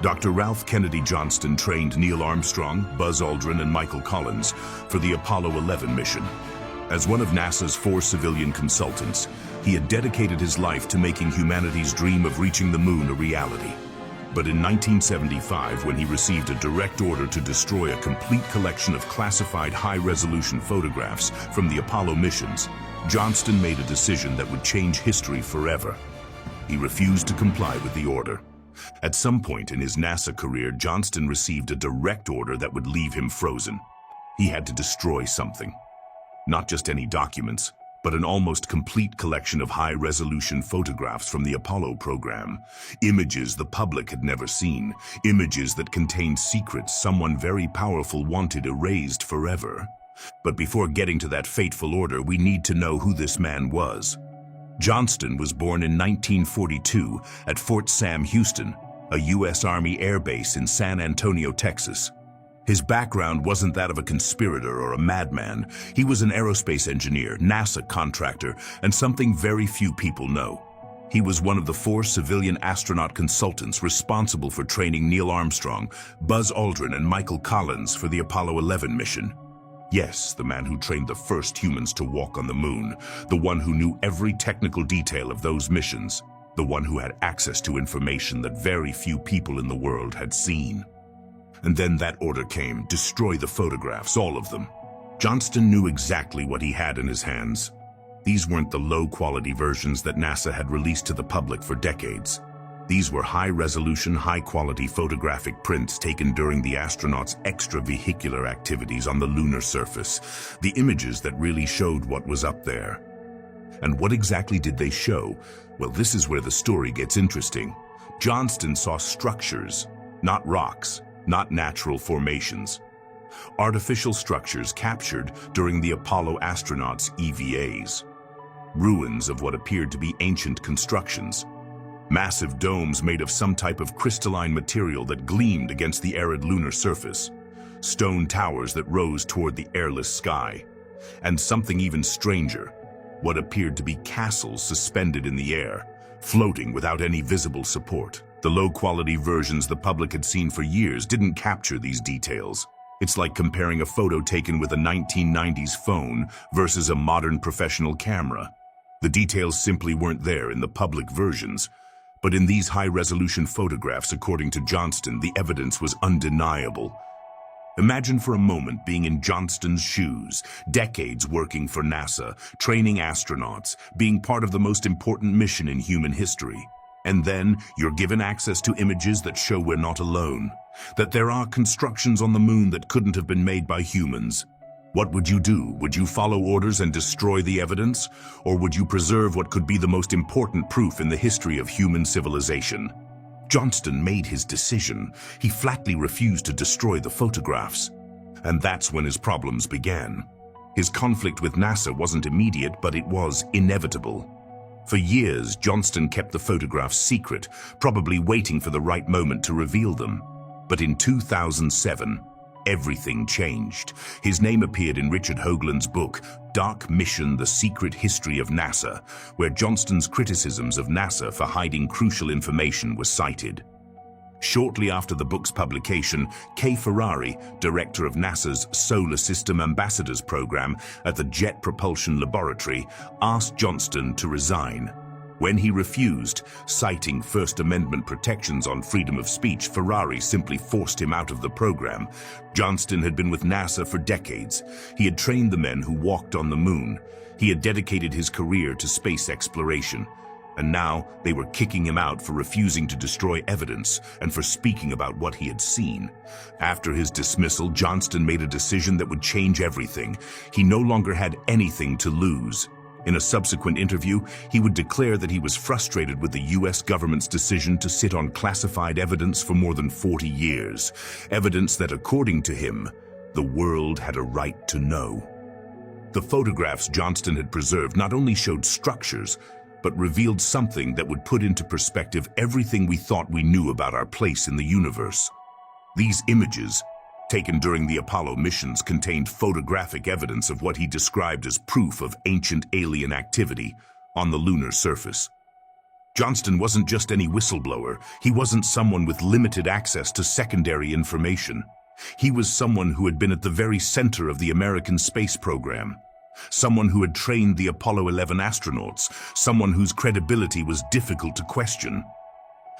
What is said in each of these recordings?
Dr. Ralph Kennedy Johnston trained Neil Armstrong, Buzz Aldrin, and Michael Collins for the Apollo 11 mission. As one of NASA's 4 civilian consultants, he had dedicated his life to making humanity's dream of reaching the moon a reality. But in 1975, when he received a direct order to destroy a complete collection of classified high-resolution photographs from the Apollo missions, Johnston made a decision that would change history forever. He refused to comply with the order. At some point in his NASA career, Johnston received a direct order that would leave him frozen. He had to destroy something. Not just any documents, but an almost complete collection of high-resolution photographs from the Apollo program. Images the public had never seen. Images that contained secrets someone very powerful wanted erased forever. But before getting to that fateful order, we need to know who this man was. Johnston was born in 1942 at Fort Sam Houston, a U.S. Army air base in San Antonio, Texas. His background wasn't that of a conspirator or a madman. He was an aerospace engineer, NASA contractor, and something very few people know. He was one of the 4 civilian astronaut consultants responsible for training Neil Armstrong, Buzz Aldrin, and Michael Collins for the Apollo 11 mission. Yes, the man who trained the first humans to walk on the moon, the one who knew every technical detail of those missions, the one who had access to information that very few people in the world had seen. And then that order came: destroy the photographs, all of them. Johnston knew exactly what he had in his hands. These weren't the low-quality versions that NASA had released to the public for decades. These were high-resolution, high-quality photographic prints taken during the astronauts' extravehicular activities on the lunar surface, the images that really showed what was up there. And what exactly did they show? Well, this is where the story gets interesting. Johnston saw structures, not rocks, not natural formations. Artificial structures captured during the Apollo astronauts' EVAs. Ruins of what appeared to be ancient constructions. Massive domes made of some type of crystalline material that gleamed against the arid lunar surface. Stone towers that rose toward the airless sky. And something even stranger, what appeared to be castles suspended in the air, floating without any visible support. The low-quality versions the public had seen for years didn't capture these details. It's like comparing a photo taken with a 1990s phone versus a modern professional camera. The details simply weren't there in the public versions. But in these high-resolution photographs, according to Johnston, the evidence was undeniable. Imagine for a moment being in Johnston's shoes, decades working for NASA, training astronauts, being part of the most important mission in human history. And then you're given access to images that show we're not alone, that there are constructions on the moon that couldn't have been made by humans. What would you do? Would you follow orders and destroy the evidence? Or would you preserve what could be the most important proof in the history of human civilization? Johnston made his decision. He flatly refused to destroy the photographs. And that's when his problems began. His conflict with NASA wasn't immediate, but it was inevitable. For years, Johnston kept the photographs secret, probably waiting for the right moment to reveal them. But in 2007, everything changed. His name appeared in Richard Hoagland's book, Dark Mission: The Secret History of NASA, where Johnston's criticisms of NASA for hiding crucial information were cited. Shortly after the book's publication, Kay Ferrari, director of NASA's Solar System Ambassadors program at the Jet Propulsion Laboratory, asked Johnston to resign. When he refused, citing First Amendment protections on freedom of speech, Ferrari simply forced him out of the program. Johnston had been with NASA for decades. He had trained the men who walked on the moon. He had dedicated his career to space exploration. And now they were kicking him out for refusing to destroy evidence and for speaking about what he had seen. After his dismissal, Johnston made a decision that would change everything. He no longer had anything to lose. In a subsequent interview, he would declare that he was frustrated with the U.S. government's decision to sit on classified evidence for more than 40 years. Evidence that, according to him, the world had a right to know. The photographs Johnston had preserved not only showed structures, but revealed something that would put into perspective everything we thought we knew about our place in the universe. These images, taken during the Apollo missions, contained photographic evidence of what he described as proof of ancient alien activity on the lunar surface. Johnston wasn't just any whistleblower. He wasn't someone with limited access to secondary information. He was someone who had been at the very center of the American space program. Someone who had trained the Apollo 11 astronauts. Someone whose credibility was difficult to question.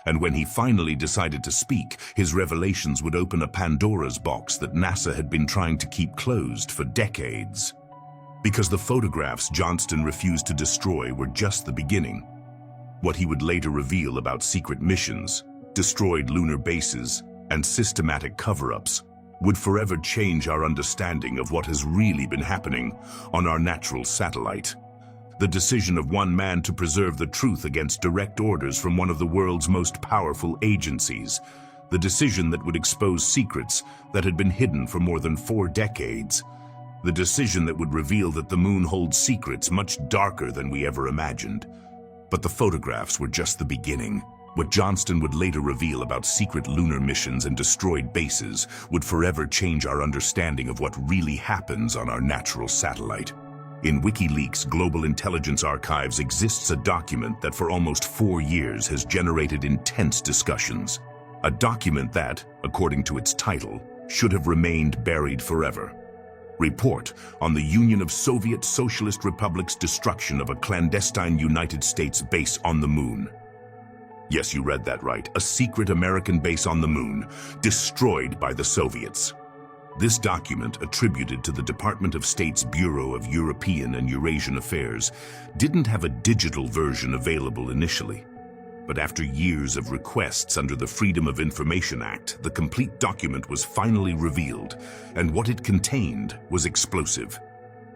And when he finally decided to speak, his revelations would open a Pandora's box that NASA had been trying to keep closed for decades. Because the photographs Johnston refused to destroy were just the beginning. What he would later reveal about secret missions, destroyed lunar bases, and systematic cover-ups would forever change our understanding of what has really been happening on our natural satellite. The decision of one man to preserve the truth against direct orders from one of the world's most powerful agencies. The decision that would expose secrets that had been hidden for more than 4 decades. The decision that would reveal that the moon holds secrets much darker than we ever imagined. But the photographs were just the beginning. What Johnston would later reveal about secret lunar missions and destroyed bases would forever change our understanding of what really happens on our natural satellite. In WikiLeaks' Global Intelligence Archives exists a document that for almost 4 years has generated intense discussions. A document that, according to its title, should have remained buried forever. Report on the Union of Soviet Socialist Republics' destruction of a clandestine United States base on the moon. Yes, you read that right. A secret American base on the moon, destroyed by the Soviets. This document, attributed to the Department of State's Bureau of European and Eurasian Affairs, didn't have a digital version available initially. But after years of requests under the Freedom of Information Act, the complete document was finally revealed, and what it contained was explosive.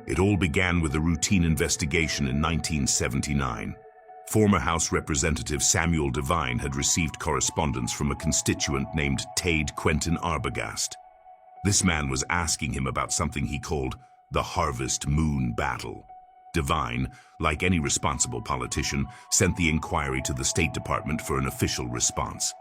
It all began with a routine investigation in 1979. Former House Representative Samuel Devine had received correspondence from a constituent named Tade Quentin Arbogast. This man was asking him about something he called the Harvest Moon Battle. Devine, like any responsible politician, sent the inquiry to the State Department for an official response.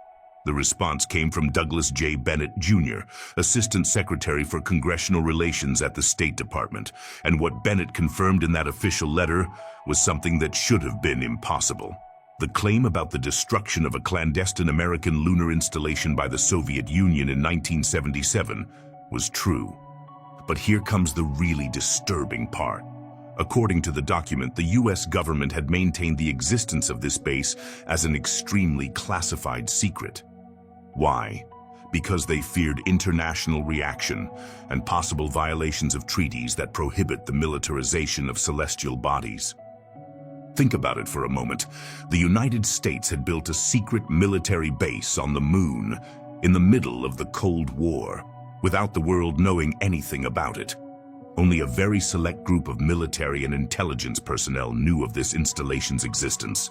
The response came from Douglas J. Bennett, Jr., Assistant Secretary for Congressional Relations at the State Department, and what Bennett confirmed in that official letter was something that should have been impossible. The claim about the destruction of a clandestine American lunar installation by the Soviet Union in 1977 was true. But here comes the really disturbing part. According to the document, the U.S. government had maintained the existence of this base as an extremely classified secret. Why? Because they feared international reaction and possible violations of treaties that prohibit the militarization of celestial bodies. Think about it for a moment. The United States had built a secret military base on the moon in the middle of the Cold War, without the world knowing anything about it. Only a very select group of military and intelligence personnel knew of this installation's existence.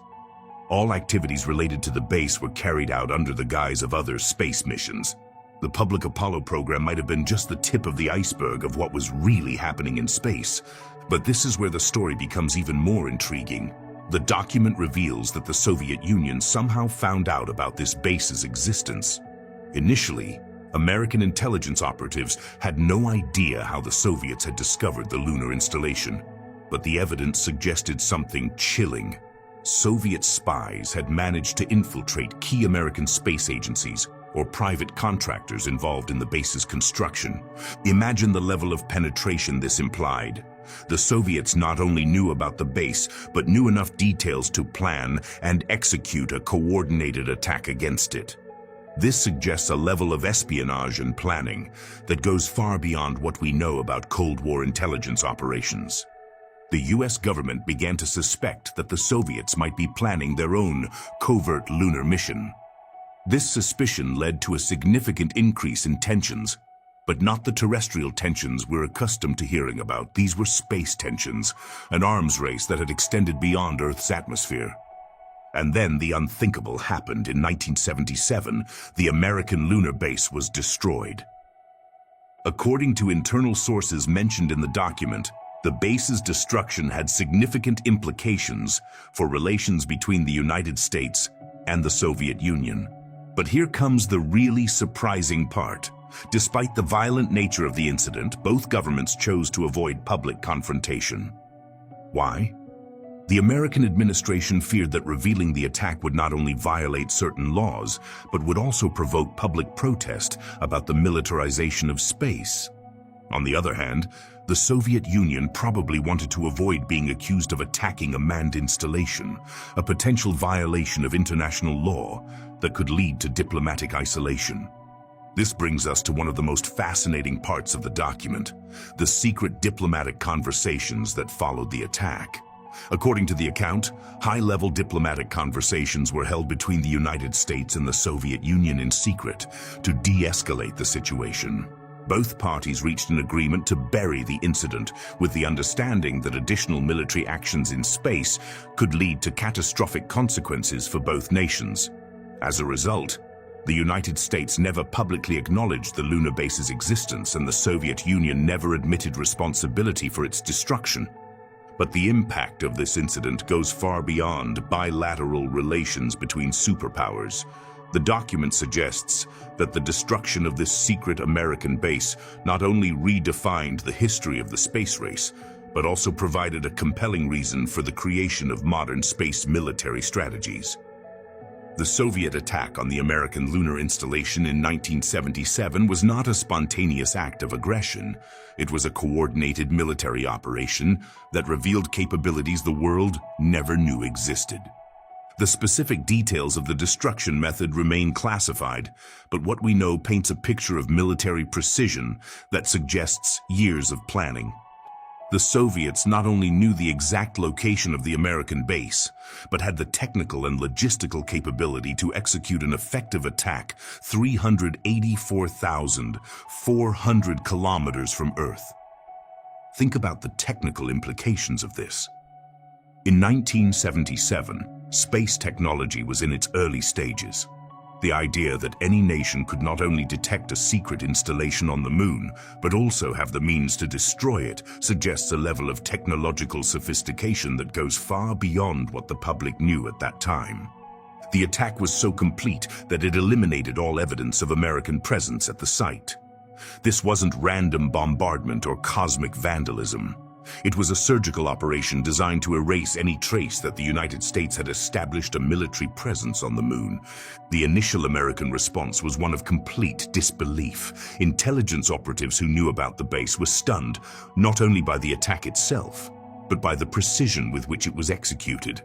All activities related to the base were carried out under the guise of other space missions. The public Apollo program might have been just the tip of the iceberg of what was really happening in space. But this is where the story becomes even more intriguing. The document reveals that the Soviet Union somehow found out about this base's existence. Initially, American intelligence operatives had no idea how the Soviets had discovered the lunar installation, but the evidence suggested something chilling. Soviet spies had managed to infiltrate key American space agencies or private contractors involved in the base's construction. Imagine the level of penetration this implied. The Soviets not only knew about the base, but knew enough details to plan and execute a coordinated attack against it. This suggests a level of espionage and planning that goes far beyond what we know about Cold War intelligence operations. The US government began to suspect that the Soviets might be planning their own covert lunar mission. This suspicion led to a significant increase in tensions, but not the terrestrial tensions we're accustomed to hearing about. These were space tensions, an arms race that had extended beyond Earth's atmosphere. And then the unthinkable happened. In 1977, the American lunar base was destroyed. According to internal sources mentioned in the document, the base's destruction had significant implications for relations between the United States and the Soviet Union. But here comes the really surprising part. Despite the violent nature of the incident, both governments chose to avoid public confrontation. Why? The American administration feared that revealing the attack would not only violate certain laws, but would also provoke public protest about the militarization of space. On the other hand, the Soviet Union probably wanted to avoid being accused of attacking a manned installation, a potential violation of international law that could lead to diplomatic isolation. This brings us to one of the most fascinating parts of the document, the secret diplomatic conversations that followed the attack. According to the account, high-level diplomatic conversations were held between the United States and the Soviet Union in secret to de-escalate the situation. Both parties reached an agreement to bury the incident, with the understanding that additional military actions in space could lead to catastrophic consequences for both nations. As a result, the United States never publicly acknowledged the lunar base's existence, and the Soviet Union never admitted responsibility for its destruction. But the impact of this incident goes far beyond bilateral relations between superpowers. The document suggests that the destruction of this secret American base not only redefined the history of the space race, but also provided a compelling reason for the creation of modern space military strategies. The Soviet attack on the American lunar installation in 1977 was not a spontaneous act of aggression. It was a coordinated military operation that revealed capabilities the world never knew existed. The specific details of the destruction method remain classified, but what we know paints a picture of military precision that suggests years of planning. The Soviets not only knew the exact location of the American base, but had the technical and logistical capability to execute an effective attack 384,400 kilometers from Earth. Think about the technical implications of this. In 1977, space technology was in its early stages. The idea that any nation could not only detect a secret installation on the moon, but also have the means to destroy it, suggests a level of technological sophistication that goes far beyond what the public knew at that time. The attack was so complete that it eliminated all evidence of American presence at the site. This wasn't random bombardment or cosmic vandalism. It was a surgical operation designed to erase any trace that the United States had established a military presence on the moon. The initial American response was one of complete disbelief. Intelligence operatives who knew about the base were stunned, not only by the attack itself, but by the precision with which it was executed.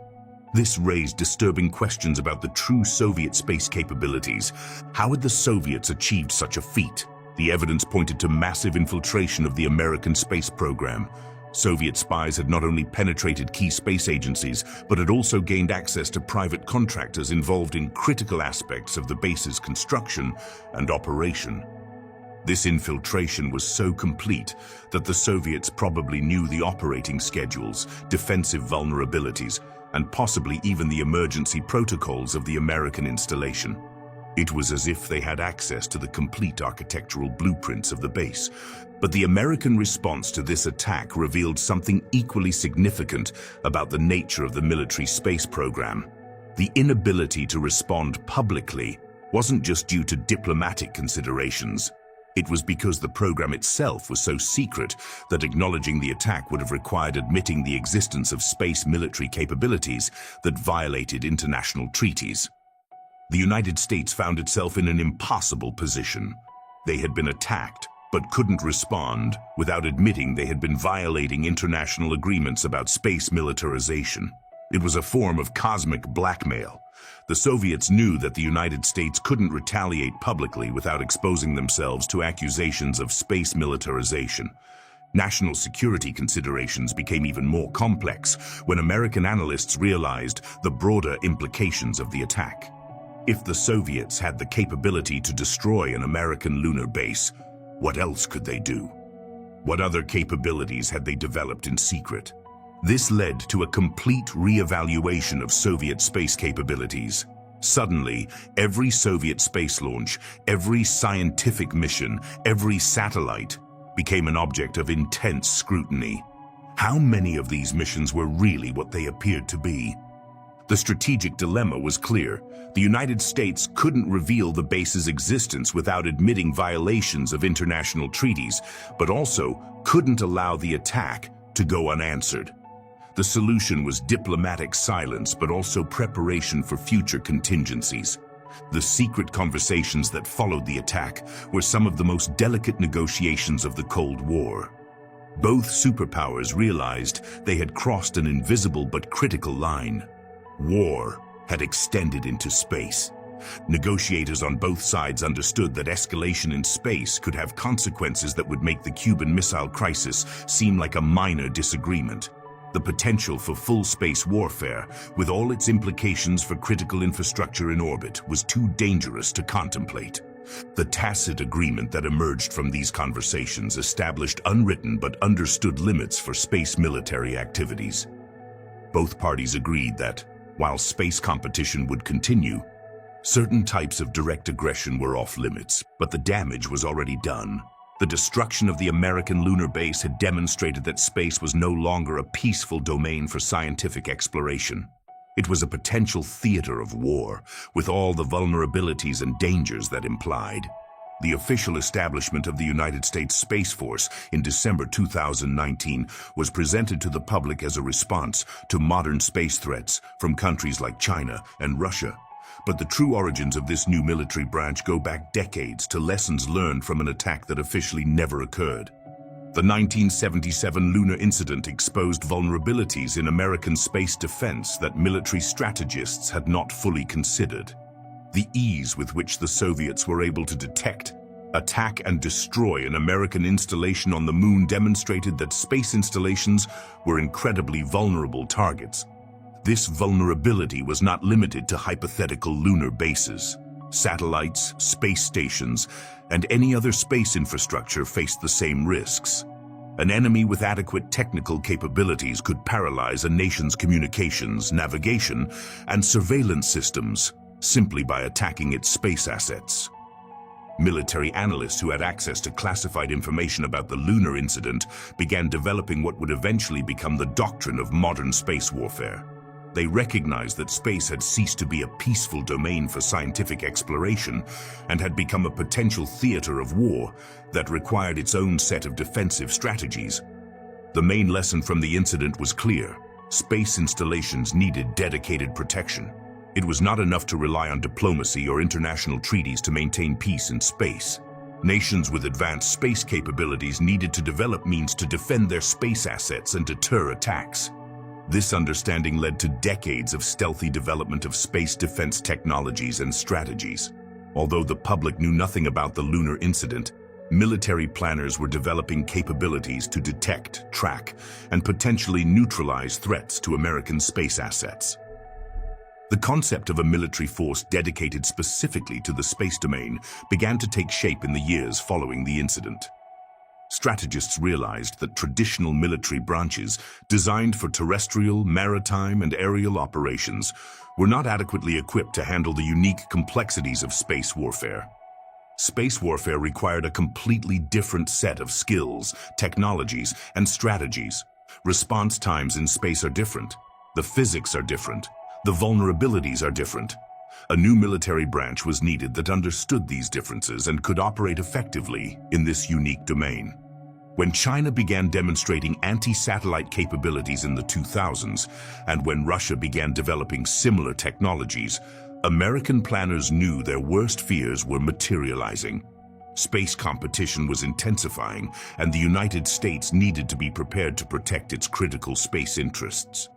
This raised disturbing questions about the true Soviet space capabilities. How had the Soviets achieved such a feat? The evidence pointed to massive infiltration of the American space program. Soviet spies had not only penetrated key space agencies, but had also gained access to private contractors involved in critical aspects of the base's construction and operation. This infiltration was so complete that the Soviets probably knew the operating schedules, defensive vulnerabilities, and possibly even the emergency protocols of the American installation. It was as if they had access to the complete architectural blueprints of the base. But the American response to this attack revealed something equally significant about the nature of the military space program. The inability to respond publicly wasn't just due to diplomatic considerations. It was because the program itself was so secret that acknowledging the attack would have required admitting the existence of space military capabilities that violated international treaties. The United States found itself in an impossible position. They had been attacked, but couldn't respond without admitting they had been violating international agreements about space militarization. It was a form of cosmic blackmail. The Soviets knew that the United States couldn't retaliate publicly without exposing themselves to accusations of space militarization. National security considerations became even more complex when American analysts realized the broader implications of the attack. If the Soviets had the capability to destroy an American lunar base, what else could they do? What other capabilities had they developed in secret? This led to a complete re-evaluation of Soviet space capabilities. Suddenly, every Soviet space launch, every scientific mission, every satellite became an object of intense scrutiny. How many of these missions were really what they appeared to be? The strategic dilemma was clear. The United States couldn't reveal the base's existence without admitting violations of international treaties, but also couldn't allow the attack to go unanswered. The solution was diplomatic silence, but also preparation for future contingencies. The secret conversations that followed the attack were some of the most delicate negotiations of the Cold War. Both superpowers realized they had crossed an invisible but critical line. War had extended into space. Negotiators on both sides understood that escalation in space could have consequences that would make the Cuban Missile Crisis seem like a minor disagreement. The potential for full space warfare, with all its implications for critical infrastructure in orbit, was too dangerous to contemplate. The tacit agreement that emerged from these conversations established unwritten but understood limits for space military activities. Both parties agreed that, while space competition would continue, certain types of direct aggression were off limits, but the damage was already done. The destruction of the American lunar base had demonstrated that space was no longer a peaceful domain for scientific exploration. It was a potential theater of war, with all the vulnerabilities and dangers that implied. The official establishment of the United States Space Force in December 2019 was presented to the public as a response to modern space threats from countries like China and Russia. But the true origins of this new military branch go back decades to lessons learned from an attack that officially never occurred. The 1977 lunar incident exposed vulnerabilities in American space defense that military strategists had not fully considered. The ease with which the Soviets were able to detect, attack, and destroy an American installation on the moon demonstrated that space installations were incredibly vulnerable targets. This vulnerability was not limited to hypothetical lunar bases. Satellites, space stations, and any other space infrastructure faced the same risks. An enemy with adequate technical capabilities could paralyze a nation's communications, navigation, and surveillance systems simply by attacking its space assets. Military analysts who had access to classified information about the lunar incident began developing what would eventually become the doctrine of modern space warfare. They recognized that space had ceased to be a peaceful domain for scientific exploration and had become a potential theater of war that required its own set of defensive strategies. The main lesson from the incident was clear: space installations needed dedicated protection. It was not enough to rely on diplomacy or international treaties to maintain peace in space. Nations with advanced space capabilities needed to develop means to defend their space assets and deter attacks. This understanding led to decades of stealthy development of space defense technologies and strategies. Although the public knew nothing about the lunar incident, military planners were developing capabilities to detect, track, and potentially neutralize threats to American space assets. The concept of a military force dedicated specifically to the space domain began to take shape in the years following the incident. Strategists realized that traditional military branches designed for terrestrial, maritime, and aerial operations were not adequately equipped to handle the unique complexities of space warfare. Space warfare required a completely different set of skills, technologies, and strategies. Response times in space are different. The physics are different. The vulnerabilities are different. A new military branch was needed that understood these differences and could operate effectively in this unique domain. When China began demonstrating anti-satellite capabilities in the 2000s, and when Russia began developing similar technologies, American planners knew their worst fears were materializing. Space competition was intensifying, and the United States needed to be prepared to protect its critical space interests.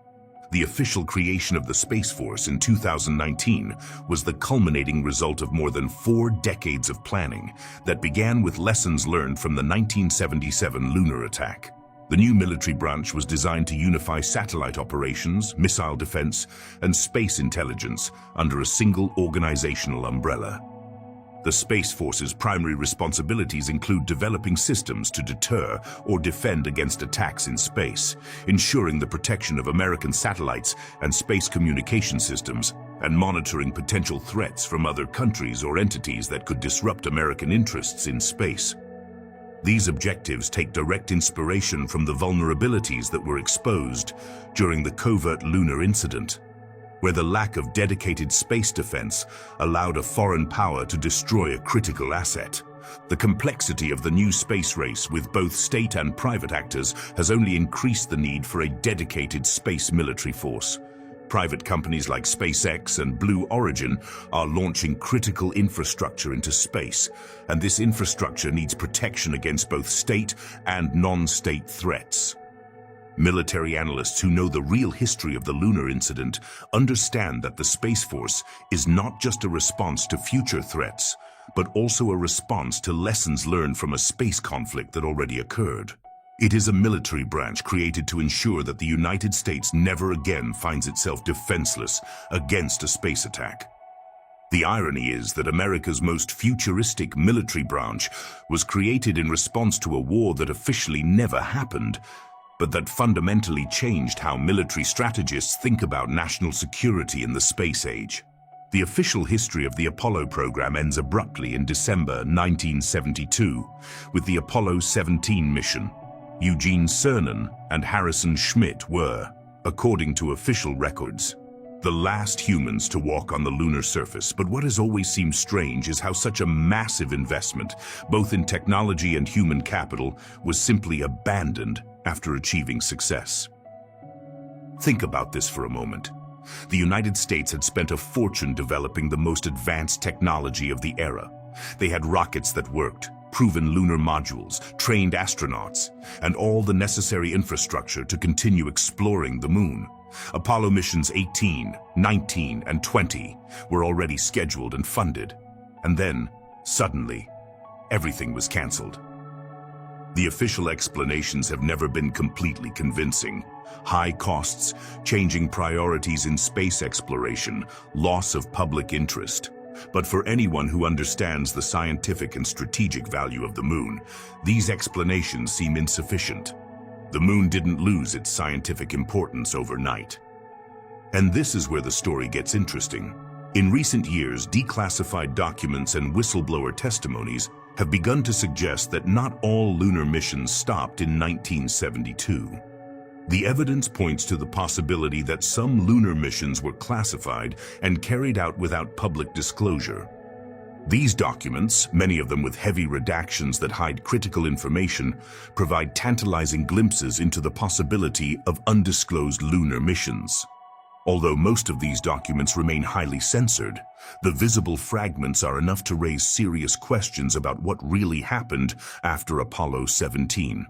The official creation of the Space Force in 2019 was the culminating result of more than 4 decades of planning that began with lessons learned from the 1977 lunar attack. The new military branch was designed to unify satellite operations, missile defense, and space intelligence under a single organizational umbrella. The Space Force's primary responsibilities include developing systems to deter or defend against attacks in space, ensuring the protection of American satellites and space communication systems, and monitoring potential threats from other countries or entities that could disrupt American interests in space. These objectives take direct inspiration from the vulnerabilities that were exposed during the covert lunar incident, where the lack of dedicated space defense allowed a foreign power to destroy a critical asset, The complexity of the new space race with both state and private actors has only increased the need for a dedicated space military force. Private companies like SpaceX and Blue Origin are launching critical infrastructure into space, and this infrastructure needs protection against both state and non-state threats. Military analysts who know the real history of the lunar incident understand that the Space Force is not just a response to future threats, but also a response to lessons learned from a space conflict that already occurred. It is a military branch created to ensure that the United States never again finds itself defenseless against a space attack. The irony is that America's most futuristic military branch was created in response to a war that officially never happened, but that fundamentally changed how military strategists think about national security in the space age. The official history of the Apollo program ends abruptly in December 1972 with the Apollo 17 mission. Eugene Cernan and Harrison Schmitt were, according to official records, the last humans to walk on the lunar surface. But what has always seemed strange is how such a massive investment, both in technology and human capital, was simply abandoned after achieving success. Think about this for a moment. The United States had spent a fortune developing the most advanced technology of the era. They had rockets that worked, proven lunar modules, trained astronauts, and all the necessary infrastructure to continue exploring the moon. Apollo missions 18, 19, and 20 were already scheduled and funded. And then, suddenly, everything was canceled. The official explanations have never been completely convincing. High costs, changing priorities in space exploration, loss of public interest. But for anyone who understands the scientific and strategic value of the moon, these explanations seem insufficient. The moon didn't lose its scientific importance overnight. And this is where the story gets interesting. In recent years, declassified documents and whistleblower testimonies have begun to suggest that not all lunar missions stopped in 1972. The evidence points to the possibility that some lunar missions were classified and carried out without public disclosure. These documents, many of them with heavy redactions that hide critical information, provide tantalizing glimpses into the possibility of undisclosed lunar missions. Although most of these documents remain highly censored, the visible fragments are enough to raise serious questions about what really happened after Apollo 17.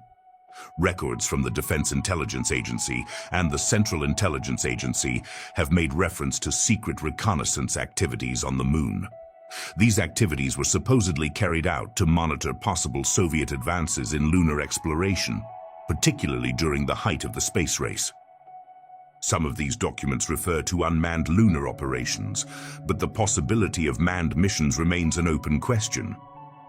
Records from the Defense Intelligence Agency and the Central Intelligence Agency have made reference to secret reconnaissance activities on the moon. These activities were supposedly carried out to monitor possible Soviet advances in lunar exploration, particularly during the height of the space race. Some of these documents refer to unmanned lunar operations, but the possibility of manned missions remains an open question.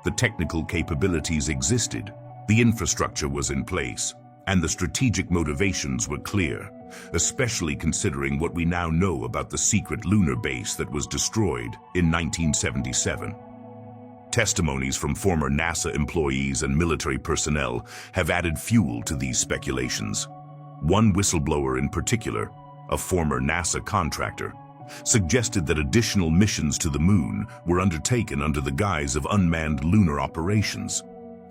The technical capabilities existed, the infrastructure was in place, and the strategic motivations were clear, especially considering what we now know about the secret lunar base that was destroyed in 1977. Testimonies from former NASA employees and military personnel have added fuel to these speculations. One whistleblower in particular, a former NASA contractor, suggested that additional missions to the moon were undertaken under the guise of unmanned lunar operations.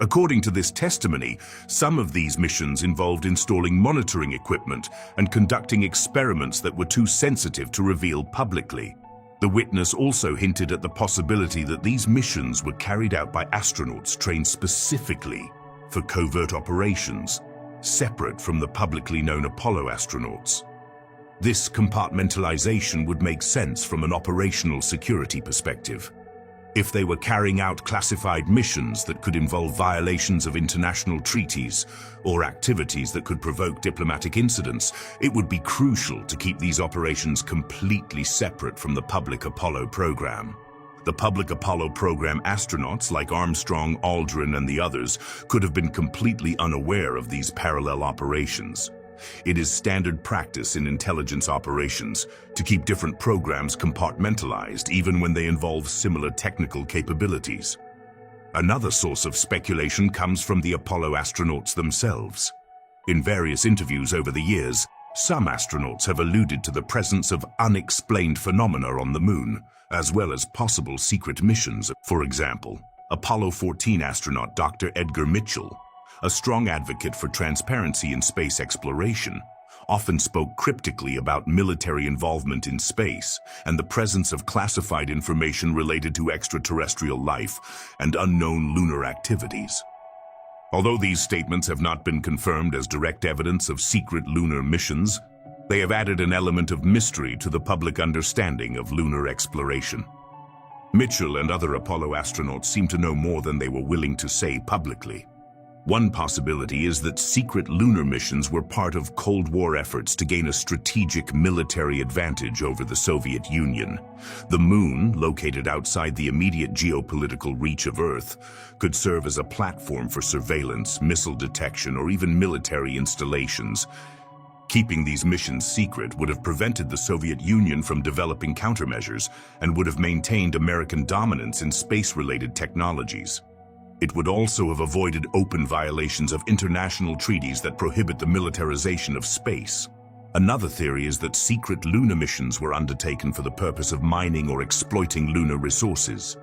According to this testimony, some of these missions involved installing monitoring equipment and conducting experiments that were too sensitive to reveal publicly. The witness also hinted at the possibility that these missions were carried out by astronauts trained specifically for covert operations, separate from the publicly known Apollo astronauts. This compartmentalization would make sense from an operational security perspective. If they were carrying out classified missions that could involve violations of international treaties or activities that could provoke diplomatic incidents, it would be crucial to keep these operations completely separate from the public Apollo program. The public Apollo program astronauts like Armstrong, Aldrin, and the others could have been completely unaware of these parallel operations. It is standard practice in intelligence operations to keep different programs compartmentalized even when they involve similar technical capabilities. Another source of speculation comes from the Apollo astronauts themselves. In various interviews over the years, some astronauts have alluded to the presence of unexplained phenomena on the moon, as well as possible secret missions. For example, Apollo 14 astronaut Dr. Edgar Mitchell, a strong advocate for transparency in space exploration, often spoke cryptically about military involvement in space and the presence of classified information related to extraterrestrial life and unknown lunar activities. Although these statements have not been confirmed as direct evidence of secret lunar missions, they have added an element of mystery to the public understanding of lunar exploration. Mitchell and other Apollo astronauts seem to know more than they were willing to say publicly. One possibility is that secret lunar missions were part of Cold War efforts to gain a strategic military advantage over the Soviet Union. The Moon, located outside the immediate geopolitical reach of Earth, could serve as a platform for surveillance, missile detection, or even military installations. Keeping these missions secret would have prevented the Soviet Union from developing countermeasures and would have maintained American dominance in space-related technologies. It would also have avoided open violations of international treaties that prohibit the militarization of space. Another theory is that secret lunar missions were undertaken for the purpose of mining or exploiting lunar resources.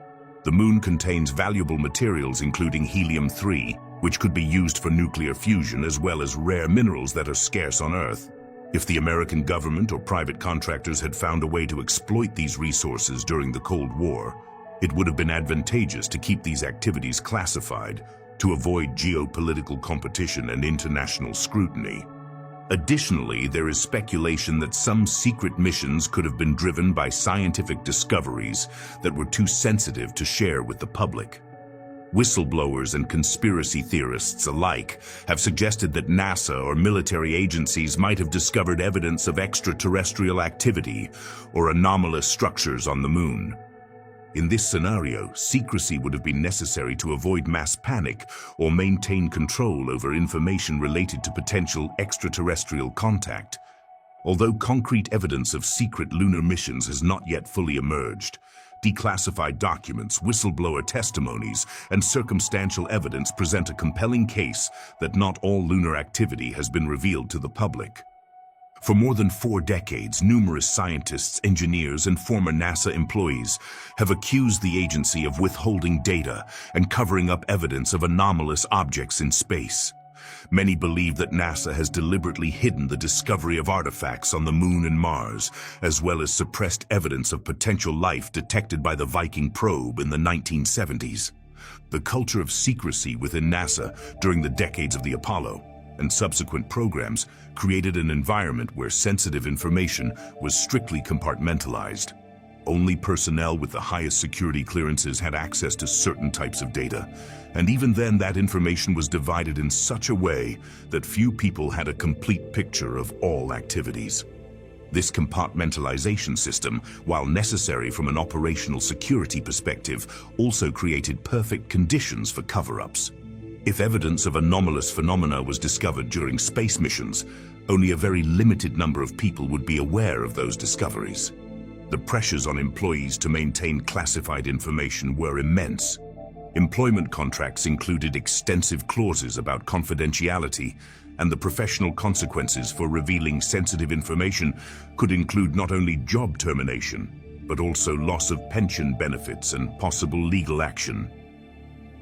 The Moon contains valuable materials including helium-3, which could be used for nuclear fusion, as well as rare minerals that are scarce on Earth. If the American government or private contractors had found a way to exploit these resources during the Cold War, it would have been advantageous to keep these activities classified to avoid geopolitical competition and international scrutiny. Additionally, there is speculation that some secret missions could have been driven by scientific discoveries that were too sensitive to share with the public. Whistleblowers and conspiracy theorists alike have suggested that NASA or military agencies might have discovered evidence of extraterrestrial activity or anomalous structures on the Moon. In this scenario, secrecy would have been necessary to avoid mass panic or maintain control over information related to potential extraterrestrial contact. Although concrete evidence of secret lunar missions has not yet fully emerged, declassified documents, whistleblower testimonies, and circumstantial evidence present a compelling case that not all lunar activity has been revealed to the public. For more than 4 decades, numerous scientists, engineers, and former NASA employees have accused the agency of withholding data and covering up evidence of anomalous objects in space. Many believe that NASA has deliberately hidden the discovery of artifacts on the Moon and Mars, as well as suppressed evidence of potential life detected by the Viking probe in the 1970s. The culture of secrecy within NASA during the decades of the Apollo and subsequent programs created an environment where sensitive information was strictly compartmentalized. Only personnel with the highest security clearances had access to certain types of data, and even then that information was divided in such a way that few people had a complete picture of all activities. This compartmentalization system, while necessary from an operational security perspective, also created perfect conditions for cover-ups. If evidence of anomalous phenomena was discovered during space missions, only a very limited number of people would be aware of those discoveries. The pressures on employees to maintain classified information were immense. Employment contracts included extensive clauses about confidentiality, and the professional consequences for revealing sensitive information could include not only job termination, but also loss of pension benefits and possible legal action.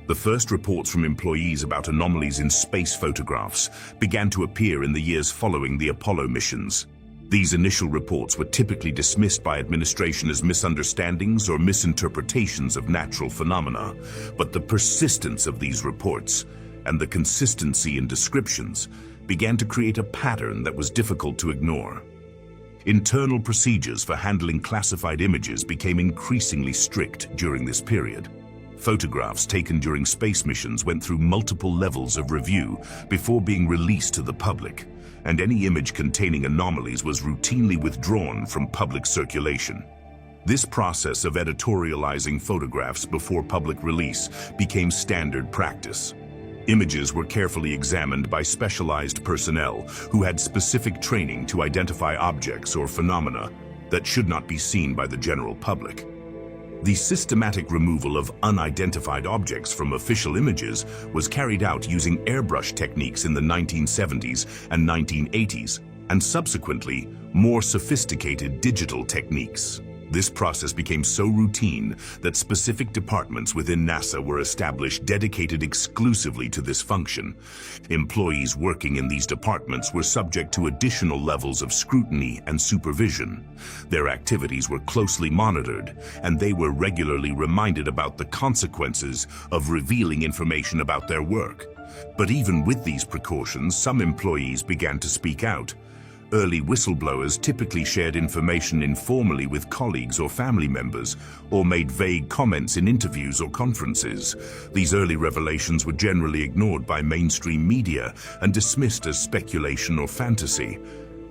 The first reports from employees about anomalies in space photographs began to appear in the years following the Apollo missions. These initial reports were typically dismissed by administration as misunderstandings or misinterpretations of natural phenomena, but the persistence of these reports and the consistency in descriptions began to create a pattern that was difficult to ignore. Internal procedures for handling classified images became increasingly strict during this period. Photographs taken during space missions went through multiple levels of review before being released to the public, and any image containing anomalies was routinely withdrawn from public circulation. This process of editorializing photographs before public release became standard practice. Images were carefully examined by specialized personnel who had specific training to identify objects or phenomena that should not be seen by the general public. The systematic removal of unidentified objects from official images was carried out using airbrush techniques in the 1970s and 1980s, and subsequently, more sophisticated digital techniques. This process became so routine that specific departments within NASA were established dedicated exclusively to this function. Employees working in these departments were subject to additional levels of scrutiny and supervision. Their activities were closely monitored, and they were regularly reminded about the consequences of revealing information about their work. But even with these precautions, some employees began to speak out. Early whistleblowers typically shared information informally with colleagues or family members, or made vague comments in interviews or conferences. These early revelations were generally ignored by mainstream media and dismissed as speculation or fantasy.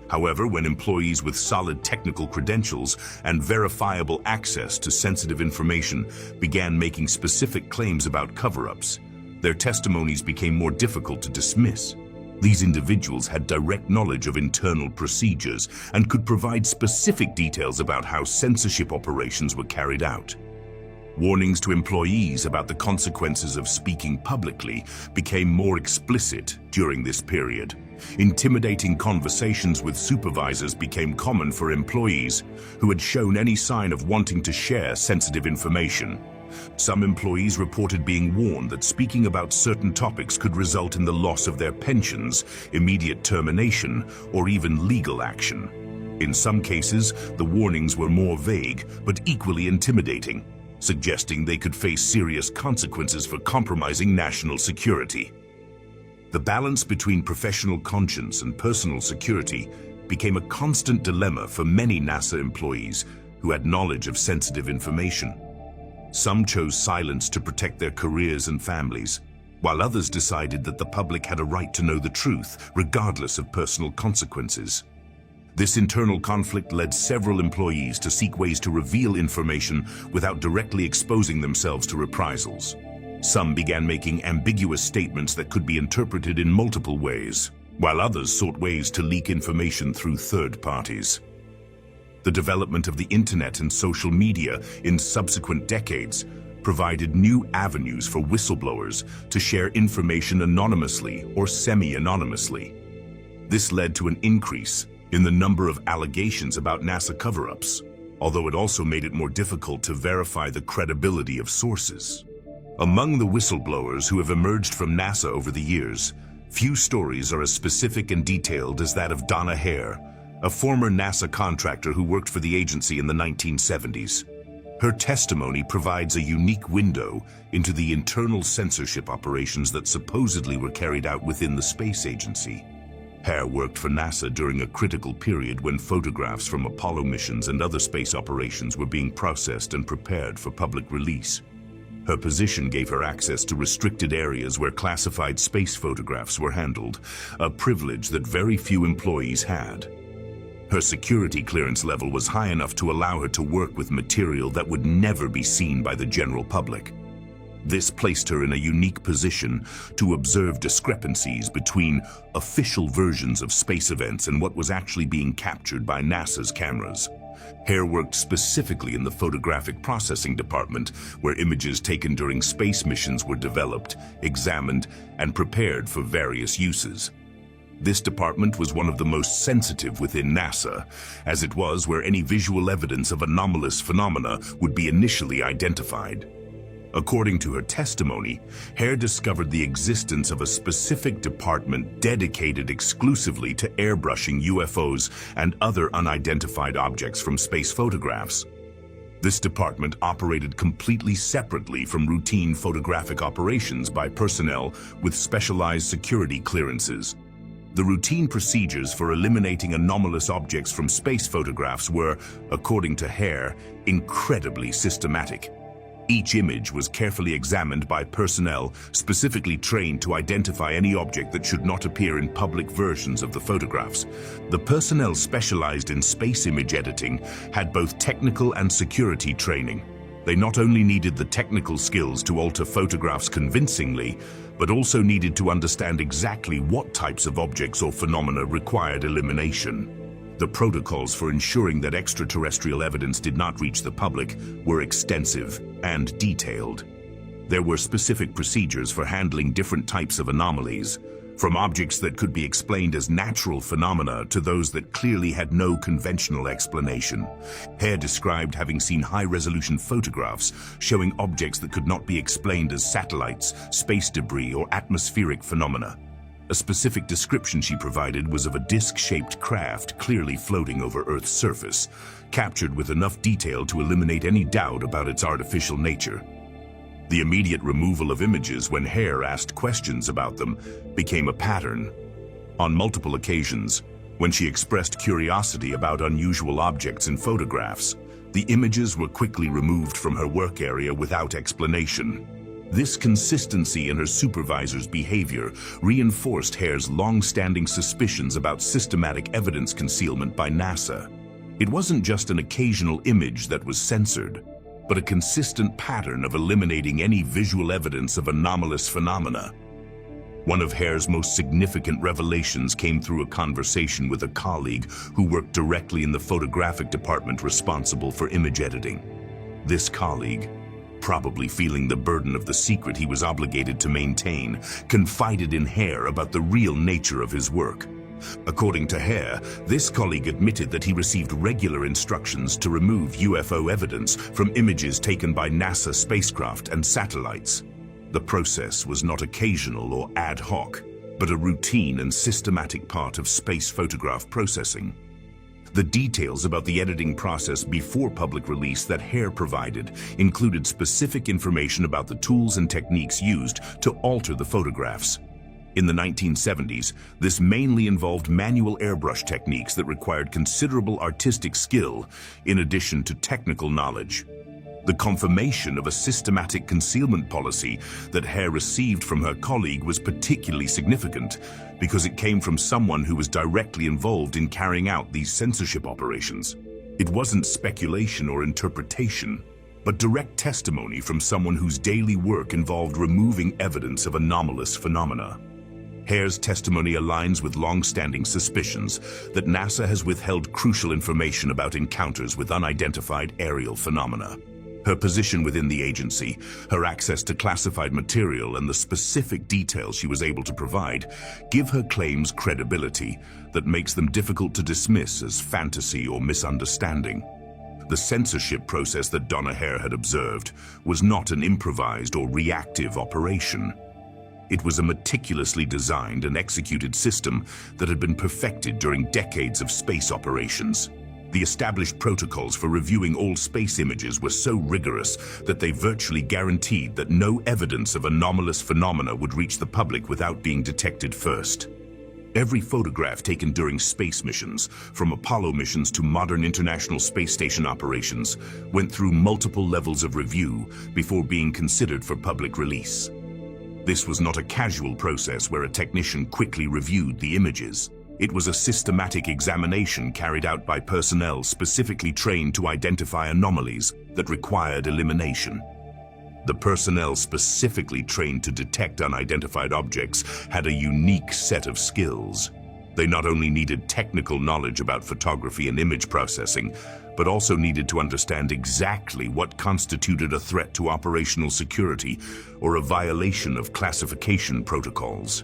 However, when employees with solid technical credentials and verifiable access to sensitive information began making specific claims about cover-ups, their testimonies became more difficult to dismiss. These individuals had direct knowledge of internal procedures and could provide specific details about how censorship operations were carried out. Warnings to employees about the consequences of speaking publicly became more explicit during this period. Intimidating conversations with supervisors became common for employees who had shown any sign of wanting to share sensitive information. Some employees reported being warned that speaking about certain topics could result in the loss of their pensions, immediate termination, or even legal action. In some cases, the warnings were more vague but equally intimidating, suggesting they could face serious consequences for compromising national security. The balance between professional conscience and personal security became a constant dilemma for many NASA employees who had knowledge of sensitive information. Some chose silence to protect their careers and families, while others decided that the public had a right to know the truth, regardless of personal consequences. This internal conflict led several employees to seek ways to reveal information without directly exposing themselves to reprisals. Some began making ambiguous statements that could be interpreted in multiple ways, while others sought ways to leak information through third parties. The development of the internet and social media in subsequent decades provided new avenues for whistleblowers to share information anonymously or semi-anonymously. This led to an increase in the number of allegations about NASA cover-ups, although it also made it more difficult to verify the credibility of sources. Among the whistleblowers who have emerged from NASA over the years, few stories are as specific and detailed as that of Donna Hare, a former NASA contractor who worked for the agency in the 1970s. Her testimony provides a unique window into the internal censorship operations that supposedly were carried out within the space agency. Hare worked for NASA during a critical period when photographs from Apollo missions and other space operations were being processed and prepared for public release. Her position gave her access to restricted areas where classified space photographs were handled, a privilege that very few employees had. Her security clearance level was high enough to allow her to work with material that would never be seen by the general public. This placed her in a unique position to observe discrepancies between official versions of space events and what was actually being captured by NASA's cameras. Hare worked specifically in the photographic processing department, where images taken during space missions were developed, examined, and prepared for various uses. This department was one of the most sensitive within NASA, as it was where any visual evidence of anomalous phenomena would be initially identified. According to her testimony, Hare discovered the existence of a specific department dedicated exclusively to airbrushing UFOs and other unidentified objects from space photographs. This department operated completely separately from routine photographic operations by personnel with specialized security clearances. The routine procedures for eliminating anomalous objects from space photographs were, according to Hare, incredibly systematic. Each image was carefully examined by personnel specifically trained to identify any object that should not appear in public versions of the photographs. The personnel specialized in space image editing had both technical and security training. They not only needed the technical skills to alter photographs convincingly, but also needed to understand exactly what types of objects or phenomena required elimination. The protocols for ensuring that extraterrestrial evidence did not reach the public were extensive and detailed. There were specific procedures for handling different types of anomalies, From objects that could be explained as natural phenomena to those that clearly had no conventional explanation. Hare described having seen high-resolution photographs showing objects that could not be explained as satellites, space debris, or atmospheric phenomena. A specific description she provided was of a disc-shaped craft clearly floating over Earth's surface, captured with enough detail to eliminate any doubt about its artificial nature. The immediate removal of images when Hare asked questions about them became a pattern. On multiple occasions, when she expressed curiosity about unusual objects in photographs, the images were quickly removed from her work area without explanation. This consistency in her supervisor's behavior reinforced Hare's long-standing suspicions about systematic evidence concealment by NASA. It wasn't just an occasional image that was censored, but a consistent pattern of eliminating any visual evidence of anomalous phenomena. One of Hare's most significant revelations came through a conversation with a colleague who worked directly in the photographic department responsible for image editing. This colleague, probably feeling the burden of the secret he was obligated to maintain, confided in Hare about the real nature of his work. According to Hare, this colleague admitted that he received regular instructions to remove UFO evidence from images taken by NASA spacecraft and satellites. The process was not occasional or ad hoc, but a routine and systematic part of space photograph processing. The details about the editing process before public release that Hare provided included specific information about the tools and techniques used to alter the photographs. In the 1970s, this mainly involved manual airbrush techniques that required considerable artistic skill in addition to technical knowledge. The confirmation of a systematic concealment policy that Hare received from her colleague was particularly significant because it came from someone who was directly involved in carrying out these censorship operations. It wasn't speculation or interpretation, but direct testimony from someone whose daily work involved removing evidence of anomalous phenomena. Hare's testimony aligns with long-standing suspicions that NASA has withheld crucial information about encounters with unidentified aerial phenomena. Her position within the agency, her access to classified material, and the specific details she was able to provide give her claims credibility that makes them difficult to dismiss as fantasy or misunderstanding. The censorship process that Donna Hare had observed was not an improvised or reactive operation. It was a meticulously designed and executed system that had been perfected during decades of space operations. The established protocols for reviewing all space images were so rigorous that they virtually guaranteed that no evidence of anomalous phenomena would reach the public without being detected first. Every photograph taken during space missions, from Apollo missions to modern International Space Station operations, went through multiple levels of review before being considered for public release. This was not a casual process where a technician quickly reviewed the images. It was a systematic examination carried out by personnel specifically trained to identify anomalies that required elimination. The personnel specifically trained to detect unidentified objects had a unique set of skills. They not only needed technical knowledge about photography and image processing, but also needed to understand exactly what constituted a threat to operational security or a violation of classification protocols.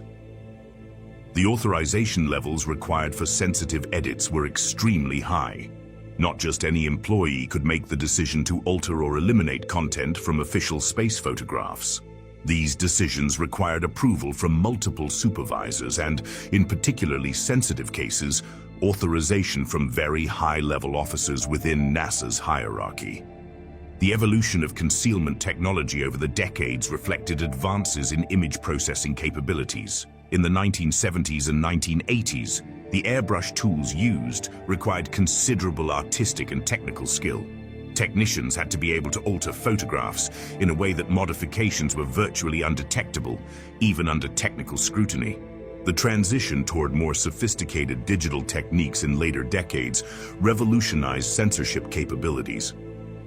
The authorization levels required for sensitive edits were extremely high. Not just any employee could make the decision to alter or eliminate content from official space photographs. These decisions required approval from multiple supervisors and, in particularly sensitive cases, authorization from very high-level officers within NASA's hierarchy. The evolution of concealment technology over the decades reflected advances in image processing capabilities. In the 1970s and 1980s, the airbrush tools used required considerable artistic and technical skill. Technicians had to be able to alter photographs in a way that modifications were virtually undetectable, even under technical scrutiny. The transition toward more sophisticated digital techniques in later decades revolutionized censorship capabilities.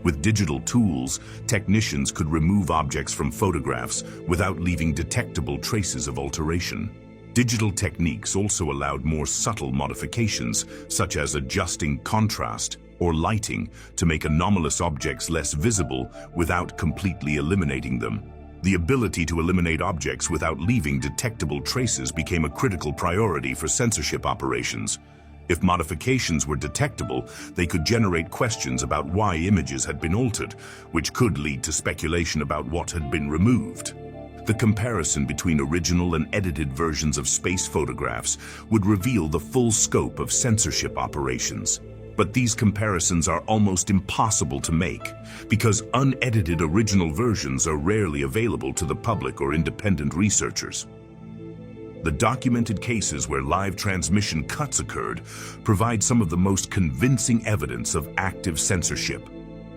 With digital tools, technicians could remove objects from photographs without leaving detectable traces of alteration. Digital techniques also allowed more subtle modifications, such as adjusting contrast or lighting to make anomalous objects less visible without completely eliminating them. The ability to eliminate objects without leaving detectable traces became a critical priority for censorship operations. If modifications were detectable, they could generate questions about why images had been altered, which could lead to speculation about what had been removed. The comparison between original and edited versions of space photographs would reveal the full scope of censorship operations. But these comparisons are almost impossible to make, because unedited original versions are rarely available to the public or independent researchers. The documented cases where live transmission cuts occurred provide some of the most convincing evidence of active censorship.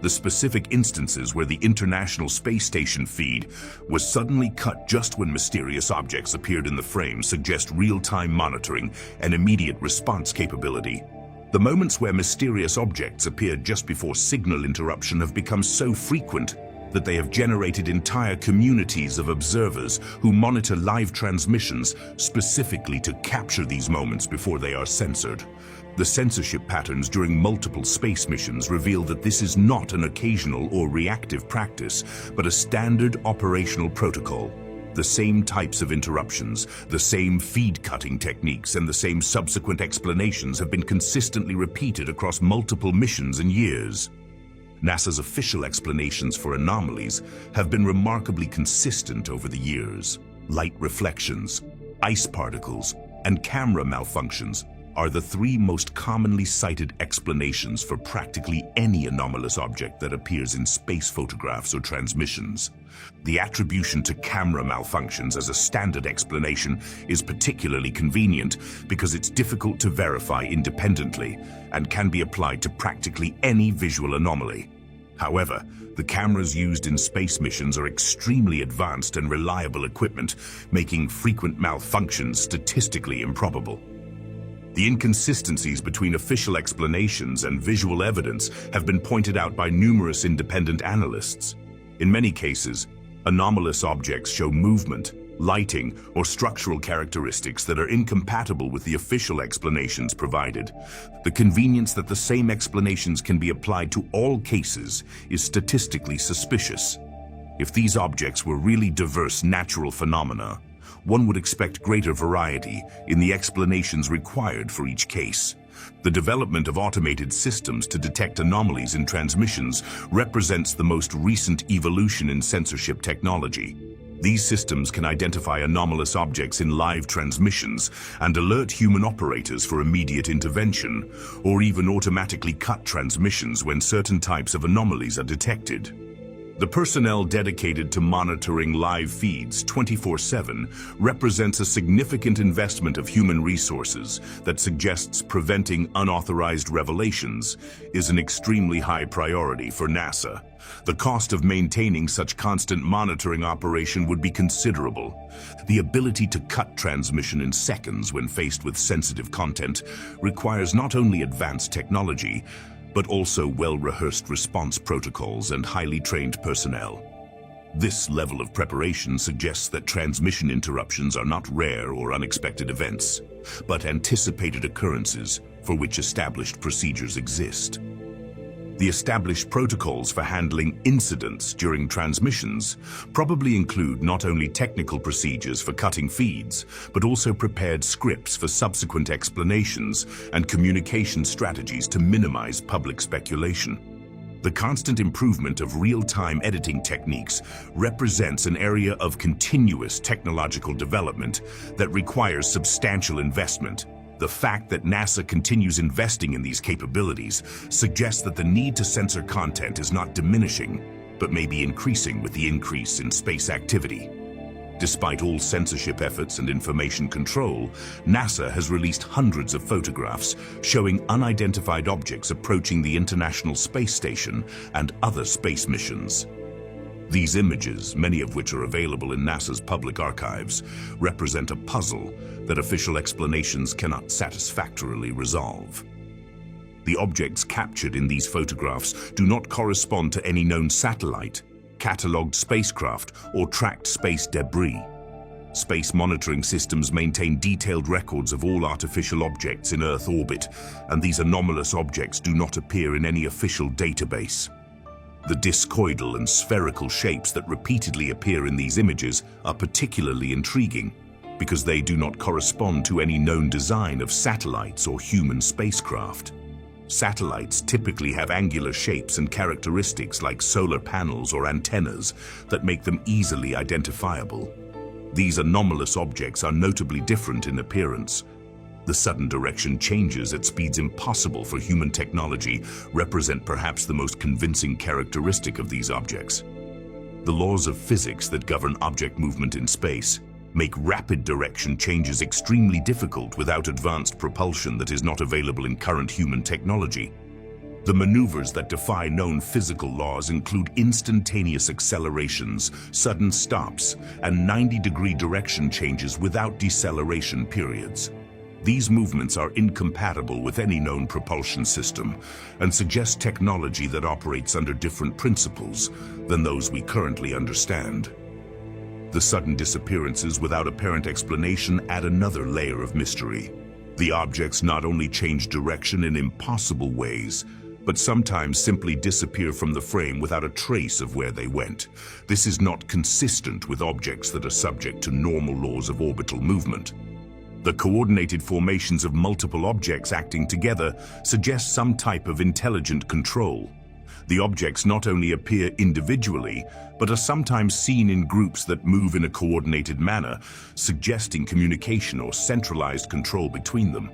The specific instances where the International Space Station feed was suddenly cut just when mysterious objects appeared in the frame suggest real-time monitoring and immediate response capability. The moments where mysterious objects appear just before signal interruption have become so frequent that they have generated entire communities of observers who monitor live transmissions specifically to capture these moments before they are censored. The censorship patterns during multiple space missions reveal that this is not an occasional or reactive practice, but a standard operational protocol. The same types of interruptions, the same feed-cutting techniques, and the same subsequent explanations have been consistently repeated across multiple missions and years. NASA's official explanations for anomalies have been remarkably consistent over the years. Light reflections, ice particles, and camera malfunctions are the three most commonly cited explanations for practically any anomalous object that appears in space photographs or transmissions. The attribution to camera malfunctions as a standard explanation is particularly convenient because it's difficult to verify independently and can be applied to practically any visual anomaly. However, the cameras used in space missions are extremely advanced and reliable equipment, making frequent malfunctions statistically improbable. The inconsistencies between official explanations and visual evidence have been pointed out by numerous independent analysts. In many cases, anomalous objects show movement, lighting, or structural characteristics that are incompatible with the official explanations provided. The convenience that the same explanations can be applied to all cases is statistically suspicious. If these objects were really diverse natural phenomena, one would expect greater variety in the explanations required for each case. The development of automated systems to detect anomalies in transmissions represents the most recent evolution in censorship technology. These systems can identify anomalous objects in live transmissions and alert human operators for immediate intervention, or even automatically cut transmissions when certain types of anomalies are detected. The personnel dedicated to monitoring live feeds 24/7 represents a significant investment of human resources that suggests preventing unauthorized revelations is an extremely high priority for NASA. The cost of maintaining such constant monitoring operation would be considerable. The ability to cut transmission in seconds when faced with sensitive content requires not only advanced technology, but also well-rehearsed response protocols and highly trained personnel. This level of preparation suggests that transmission interruptions are not rare or unexpected events, but anticipated occurrences for which established procedures exist. The established protocols for handling incidents during transmissions probably include not only technical procedures for cutting feeds, but also prepared scripts for subsequent explanations and communication strategies to minimize public speculation. The constant improvement of real-time editing techniques represents an area of continuous technological development that requires substantial investment. The fact that NASA continues investing in these capabilities suggests that the need to censor content is not diminishing, but may be increasing with the increase in space activity. Despite all censorship efforts and information control, NASA has released hundreds of photographs showing unidentified objects approaching the International Space Station and other space missions. These images, many of which are available in NASA's public archives, represent a puzzle that official explanations cannot satisfactorily resolve. The objects captured in these photographs do not correspond to any known satellite, catalogued spacecraft, or tracked space debris. Space monitoring systems maintain detailed records of all artificial objects in Earth orbit, and these anomalous objects do not appear in any official database. The discoidal and spherical shapes that repeatedly appear in these images are particularly intriguing because they do not correspond to any known design of satellites or human spacecraft. Satellites typically have angular shapes and characteristics like solar panels or antennas that make them easily identifiable. These anomalous objects are notably different in appearance. The sudden direction changes at speeds impossible for human technology represent perhaps the most convincing characteristic of these objects. The laws of physics that govern object movement in space make rapid direction changes extremely difficult without advanced propulsion that is not available in current human technology. The maneuvers that defy known physical laws include instantaneous accelerations, sudden stops, and 90-degree direction changes without deceleration periods. These movements are incompatible with any known propulsion system and suggest technology that operates under different principles than those we currently understand. The sudden disappearances without apparent explanation add another layer of mystery. The objects not only change direction in impossible ways, but sometimes simply disappear from the frame without a trace of where they went. This is not consistent with objects that are subject to normal laws of orbital movement. The coordinated formations of multiple objects acting together suggest some type of intelligent control. The objects not only appear individually, but are sometimes seen in groups that move in a coordinated manner, suggesting communication or centralized control between them.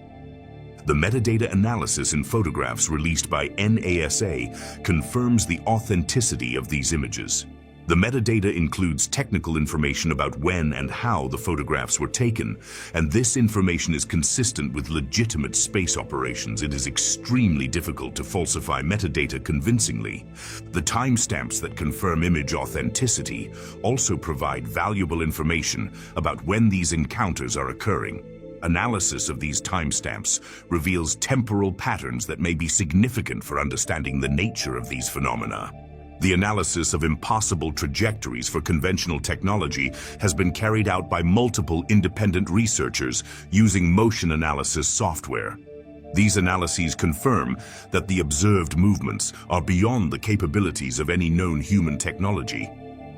The metadata analysis in photographs released by NASA confirms the authenticity of these images. The metadata includes technical information about when and how the photographs were taken, and this information is consistent with legitimate space operations. It is extremely difficult to falsify metadata convincingly. The timestamps that confirm image authenticity also provide valuable information about when these encounters are occurring. Analysis of these timestamps reveals temporal patterns that may be significant for understanding the nature of these phenomena. The analysis of impossible trajectories for conventional technology has been carried out by multiple independent researchers using motion analysis software. These analyses confirm that the observed movements are beyond the capabilities of any known human technology.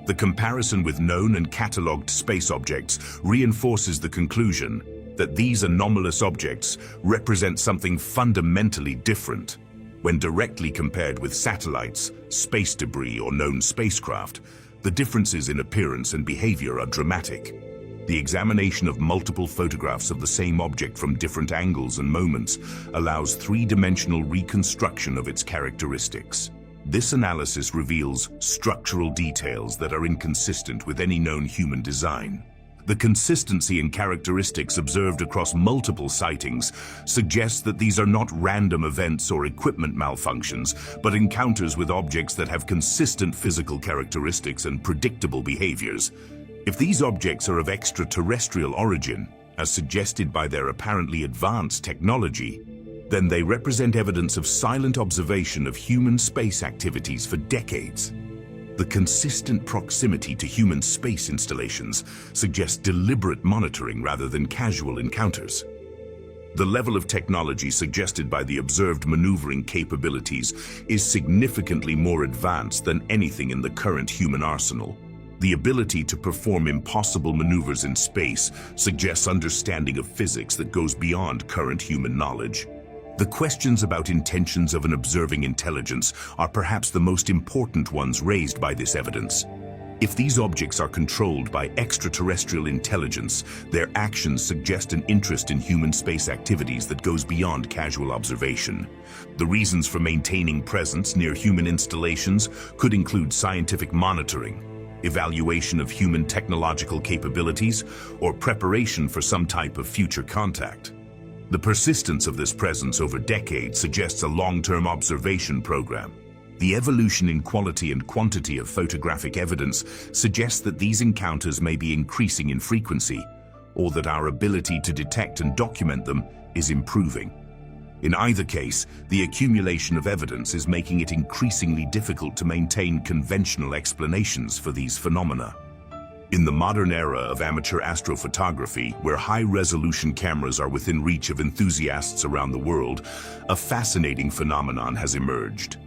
The comparison with known and catalogued space objects reinforces the conclusion that these anomalous objects represent something fundamentally different. When directly compared with satellites, space debris, or known spacecraft, the differences in appearance and behavior are dramatic. The examination of multiple photographs of the same object from different angles and moments allows three-dimensional reconstruction of its characteristics. This analysis reveals structural details that are inconsistent with any known human design. The consistency in characteristics observed across multiple sightings suggests that these are not random events or equipment malfunctions, but encounters with objects that have consistent physical characteristics and predictable behaviors. If these objects are of extraterrestrial origin, as suggested by their apparently advanced technology, then they represent evidence of silent observation of human space activities for decades. The consistent proximity to human space installations suggests deliberate monitoring rather than casual encounters. The level of technology suggested by the observed maneuvering capabilities is significantly more advanced than anything in the current human arsenal. The ability to perform impossible maneuvers in space suggests understanding of physics that goes beyond current human knowledge. The questions about intentions of an observing intelligence are perhaps the most important ones raised by this evidence. If these objects are controlled by extraterrestrial intelligence, their actions suggest an interest in human space activities that goes beyond casual observation. The reasons for maintaining presence near human installations could include scientific monitoring, evaluation of human technological capabilities, or preparation for some type of future contact. The persistence of this presence over decades suggests a long-term observation program. The evolution in quality and quantity of photographic evidence suggests that these encounters may be increasing in frequency, or that our ability to detect and document them is improving. In either case, the accumulation of evidence is making it increasingly difficult to maintain conventional explanations for these phenomena. In the modern era of amateur astrophotography, where high-resolution cameras are within reach of enthusiasts around the world, a fascinating phenomenon has emerged.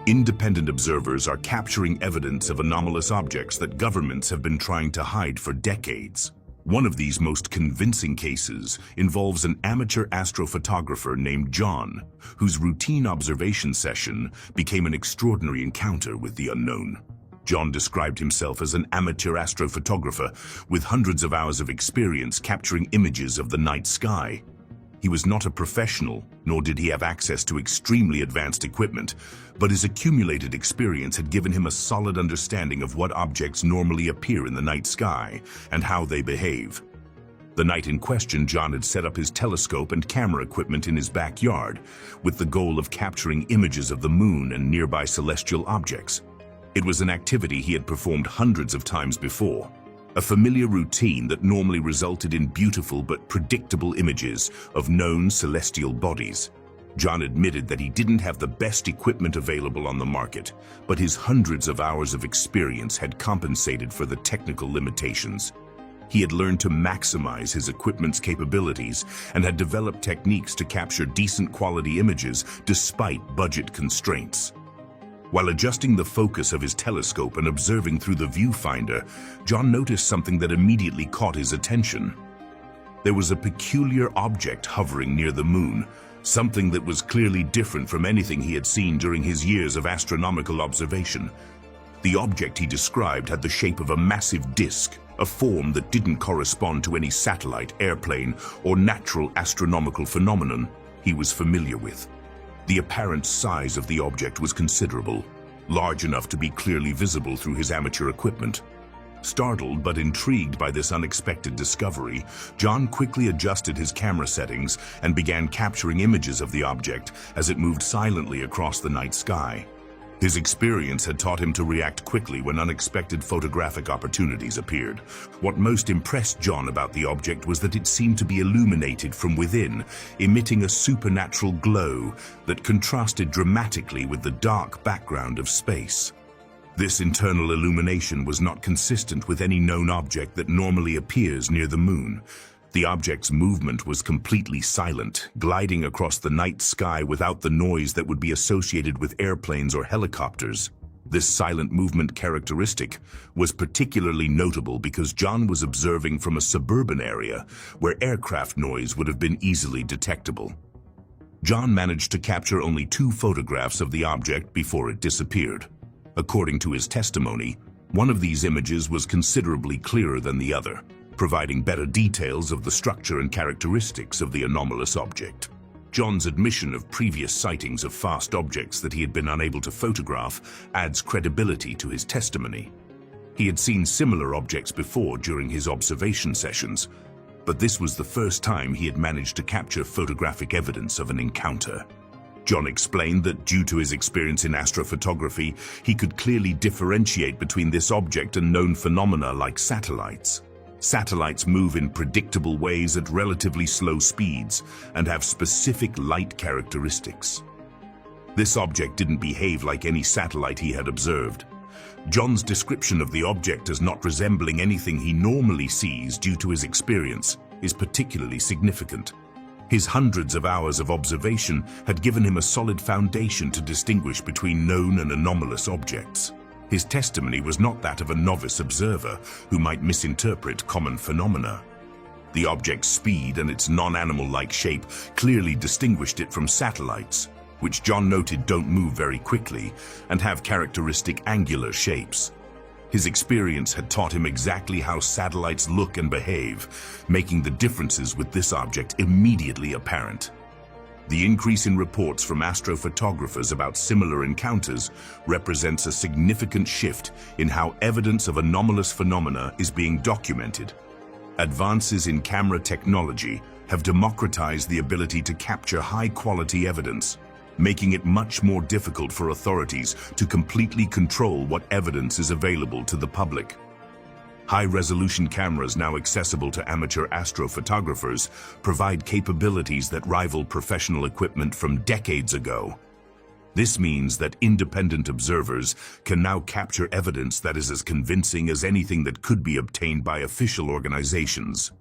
Independent observers are capturing evidence of anomalous objects that governments have been trying to hide for decades. One of these most convincing cases involves an amateur astrophotographer named John, whose routine observation session became an extraordinary encounter with the unknown. John described himself as an amateur astrophotographer with hundreds of hours of experience capturing images of the night sky. He was not a professional, nor did he have access to extremely advanced equipment, but his accumulated experience had given him a solid understanding of what objects normally appear in the night sky and how they behave. The night in question, John had set up his telescope and camera equipment in his backyard, with the goal of capturing images of the moon and nearby celestial objects. It was an activity he had performed hundreds of times before, a familiar routine that normally resulted in beautiful but predictable images of known celestial bodies. John admitted that he didn't have the best equipment available on the market, but his hundreds of hours of experience had compensated for the technical limitations. He had learned to maximize his equipment's capabilities and had developed techniques to capture decent quality images despite budget constraints. While adjusting the focus of his telescope and observing through the viewfinder, John noticed something that immediately caught his attention. There was a peculiar object hovering near the moon, something that was clearly different from anything he had seen during his years of astronomical observation. The object he described had the shape of a massive disk, a form that didn't correspond to any satellite, airplane, or natural astronomical phenomenon he was familiar with. The apparent size of the object was considerable, large enough to be clearly visible through his amateur equipment. Startled but intrigued by this unexpected discovery, John quickly adjusted his camera settings and began capturing images of the object as it moved silently across the night sky. His experience had taught him to react quickly when unexpected photographic opportunities appeared. What most impressed John about the object was that it seemed to be illuminated from within, emitting a supernatural glow that contrasted dramatically with the dark background of space. This internal illumination was not consistent with any known object that normally appears near the moon. The object's movement was completely silent, gliding across the night sky without the noise that would be associated with airplanes or helicopters. This silent movement characteristic was particularly notable because John was observing from a suburban area where aircraft noise would have been easily detectable. John managed to capture only 2 photographs of the object before it disappeared. According to his testimony, one of these images was considerably clearer than the other, providing better details of the structure and characteristics of the anomalous object. John's admission of previous sightings of fast objects that he had been unable to photograph adds credibility to his testimony. He had seen similar objects before during his observation sessions, but this was the first time he had managed to capture photographic evidence of an encounter. John explained that due to his experience in astrophotography, he could clearly differentiate between this object and known phenomena like satellites. Satellites move in predictable ways at relatively slow speeds and have specific light characteristics. This object didn't behave like any satellite he had observed. John's description of the object as not resembling anything he normally sees due to his experience is particularly significant. His hundreds of hours of observation had given him a solid foundation to distinguish between known and anomalous objects. His testimony was not that of a novice observer who might misinterpret common phenomena. The object's speed and its non-animal-like shape clearly distinguished it from satellites, which John noted don't move very quickly and have characteristic angular shapes. His experience had taught him exactly how satellites look and behave, making the differences with this object immediately apparent. The increase in reports from astrophotographers about similar encounters represents a significant shift in how evidence of anomalous phenomena is being documented. Advances in camera technology have democratized the ability to capture high-quality evidence, making it much more difficult for authorities to completely control what evidence is available to the public. High-resolution cameras now accessible to amateur astrophotographers provide capabilities that rival professional equipment from decades ago. This means that independent observers can now capture evidence that is as convincing as anything that could be obtained by official organizations.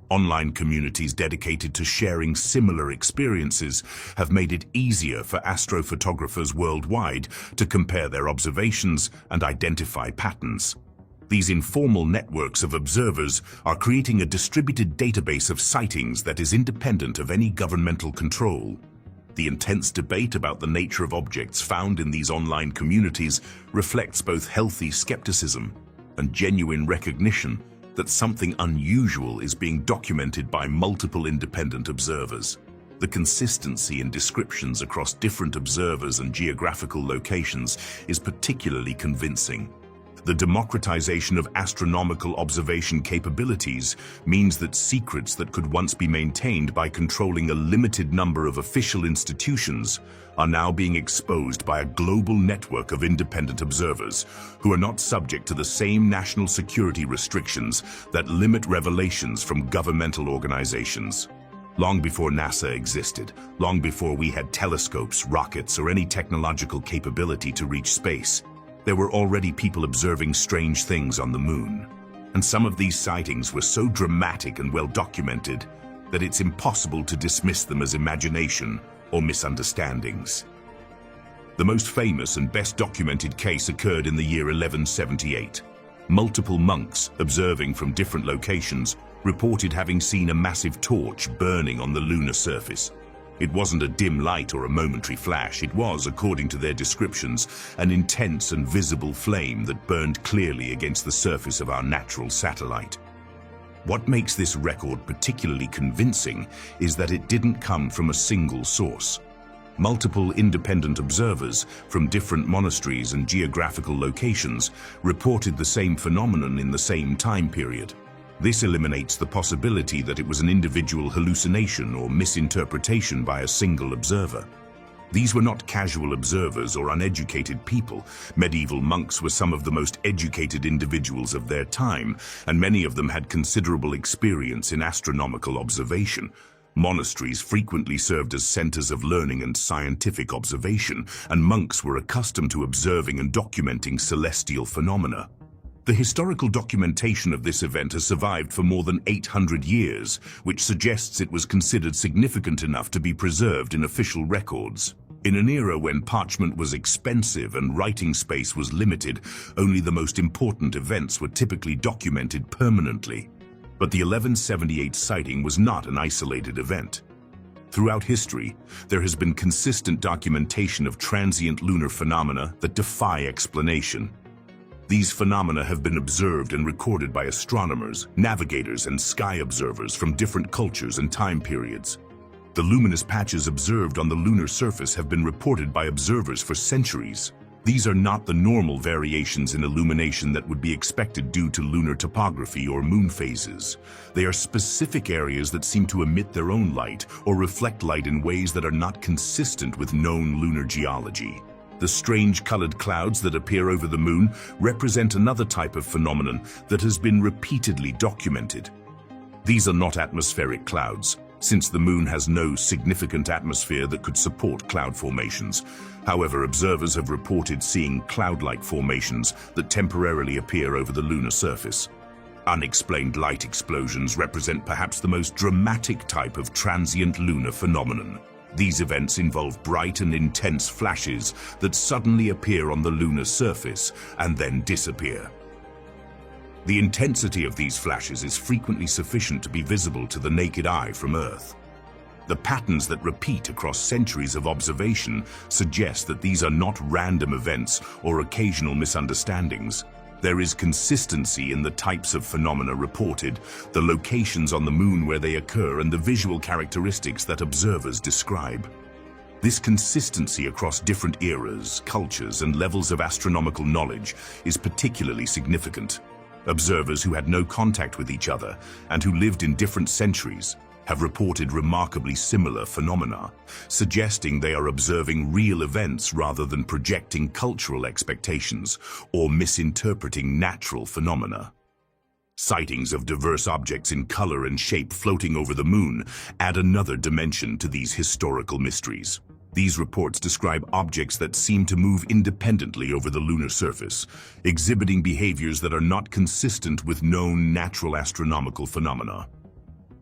Online communities dedicated to sharing similar experiences have made it easier for astrophotographers worldwide to compare their observations and identify patterns. These informal networks of observers are creating a distributed database of sightings that is independent of any governmental control. The intense debate about the nature of objects found in these online communities reflects both healthy skepticism and genuine recognition that something unusual is being documented by multiple independent observers. The consistency in descriptions across different observers and geographical locations is particularly convincing. The democratization of astronomical observation capabilities means that secrets that could once be maintained by controlling a limited number of official institutions are now being exposed by a global network of independent observers who are not subject to the same national security restrictions that limit revelations from governmental organizations. Long before NASA existed, long before we had telescopes, rockets, or any technological capability to reach space, there were already people observing strange things on the moon. And some of these sightings were so dramatic and well documented that it's impossible to dismiss them as imagination or misunderstandings. The most famous and best documented case occurred in the year 1178. Multiple monks, observing from different locations, reported having seen a massive torch burning on the lunar surface. It wasn't a dim light or a momentary flash. It was, according to their descriptions, an intense and visible flame that burned clearly against the surface of our natural satellite. What makes this record particularly convincing is that it didn't come from a single source. Multiple independent observers from different monasteries and geographical locations reported the same phenomenon in the same time period. This eliminates the possibility that it was an individual hallucination or misinterpretation by a single observer. These were not casual observers or uneducated people. Medieval monks were some of the most educated individuals of their time, and many of them had considerable experience in astronomical observation. Monasteries frequently served as centers of learning and scientific observation, and monks were accustomed to observing and documenting celestial phenomena. The historical documentation of this event has survived for more than 800 years, which suggests it was considered significant enough to be preserved in official records. In an era when parchment was expensive and writing space was limited, only the most important events were typically documented permanently. But the 1178 sighting was not an isolated event. Throughout history, there has been consistent documentation of transient lunar phenomena that defy explanation. These phenomena have been observed and recorded by astronomers, navigators, and sky observers from different cultures and time periods. The luminous patches observed on the lunar surface have been reported by observers for centuries. These are not the normal variations in illumination that would be expected due to lunar topography or moon phases. They are specific areas that seem to emit their own light or reflect light in ways that are not consistent with known lunar geology. The strange colored clouds that appear over the moon represent another type of phenomenon that has been repeatedly documented. These are not atmospheric clouds, since the moon has no significant atmosphere that could support cloud formations. However, observers have reported seeing cloud-like formations that temporarily appear over the lunar surface. Unexplained light explosions represent perhaps the most dramatic type of transient lunar phenomenon. These events involve bright and intense flashes that suddenly appear on the lunar surface and then disappear. The intensity of these flashes is frequently sufficient to be visible to the naked eye from Earth. The patterns that repeat across centuries of observation suggest that these are not random events or occasional misunderstandings. There is consistency in the types of phenomena reported, the locations on the moon where they occur, and the visual characteristics that observers describe. This consistency across different eras, cultures, and levels of astronomical knowledge is particularly significant. Observers who had no contact with each other and who lived in different centuries have reported remarkably similar phenomena, suggesting they are observing real events rather than projecting cultural expectations or misinterpreting natural phenomena. Sightings of diverse objects in color and shape floating over the moon add another dimension to these historical mysteries. These reports describe objects that seem to move independently over the lunar surface, exhibiting behaviors that are not consistent with known natural astronomical phenomena.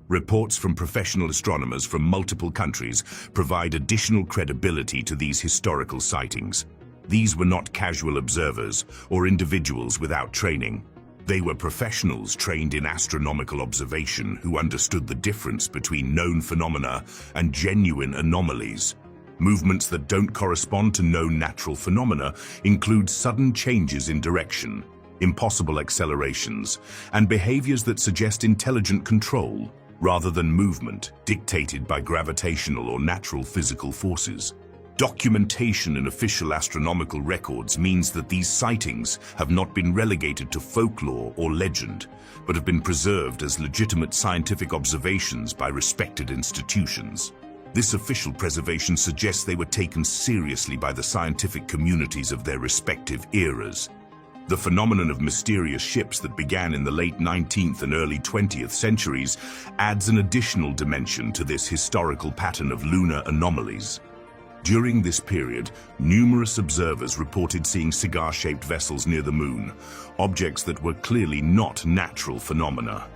Reports from professional astronomers from multiple countries provide additional credibility to these historical sightings. These were not casual observers or individuals without training. They were professionals trained in astronomical observation who understood the difference between known phenomena and genuine anomalies. Movements that don't correspond to known natural phenomena include sudden changes in direction, impossible accelerations, and behaviors that suggest intelligent control rather than movement dictated by gravitational or natural physical forces. Documentation in official astronomical records means that these sightings have not been relegated to folklore or legend, but have been preserved as legitimate scientific observations by respected institutions. This official preservation suggests they were taken seriously by the scientific communities of their respective eras. The phenomenon of mysterious ships that began in the late 19th and early 20th centuries adds an additional dimension to this historical pattern of lunar anomalies. During this period, numerous observers reported seeing cigar-shaped vessels near the moon, objects that were clearly not natural phenomena.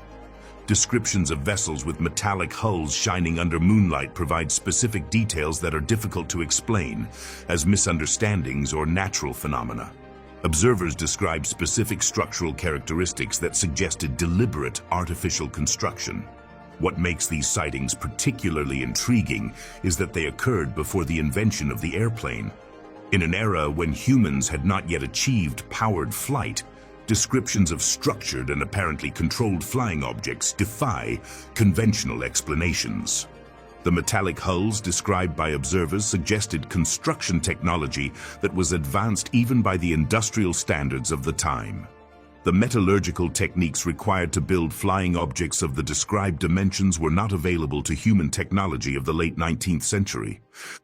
Descriptions of vessels with metallic hulls shining under moonlight provide specific details that are difficult to explain as misunderstandings or natural phenomena. Observers described specific structural characteristics that suggested deliberate artificial construction. What makes these sightings particularly intriguing is that they occurred before the invention of the airplane. In an era when humans had not yet achieved powered flight, descriptions of structured and apparently controlled flying objects defy conventional explanations. The metallic hulls described by observers suggested construction technology that was advanced even by the industrial standards of the time. The metallurgical techniques required to build flying objects of the described dimensions were not available to human technology of the late 19th century.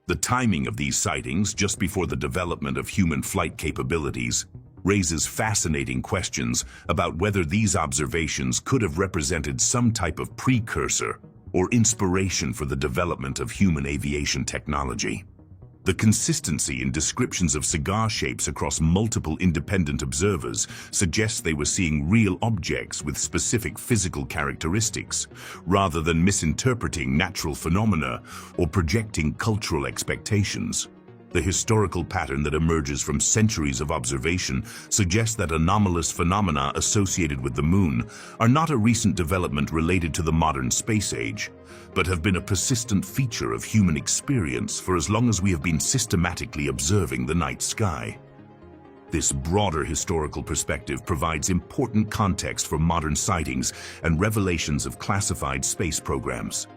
The timing of these sightings, just before the development of human flight capabilities, raises fascinating questions about whether these observations could have represented some type of precursor or inspiration for the development of human aviation technology. The consistency in descriptions of cigar shapes across multiple independent observers suggests they were seeing real objects with specific physical characteristics, rather than misinterpreting natural phenomena or projecting cultural expectations. The historical pattern that emerges from centuries of observation suggests that anomalous phenomena associated with the moon are not a recent development related to the modern space age, but have been a persistent feature of human experience for as long as we have been systematically observing the night sky. This broader historical perspective provides important context for modern sightings and revelations of classified space programs.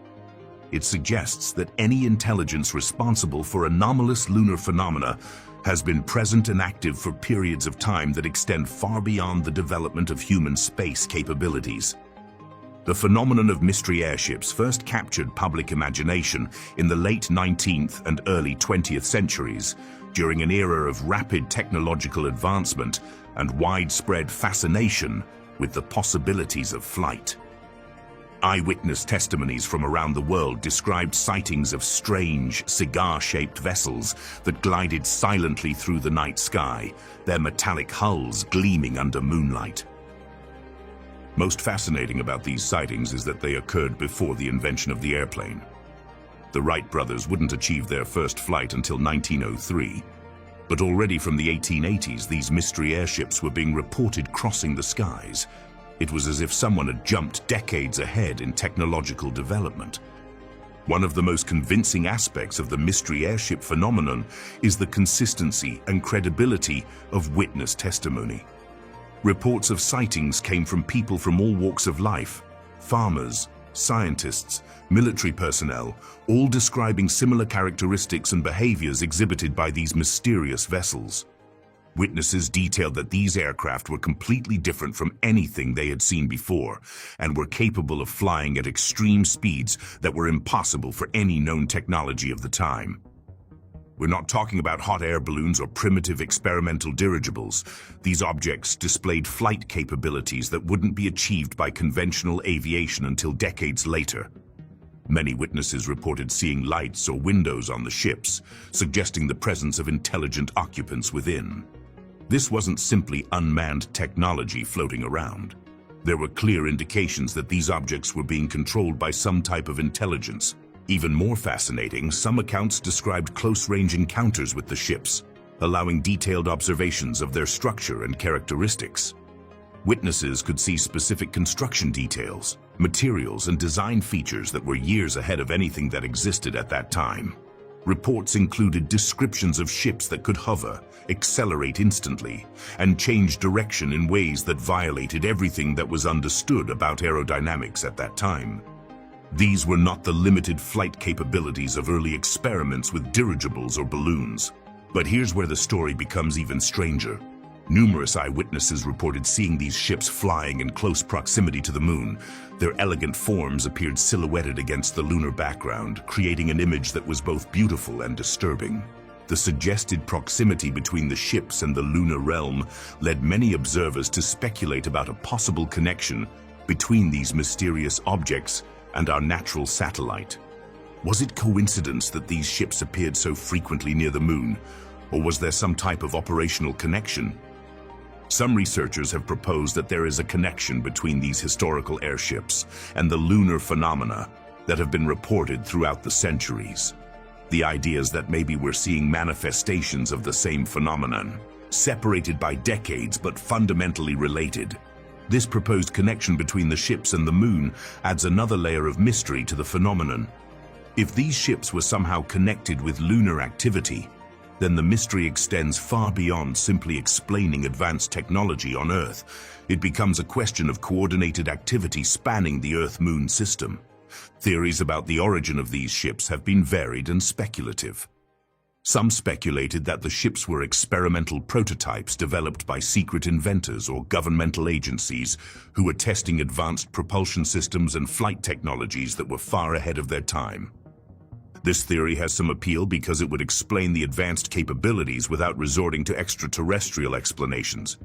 It suggests that any intelligence responsible for anomalous lunar phenomena has been present and active for periods of time that extend far beyond the development of human space capabilities. The phenomenon of mystery airships first captured public imagination in the late 19th and early 20th centuries, during an era of rapid technological advancement and widespread fascination with the possibilities of flight. Eyewitness testimonies from around the world described sightings of strange, cigar-shaped vessels that glided silently through the night sky, their metallic hulls gleaming under moonlight. Most fascinating about these sightings is that they occurred before the invention of the airplane. The Wright brothers wouldn't achieve their first flight until 1903, but already from the 1880s these mystery airships were being reported crossing the skies. It was as if someone had jumped decades ahead in technological development. One of the most convincing aspects of the mystery airship phenomenon is the consistency and credibility of witness testimony. Reports of sightings came from people from all walks of life: farmers, scientists, military personnel, all describing similar characteristics and behaviors exhibited by these mysterious vessels. Witnesses detailed that these aircraft were completely different from anything they had seen before and were capable of flying at extreme speeds that were impossible for any known technology of the time. We're not talking about hot air balloons or primitive experimental dirigibles. These objects displayed flight capabilities that wouldn't be achieved by conventional aviation until decades later. Many witnesses reported seeing lights or windows on the ships, suggesting the presence of intelligent occupants within. This wasn't simply unmanned technology floating around. There were clear indications that these objects were being controlled by some type of intelligence. Even more fascinating, some accounts described close-range encounters with the ships, allowing detailed observations of their structure and characteristics. Witnesses could see specific construction details, materials, and design features that were years ahead of anything that existed at that time. Reports included descriptions of ships that could hover, accelerate instantly, and change direction in ways that violated everything that was understood about aerodynamics at that time. These were not the limited flight capabilities of early experiments with dirigibles or balloons. But here's where the story becomes even stranger. Numerous eyewitnesses reported seeing these ships flying in close proximity to the moon. Their elegant forms appeared silhouetted against the lunar background, creating an image that was both beautiful and disturbing. The suggested proximity between the ships and the lunar realm led many observers to speculate about a possible connection between these mysterious objects and our natural satellite. Was it coincidence that these ships appeared so frequently near the moon, or was there some type of operational connection? Some researchers have proposed that there is a connection between these historical airships and the lunar phenomena that have been reported throughout the centuries. The idea is that maybe we're seeing manifestations of the same phenomenon, separated by decades but fundamentally related. This proposed connection between the ships and the moon adds another layer of mystery to the phenomenon. If these ships were somehow connected with lunar activity, then the mystery extends far beyond simply explaining advanced technology on Earth. It becomes a question of coordinated activity spanning the Earth-Moon system. Theories about the origin of these ships have been varied and speculative. Some speculated that the ships were experimental prototypes developed by secret inventors or governmental agencies who were testing advanced propulsion systems and flight technologies that were far ahead of their time. This theory has some appeal because it would explain the advanced capabilities without resorting to extraterrestrial explanations.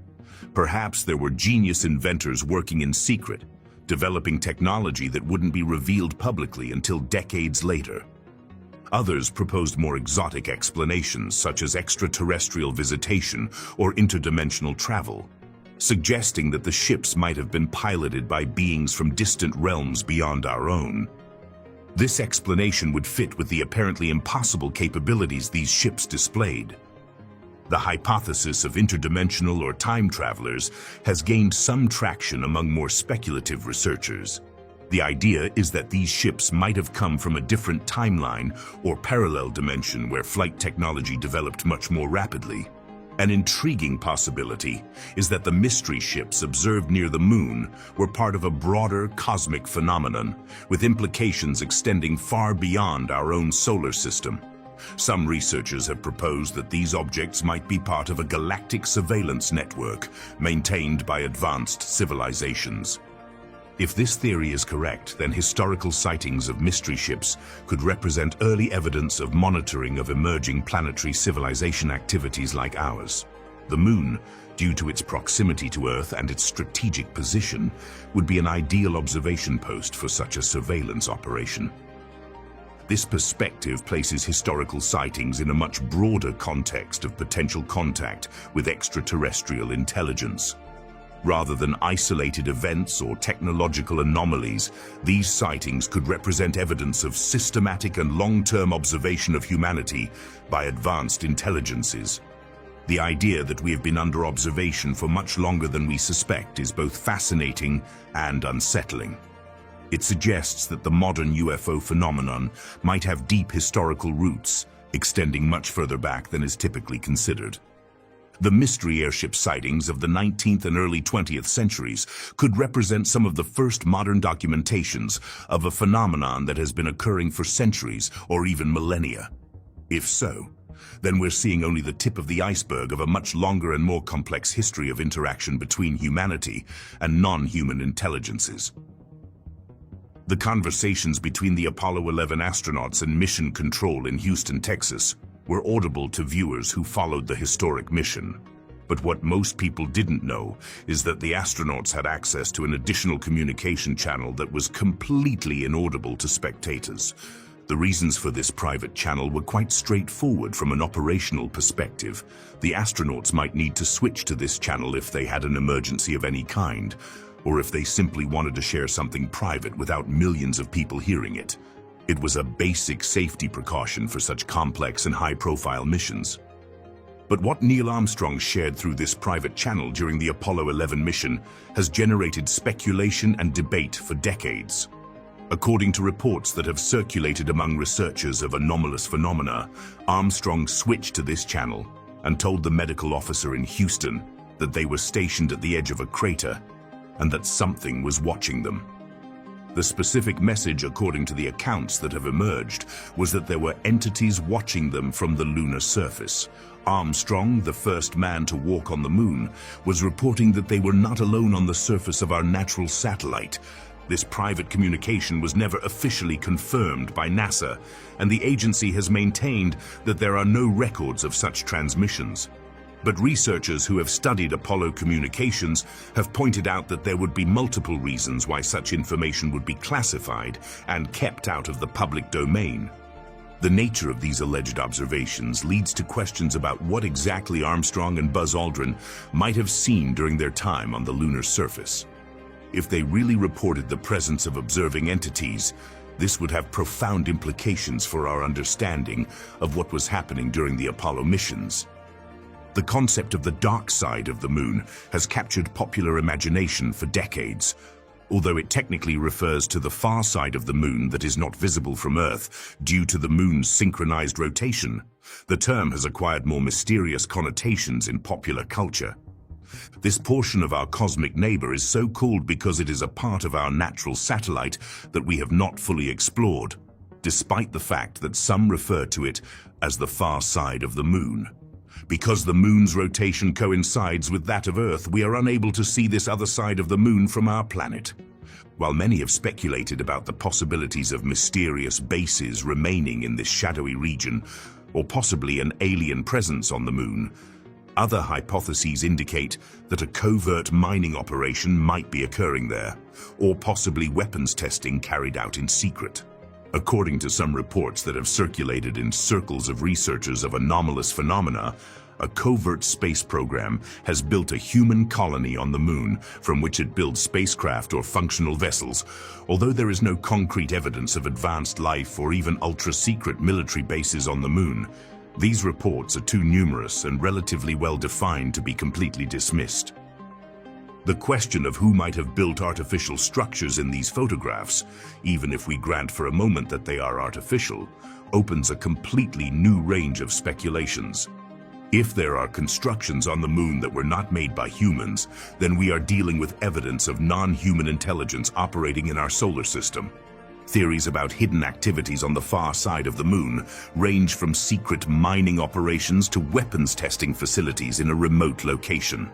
Perhaps there were genius inventors working in secret, developing technology that wouldn't be revealed publicly until decades later. Others proposed more exotic explanations, such as extraterrestrial visitation or interdimensional travel, suggesting that the ships might have been piloted by beings from distant realms beyond our own. This explanation would fit with the apparently impossible capabilities these ships displayed. The hypothesis of interdimensional or time travelers has gained some traction among more speculative researchers. The idea is that these ships might have come from a different timeline or parallel dimension where flight technology developed much more rapidly. An intriguing possibility is that the mystery ships observed near the moon were part of a broader cosmic phenomenon, with implications extending far beyond our own solar system. Some researchers have proposed that these objects might be part of a galactic surveillance network maintained by advanced civilizations. If this theory is correct, then historical sightings of mystery ships could represent early evidence of monitoring of emerging planetary civilization activities like ours. The moon, due to its proximity to Earth and its strategic position, would be an ideal observation post for such a surveillance operation. This perspective places historical sightings in a much broader context of potential contact with extraterrestrial intelligence. Rather than isolated events or technological anomalies, these sightings could represent evidence of systematic and long-term observation of humanity by advanced intelligences. The idea that we have been under observation for much longer than we suspect is both fascinating and unsettling. It suggests that the modern UFO phenomenon might have deep historical roots, extending much further back than is typically considered. The mystery airship sightings of the 19th and early 20th centuries could represent some of the first modern documentations of a phenomenon that has been occurring for centuries or even millennia. If so, then we're seeing only the tip of the iceberg of a much longer and more complex history of interaction between humanity and non-human intelligences. The conversations between the Apollo 11 astronauts and Mission Control in Houston, Texas, were audible to viewers who followed the historic mission. But what most people didn't know is that the astronauts had access to an additional communication channel that was completely inaudible to spectators. The reasons for this private channel were quite straightforward from an operational perspective. The astronauts might need to switch to this channel if they had an emergency of any kind, or if they simply wanted to share something private without millions of people hearing it. It was a basic safety precaution for such complex and high-profile missions. But what Neil Armstrong shared through this private channel during the Apollo 11 mission has generated speculation and debate for decades. According to reports that have circulated among researchers of anomalous phenomena, Armstrong switched to this channel and told the medical officer in Houston that they were stationed at the edge of a crater and that something was watching them. The specific message, according to the accounts that have emerged, was that there were entities watching them from the lunar surface. Armstrong, the first man to walk on the moon, was reporting that they were not alone on the surface of our natural satellite. This private communication was never officially confirmed by NASA, and the agency has maintained that there are no records of such transmissions. But researchers who have studied Apollo communications have pointed out that there would be multiple reasons why such information would be classified and kept out of the public domain. The nature of these alleged observations leads to questions about what exactly Armstrong and Buzz Aldrin might have seen during their time on the lunar surface. If they really reported the presence of observing entities, this would have profound implications for our understanding of what was happening during the Apollo missions. The concept of the dark side of the moon has captured popular imagination for decades. Although it technically refers to the far side of the moon that is not visible from Earth due to the moon's synchronized rotation, the term has acquired more mysterious connotations in popular culture. This portion of our cosmic neighbor is so called because it is a part of our natural satellite that we have not fully explored, despite the fact that some refer to it as the far side of the moon. Because the moon's rotation coincides with that of Earth, we are unable to see this other side of the moon from our planet. While many have speculated about the possibilities of mysterious bases remaining in this shadowy region, or possibly an alien presence on the moon, other hypotheses indicate that a covert mining operation might be occurring there, or possibly weapons testing carried out in secret. According to some reports that have circulated in circles of researchers of anomalous phenomena, a covert space program has built a human colony on the moon from which it builds spacecraft or functional vessels. Although there is no concrete evidence of advanced life or even ultra-secret military bases on the moon, these reports are too numerous and relatively well-defined to be completely dismissed. The question of who might have built artificial structures in these photographs, even if we grant for a moment that they are artificial, opens a completely new range of speculations. If there are constructions on the moon that were not made by humans, then we are dealing with evidence of non-human intelligence operating in our solar system. Theories about hidden activities on the far side of the moon range from secret mining operations to weapons testing facilities in a remote location.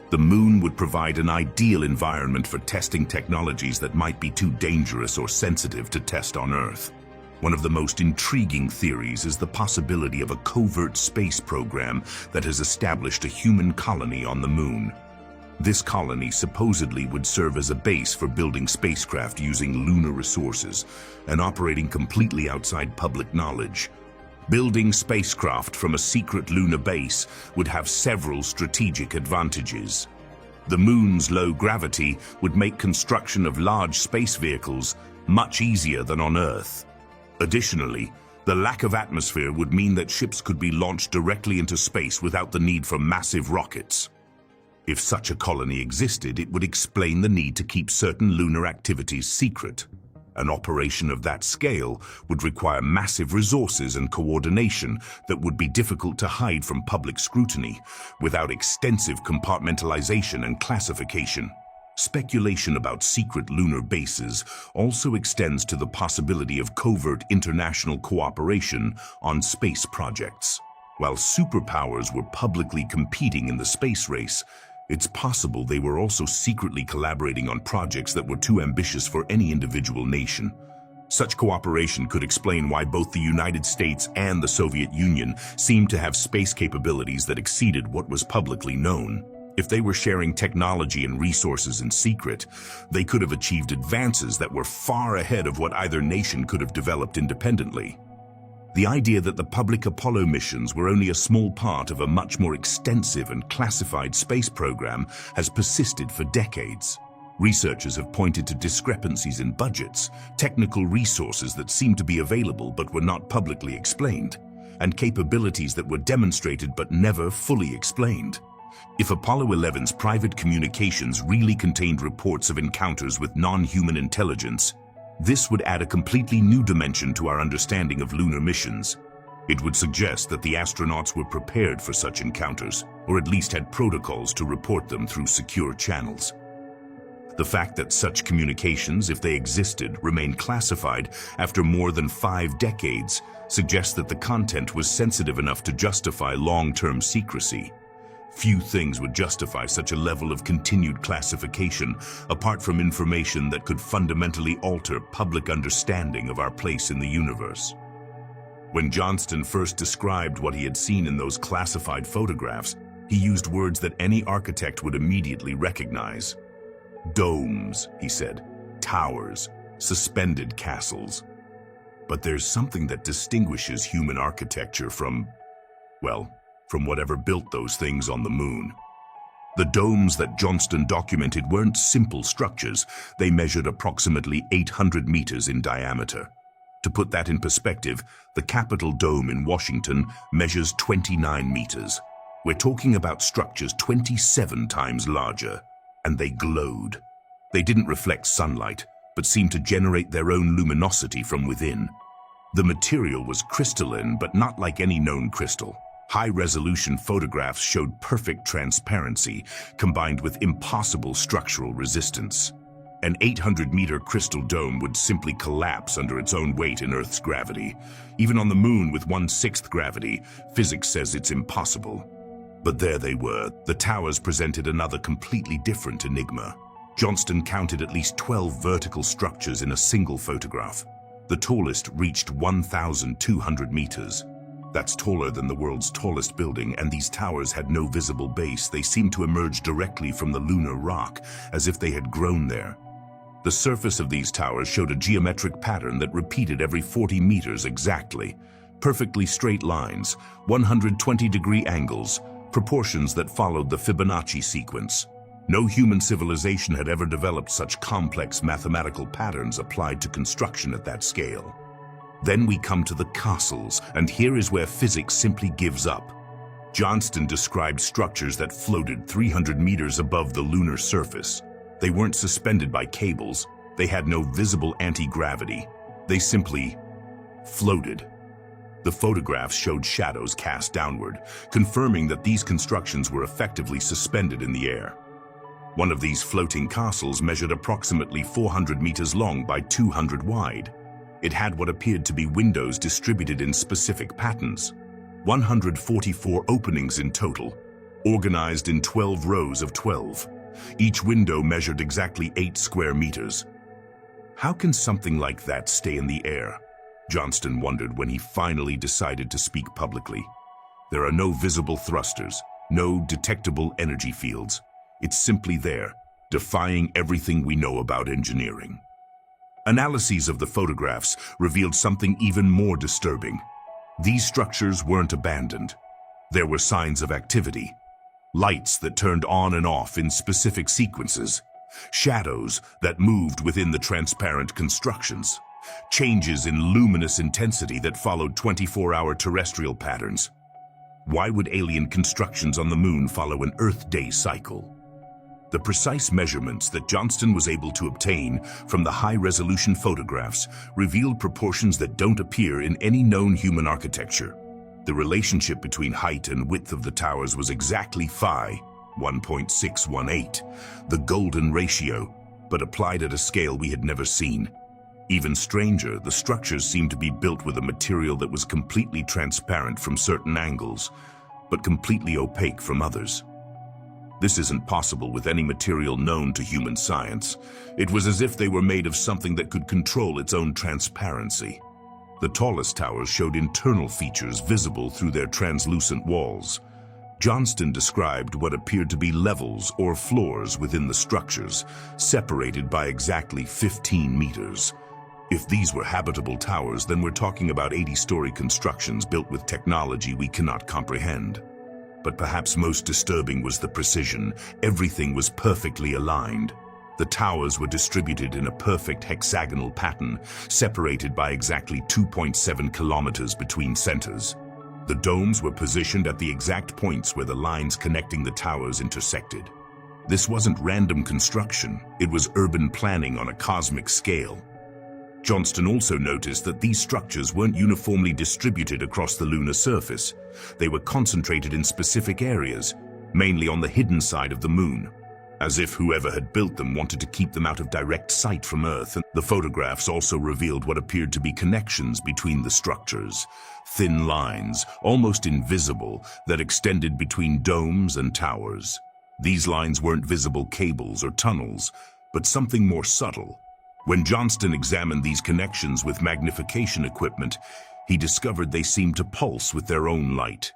The moon would provide an ideal environment for testing technologies that might be too dangerous or sensitive to test on Earth. One of the most intriguing theories is the possibility of a covert space program that has established a human colony on the moon. This colony supposedly would serve as a base for building spacecraft using lunar resources and operating completely outside public knowledge. Building spacecraft from a secret lunar base would have several strategic advantages. The moon's low gravity would make construction of large space vehicles much easier than on Earth. Additionally, the lack of atmosphere would mean that ships could be launched directly into space without the need for massive rockets. If such a colony existed, it would explain the need to keep certain lunar activities secret. An operation of that scale would require massive resources and coordination that would be difficult to hide from public scrutiny without extensive compartmentalization and classification. Speculation about secret lunar bases also extends to the possibility of covert international cooperation on space projects. While superpowers were publicly competing in the space race, it's possible they were also secretly collaborating on projects that were too ambitious for any individual nation. Such cooperation could explain why both the United States and the Soviet Union seemed to have space capabilities that exceeded what was publicly known. If they were sharing technology and resources in secret, they could have achieved advances that were far ahead of what either nation could have developed independently. The idea that the public Apollo missions were only a small part of a much more extensive and classified space program has persisted for decades. Researchers have pointed to discrepancies in budgets, technical resources that seemed to be available but were not publicly explained, and capabilities that were demonstrated but never fully explained. If Apollo 11's private communications really contained reports of encounters with non-human intelligence, this would add a completely new dimension to our understanding of lunar missions. It would suggest that the astronauts were prepared for such encounters, or at least had protocols to report them through secure channels. The fact that such communications, if they existed, remain classified after more than 5 decades suggests that the content was sensitive enough to justify long-term secrecy. Few things would justify such a level of continued classification, apart from information that could fundamentally alter public understanding of our place in the universe. When Johnston first described what he had seen in those classified photographs, he used words that any architect would immediately recognize. Domes, he said, towers, suspended castles. But there's something that distinguishes human architecture from whatever built those things on the moon. The domes that Johnston documented weren't simple structures. They measured approximately 800 meters in diameter. To put that in perspective, the Capitol Dome in Washington measures 29 meters. We're talking about structures 27 times larger. And they glowed. They didn't reflect sunlight, but seemed to generate their own luminosity from within. The material was crystalline, but not like any known crystal. High-resolution photographs showed perfect transparency, combined with impossible structural resistance. An 800-meter crystal dome would simply collapse under its own weight in Earth's gravity. Even on the moon with 1/6 gravity, physics says it's impossible. But there they were. The towers presented another completely different enigma. Johnston counted at least 12 vertical structures in a single photograph. The tallest reached 1,200 meters. That's taller than the world's tallest building, and these towers had no visible base. They seemed to emerge directly from the lunar rock, as if they had grown there. The surface of these towers showed a geometric pattern that repeated every 40 meters exactly. Perfectly straight lines, 120-degree angles, proportions that followed the Fibonacci sequence. No human civilization had ever developed such complex mathematical patterns applied to construction at that scale. Then we come to the castles, and here is where physics simply gives up. Johnston described structures that floated 300 meters above the lunar surface. They weren't suspended by cables. They had no visible anti-gravity. They simply floated. The photographs showed shadows cast downward, confirming that these constructions were effectively suspended in the air. One of these floating castles measured approximately 400 meters long by 200 wide. It had what appeared to be windows distributed in specific patterns. 144 openings in total, organized in 12 rows of 12. Each window measured exactly 8 square meters. How can something like that stay in the air? Johnston wondered when he finally decided to speak publicly. There are no visible thrusters, no detectable energy fields. It's simply there, defying everything we know about engineering. Analyses of the photographs revealed something even more disturbing. These structures weren't abandoned. There were signs of activity. Lights that turned on and off in specific sequences. Shadows that moved within the transparent constructions. Changes in luminous intensity that followed 24-hour terrestrial patterns. Why would alien constructions on the moon follow an Earth day cycle? The precise measurements that Johnston was able to obtain from the high-resolution photographs revealed proportions that don't appear in any known human architecture. The relationship between height and width of the towers was exactly phi, 1.618, the golden ratio, but applied at a scale we had never seen. Even stranger, the structures seemed to be built with a material that was completely transparent from certain angles, but completely opaque from others. This isn't possible with any material known to human science. It was as if they were made of something that could control its own transparency. The tallest towers showed internal features visible through their translucent walls. Johnston described what appeared to be levels or floors within the structures, separated by exactly 15 meters. If these were habitable towers, then we're talking about 80-story constructions built with technology we cannot comprehend. But perhaps most disturbing was the precision. Everything was perfectly aligned. The towers were distributed in a perfect hexagonal pattern, separated by exactly 2.7 kilometers between centers. The domes were positioned at the exact points where the lines connecting the towers intersected. This wasn't random construction, it was urban planning on a cosmic scale. Johnston also noticed that these structures weren't uniformly distributed across the lunar surface. They were concentrated in specific areas, mainly on the hidden side of the moon, as if whoever had built them wanted to keep them out of direct sight from Earth. And the photographs also revealed what appeared to be connections between the structures, thin lines, almost invisible, that extended between domes and towers. These lines weren't visible cables or tunnels, but something more subtle. When Johnston examined these connections with magnification equipment, he discovered they seemed to pulse with their own light.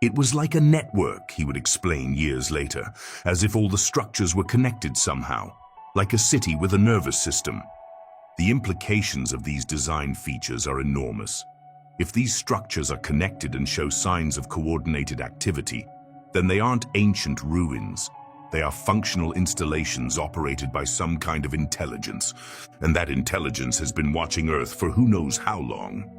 It was like a network, he would explain years later, as if all the structures were connected somehow, like a city with a nervous system. The implications of these design features are enormous. If these structures are connected and show signs of coordinated activity, then they aren't ancient ruins. They are functional installations operated by some kind of intelligence, and that intelligence has been watching Earth for who knows how long.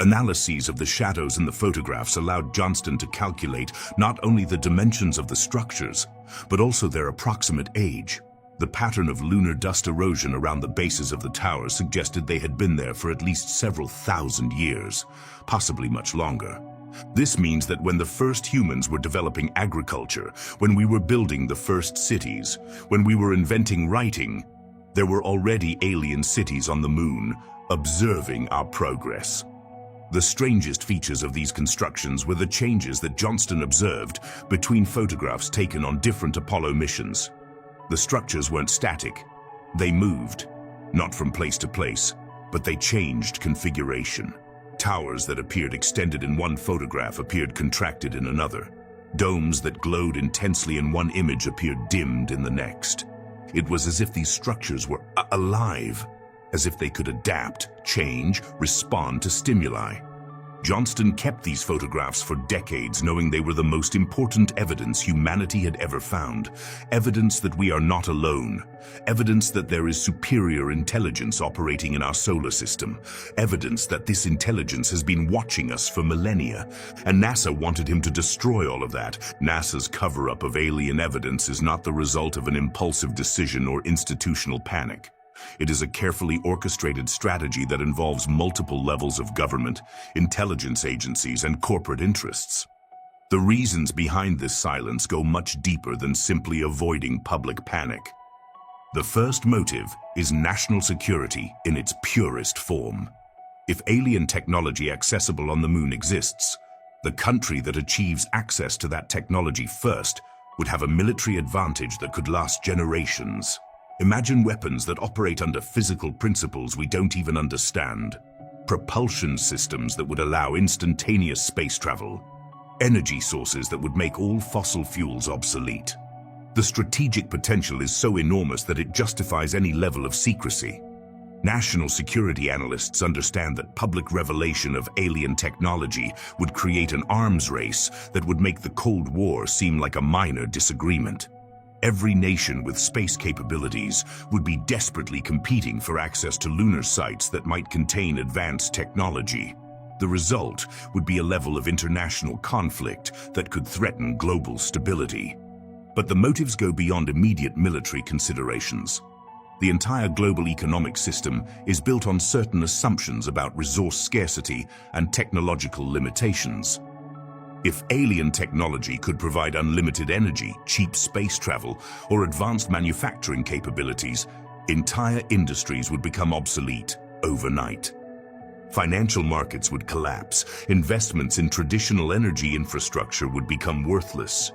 Analyses of the shadows in the photographs allowed Johnston to calculate not only the dimensions of the structures, but also their approximate age. The pattern of lunar dust erosion around the bases of the towers suggested they had been there for at least several thousand years, possibly much longer. This means that when the first humans were developing agriculture, when we were building the first cities, when we were inventing writing, there were already alien cities on the moon, observing our progress. The strangest features of these constructions were the changes that Johnston observed between photographs taken on different Apollo missions. The structures weren't static. They moved, not from place to place, but they changed configuration. Towers that appeared extended in one photograph appeared contracted in another. Domes that glowed intensely in one image appeared dimmed in the next. It was as if these structures were alive, as if they could adapt, change, respond to stimuli. Johnston kept these photographs for decades, knowing they were the most important evidence humanity had ever found. Evidence that we are not alone. Evidence that there is superior intelligence operating in our solar system. Evidence that this intelligence has been watching us for millennia. And NASA wanted him to destroy all of that. NASA's cover-up of alien evidence is not the result of an impulsive decision or institutional panic. It is a carefully orchestrated strategy that involves multiple levels of government, intelligence agencies, and corporate interests. The reasons behind this silence go much deeper than simply avoiding public panic. The first motive is national security in its purest form. If alien technology accessible on the moon exists, the country that achieves access to that technology first would have a military advantage that could last generations. Imagine weapons that operate under physical principles we don't even understand. Propulsion systems that would allow instantaneous space travel. Energy sources that would make all fossil fuels obsolete. The strategic potential is so enormous that it justifies any level of secrecy. National security analysts understand that public revelation of alien technology would create an arms race that would make the Cold War seem like a minor disagreement. Every nation with space capabilities would be desperately competing for access to lunar sites that might contain advanced technology. The result would be a level of international conflict that could threaten global stability. But the motives go beyond immediate military considerations. The entire global economic system is built on certain assumptions about resource scarcity and technological limitations. If alien technology could provide unlimited energy, cheap space travel, or advanced manufacturing capabilities, entire industries would become obsolete overnight. Financial markets would collapse, investments in traditional energy infrastructure would become worthless.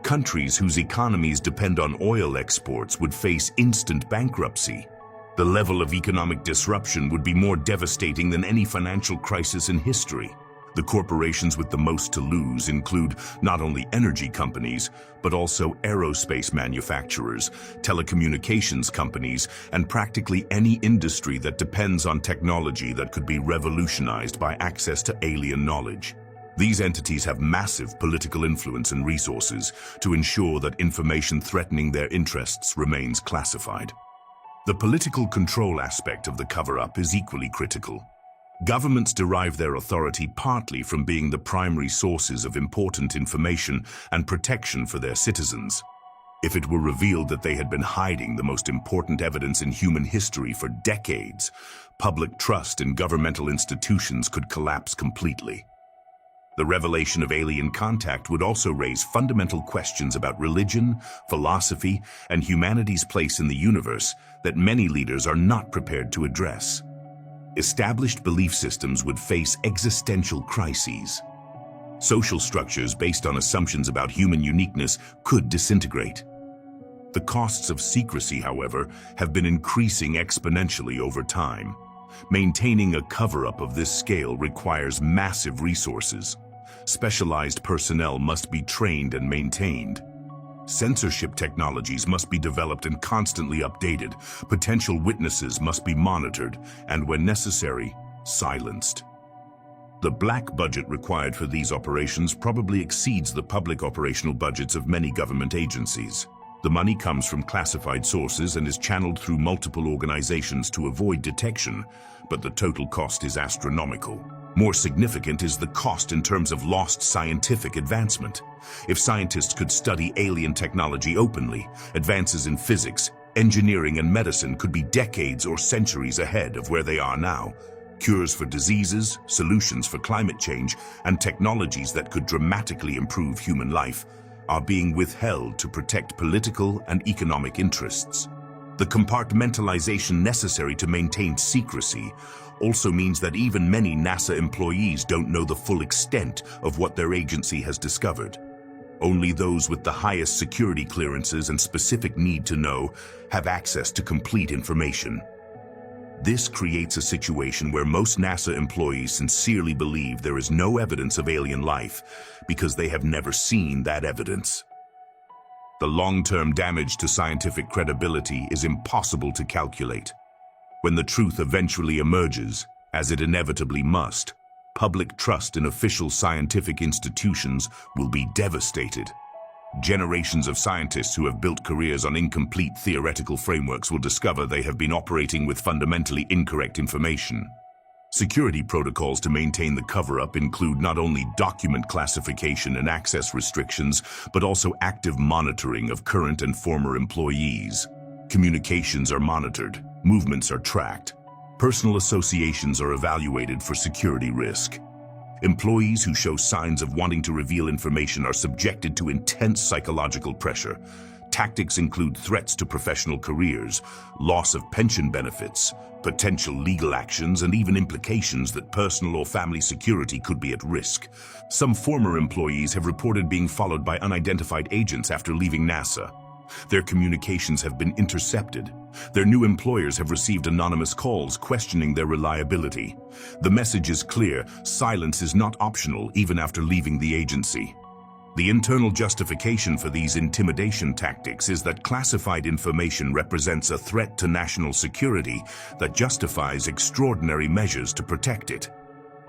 Countries whose economies depend on oil exports would face instant bankruptcy. The level of economic disruption would be more devastating than any financial crisis in history. The corporations with the most to lose include not only energy companies, but also aerospace manufacturers, telecommunications companies, and practically any industry that depends on technology that could be revolutionized by access to alien knowledge. These entities have massive political influence and resources to ensure that information threatening their interests remains classified. The political control aspect of the cover-up is equally critical. Governments derive their authority partly from being the primary sources of important information and protection for their citizens. If it were revealed that they had been hiding the most important evidence in human history for decades, public trust in governmental institutions could collapse completely. The revelation of alien contact would also raise fundamental questions about religion, philosophy, and humanity's place in the universe that many leaders are not prepared to address. Established belief systems would face existential crises. Social structures based on assumptions about human uniqueness could disintegrate. The costs of secrecy, however, have been increasing exponentially over time. Maintaining a cover-up of this scale requires massive resources. Specialized personnel must be trained and maintained. Censorship technologies must be developed and constantly updated. Potential witnesses must be monitored and, when necessary, silenced. The black budget required for these operations probably exceeds the public operational budgets of many government agencies. The money comes from classified sources and is channeled through multiple organizations to avoid detection, but the total cost is astronomical. More significant is the cost in terms of lost scientific advancement. If scientists could study alien technology openly, advances in physics, engineering, and medicine could be decades or centuries ahead of where they are now. Cures for diseases, solutions for climate change, and technologies that could dramatically improve human life are being withheld to protect political and economic interests. The compartmentalization necessary to maintain secrecy also means that even many NASA employees don't know the full extent of what their agency has discovered. Only those with the highest security clearances and specific need to know have access to complete information. This creates a situation where most NASA employees sincerely believe there is no evidence of alien life because they have never seen that evidence. The long-term damage to scientific credibility is impossible to calculate. When the truth eventually emerges, as it inevitably must, public trust in official scientific institutions will be devastated. Generations of scientists who have built careers on incomplete theoretical frameworks will discover they have been operating with fundamentally incorrect information. Security protocols to maintain the cover-up include not only document classification and access restrictions, but also active monitoring of current and former employees. Communications are monitored, movements are tracked, personal associations are evaluated for security risk. Employees who show signs of wanting to reveal information are subjected to intense psychological pressure. Tactics include threats to professional careers, loss of pension benefits, potential legal actions, and even implications that personal or family security could be at risk. Some former employees have reported being followed by unidentified agents after leaving NASA. Their communications have been intercepted. Their new employers have received anonymous calls questioning their reliability. The message is clear: silence is not optional even after leaving the agency. The internal justification for these intimidation tactics is that classified information represents a threat to national security that justifies extraordinary measures to protect it.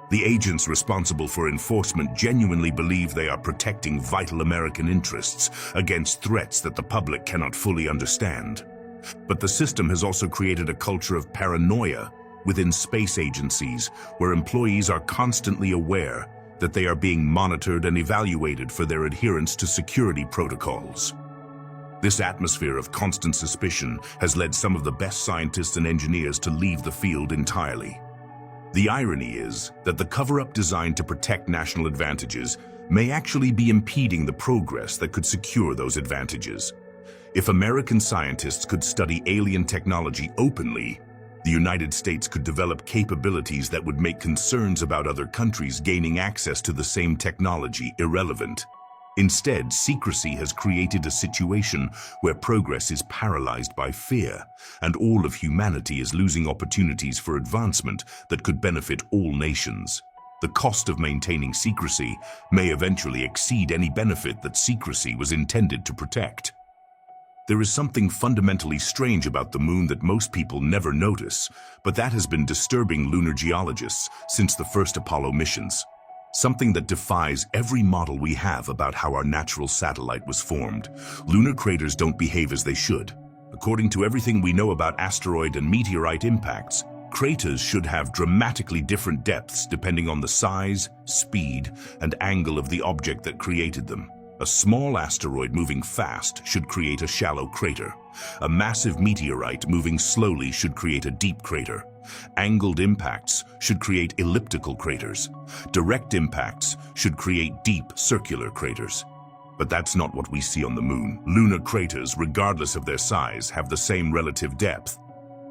The agents responsible for enforcement genuinely believe they are protecting vital American interests against threats that the public cannot fully understand. But the system has also created a culture of paranoia within space agencies, where employees are constantly aware that they are being monitored and evaluated for their adherence to security protocols. This atmosphere of constant suspicion has led some of the best scientists and engineers to leave the field entirely. The irony is that the cover-up designed to protect national advantages may actually be impeding the progress that could secure those advantages. If American scientists could study alien technology openly, the United States could develop capabilities that would make concerns about other countries gaining access to the same technology irrelevant. Instead, secrecy has created a situation where progress is paralyzed by fear, and all of humanity is losing opportunities for advancement that could benefit all nations. The cost of maintaining secrecy may eventually exceed any benefit that secrecy was intended to protect. There is something fundamentally strange about the moon that most people never notice, but that has been disturbing lunar geologists since the first Apollo missions. something that defies every model we have about how our natural satellite was formed. Lunar craters don't behave as they should. According to everything we know about asteroid and meteorite impacts, craters should have dramatically different depths depending on the size, speed, and angle of the object that created them. A small asteroid moving fast should create a shallow crater. A massive meteorite moving slowly should create a deep crater. Angled impacts should create elliptical craters. Direct impacts should create deep circular craters. But that's not what we see on the moon. Lunar craters, regardless of their size, have the same relative depth.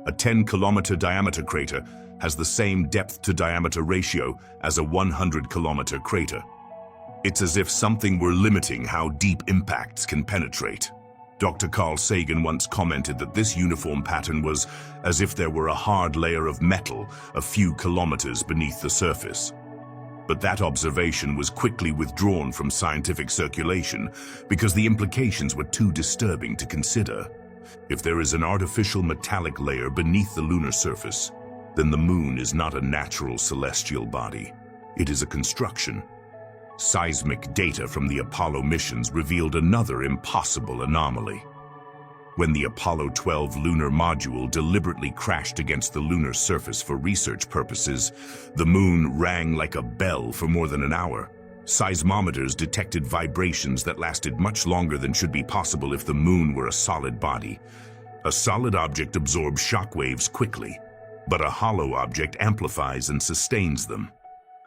A 10-kilometer diameter crater has the same depth-to-diameter ratio as a 100-kilometer crater. It's as if something were limiting how deep impacts can penetrate. Dr. Carl Sagan once commented that this uniform pattern was as if there were a hard layer of metal a few kilometers beneath the surface. But that observation was quickly withdrawn from scientific circulation because the implications were too disturbing to consider. If there is an artificial metallic layer beneath the lunar surface, then the moon is not a natural celestial body. It is a construction. Seismic data from the Apollo missions revealed another impossible anomaly. When the Apollo 12 lunar module deliberately crashed against the lunar surface for research purposes, the moon rang like a bell for more than an hour. Seismometers detected vibrations that lasted much longer than should be possible if the moon were a solid body. A solid object absorbs shock waves quickly, but a hollow object amplifies and sustains them.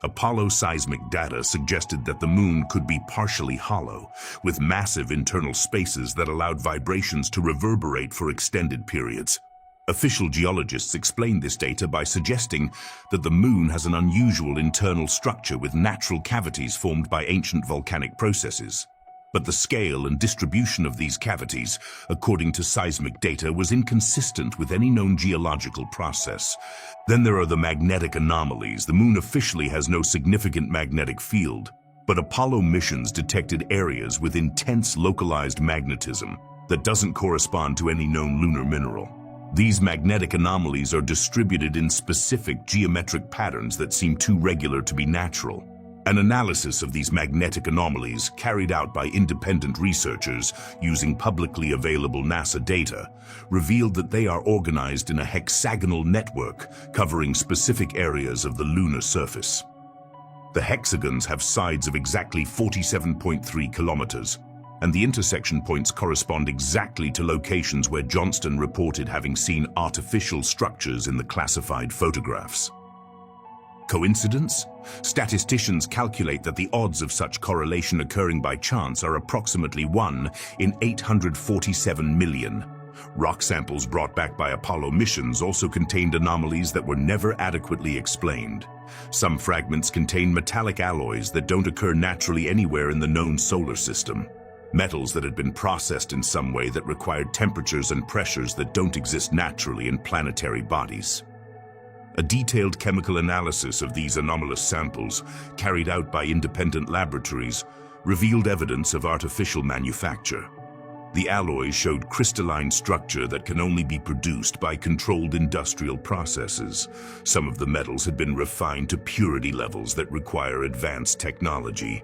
Apollo seismic data suggested that the moon could be partially hollow, with massive internal spaces that allowed vibrations to reverberate for extended periods. Official geologists explained this data by suggesting that the moon has an unusual internal structure with natural cavities formed by ancient volcanic processes. But the scale and distribution of these cavities, according to seismic data, was inconsistent with any known geological process. Then there are the magnetic anomalies. The moon officially has no significant magnetic field, but Apollo missions detected areas with intense localized magnetism that doesn't correspond to any known lunar mineral. These magnetic anomalies are distributed in specific geometric patterns that seem too regular to be natural. An analysis of these magnetic anomalies, carried out by independent researchers using publicly available NASA data, revealed that they are organized in a hexagonal network covering specific areas of the lunar surface. The hexagons have sides of exactly 47.3 kilometers, and the intersection points correspond exactly to locations where Johnston reported having seen artificial structures in the classified photographs. Coincidence? Statisticians calculate that the odds of such correlation occurring by chance are approximately 1 in 847 million. Rock samples brought back by Apollo missions also contained anomalies that were never adequately explained. Some fragments contain metallic alloys that don't occur naturally anywhere in the known solar system. Metals that had been processed in some way that required temperatures and pressures that don't exist naturally in planetary bodies. A detailed chemical analysis of these anomalous samples, carried out by independent laboratories, revealed evidence of artificial manufacture. The alloys showed crystalline structure that can only be produced by controlled industrial processes. Some of the metals had been refined to purity levels that require advanced technology.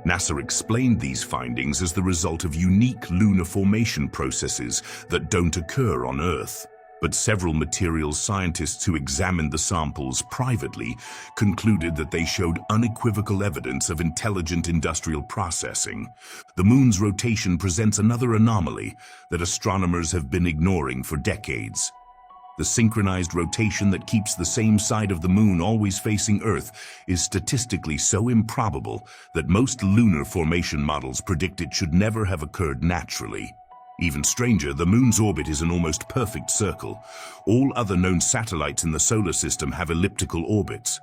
NASA explained these findings as the result of unique lunar formation processes that don't occur on Earth. But several materials scientists who examined the samples privately concluded that they showed unequivocal evidence of intelligent industrial processing. The moon's rotation presents another anomaly that astronomers have been ignoring for decades. The synchronized rotation that keeps the same side of the moon always facing Earth is statistically so improbable that most lunar formation models predict it should never have occurred naturally. Even stranger, the moon's orbit is an almost perfect circle. All other known satellites in the solar system have elliptical orbits.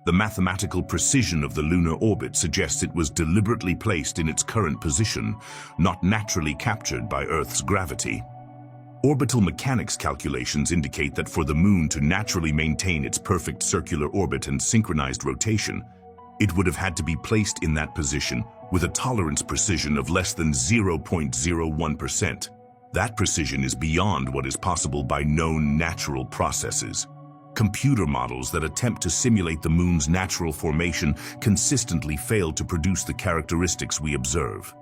The mathematical precision of the lunar orbit suggests it was deliberately placed in its current position, not naturally captured by Earth's gravity. Orbital mechanics calculations indicate that for the moon to naturally maintain its perfect circular orbit and synchronized rotation, it would have had to be placed in that position with a tolerance precision of less than 0.01%. That precision is beyond what is possible by known natural processes. Computer models that attempt to simulate the moon's natural formation consistently fail to produce the characteristics we observe.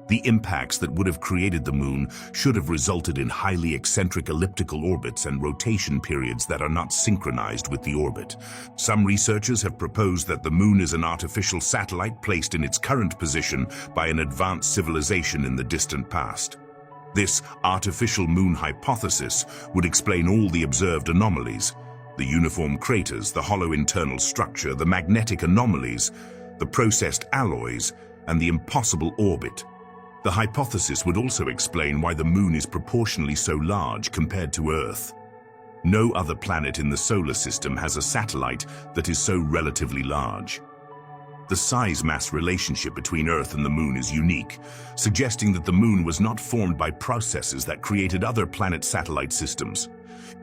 The impacts that would have created the moon should have resulted in highly eccentric elliptical orbits and rotation periods that are not synchronized with the orbit. Some researchers have proposed that the moon is an artificial satellite placed in its current position by an advanced civilization in the distant past. This artificial moon hypothesis would explain all the observed anomalies: the uniform craters, the hollow internal structure, the magnetic anomalies, the processed alloys, and the impossible orbit. The hypothesis would also explain why the moon is proportionally so large compared to Earth. No other planet in the solar system has a satellite that is so relatively large. The size-mass relationship between Earth and the moon is unique, suggesting that the moon was not formed by processes that created other planet-satellite systems.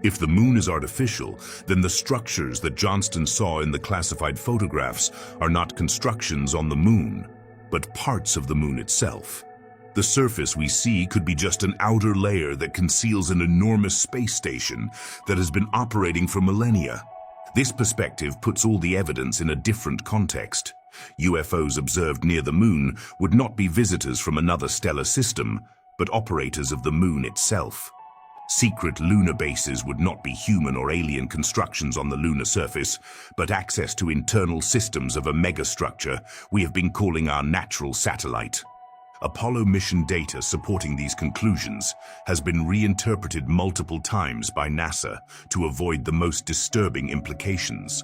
If the moon is artificial, then the structures that Johnston saw in the classified photographs are not constructions on the moon, but parts of the moon itself. The surface we see could be just an outer layer that conceals an enormous space station that has been operating for millennia. This perspective puts all the evidence in a different context. UFOs observed near the moon would not be visitors from another stellar system, but operators of the moon itself. Secret lunar bases would not be human or alien constructions on the lunar surface, but access to internal systems of a megastructure we have been calling our natural satellite. Apollo mission data supporting these conclusions has been reinterpreted multiple times by NASA to avoid the most disturbing implications.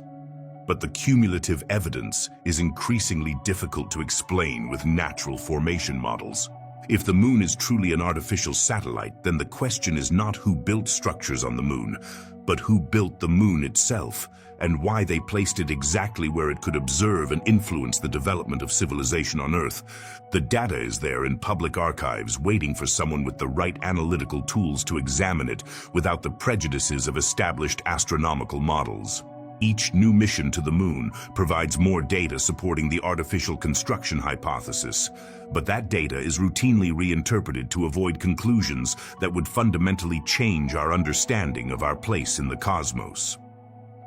But the cumulative evidence is increasingly difficult to explain with natural formation models. If the moon is truly an artificial satellite, then the question is not who built structures on the moon, but who built the moon itself, and why they placed it exactly where it could observe and influence the development of civilization on Earth. The data is there in public archives, waiting for someone with the right analytical tools to examine it without the prejudices of established astronomical models. Each new mission to the moon provides more data supporting the artificial construction hypothesis, but that data is routinely reinterpreted to avoid conclusions that would fundamentally change our understanding of our place in the cosmos.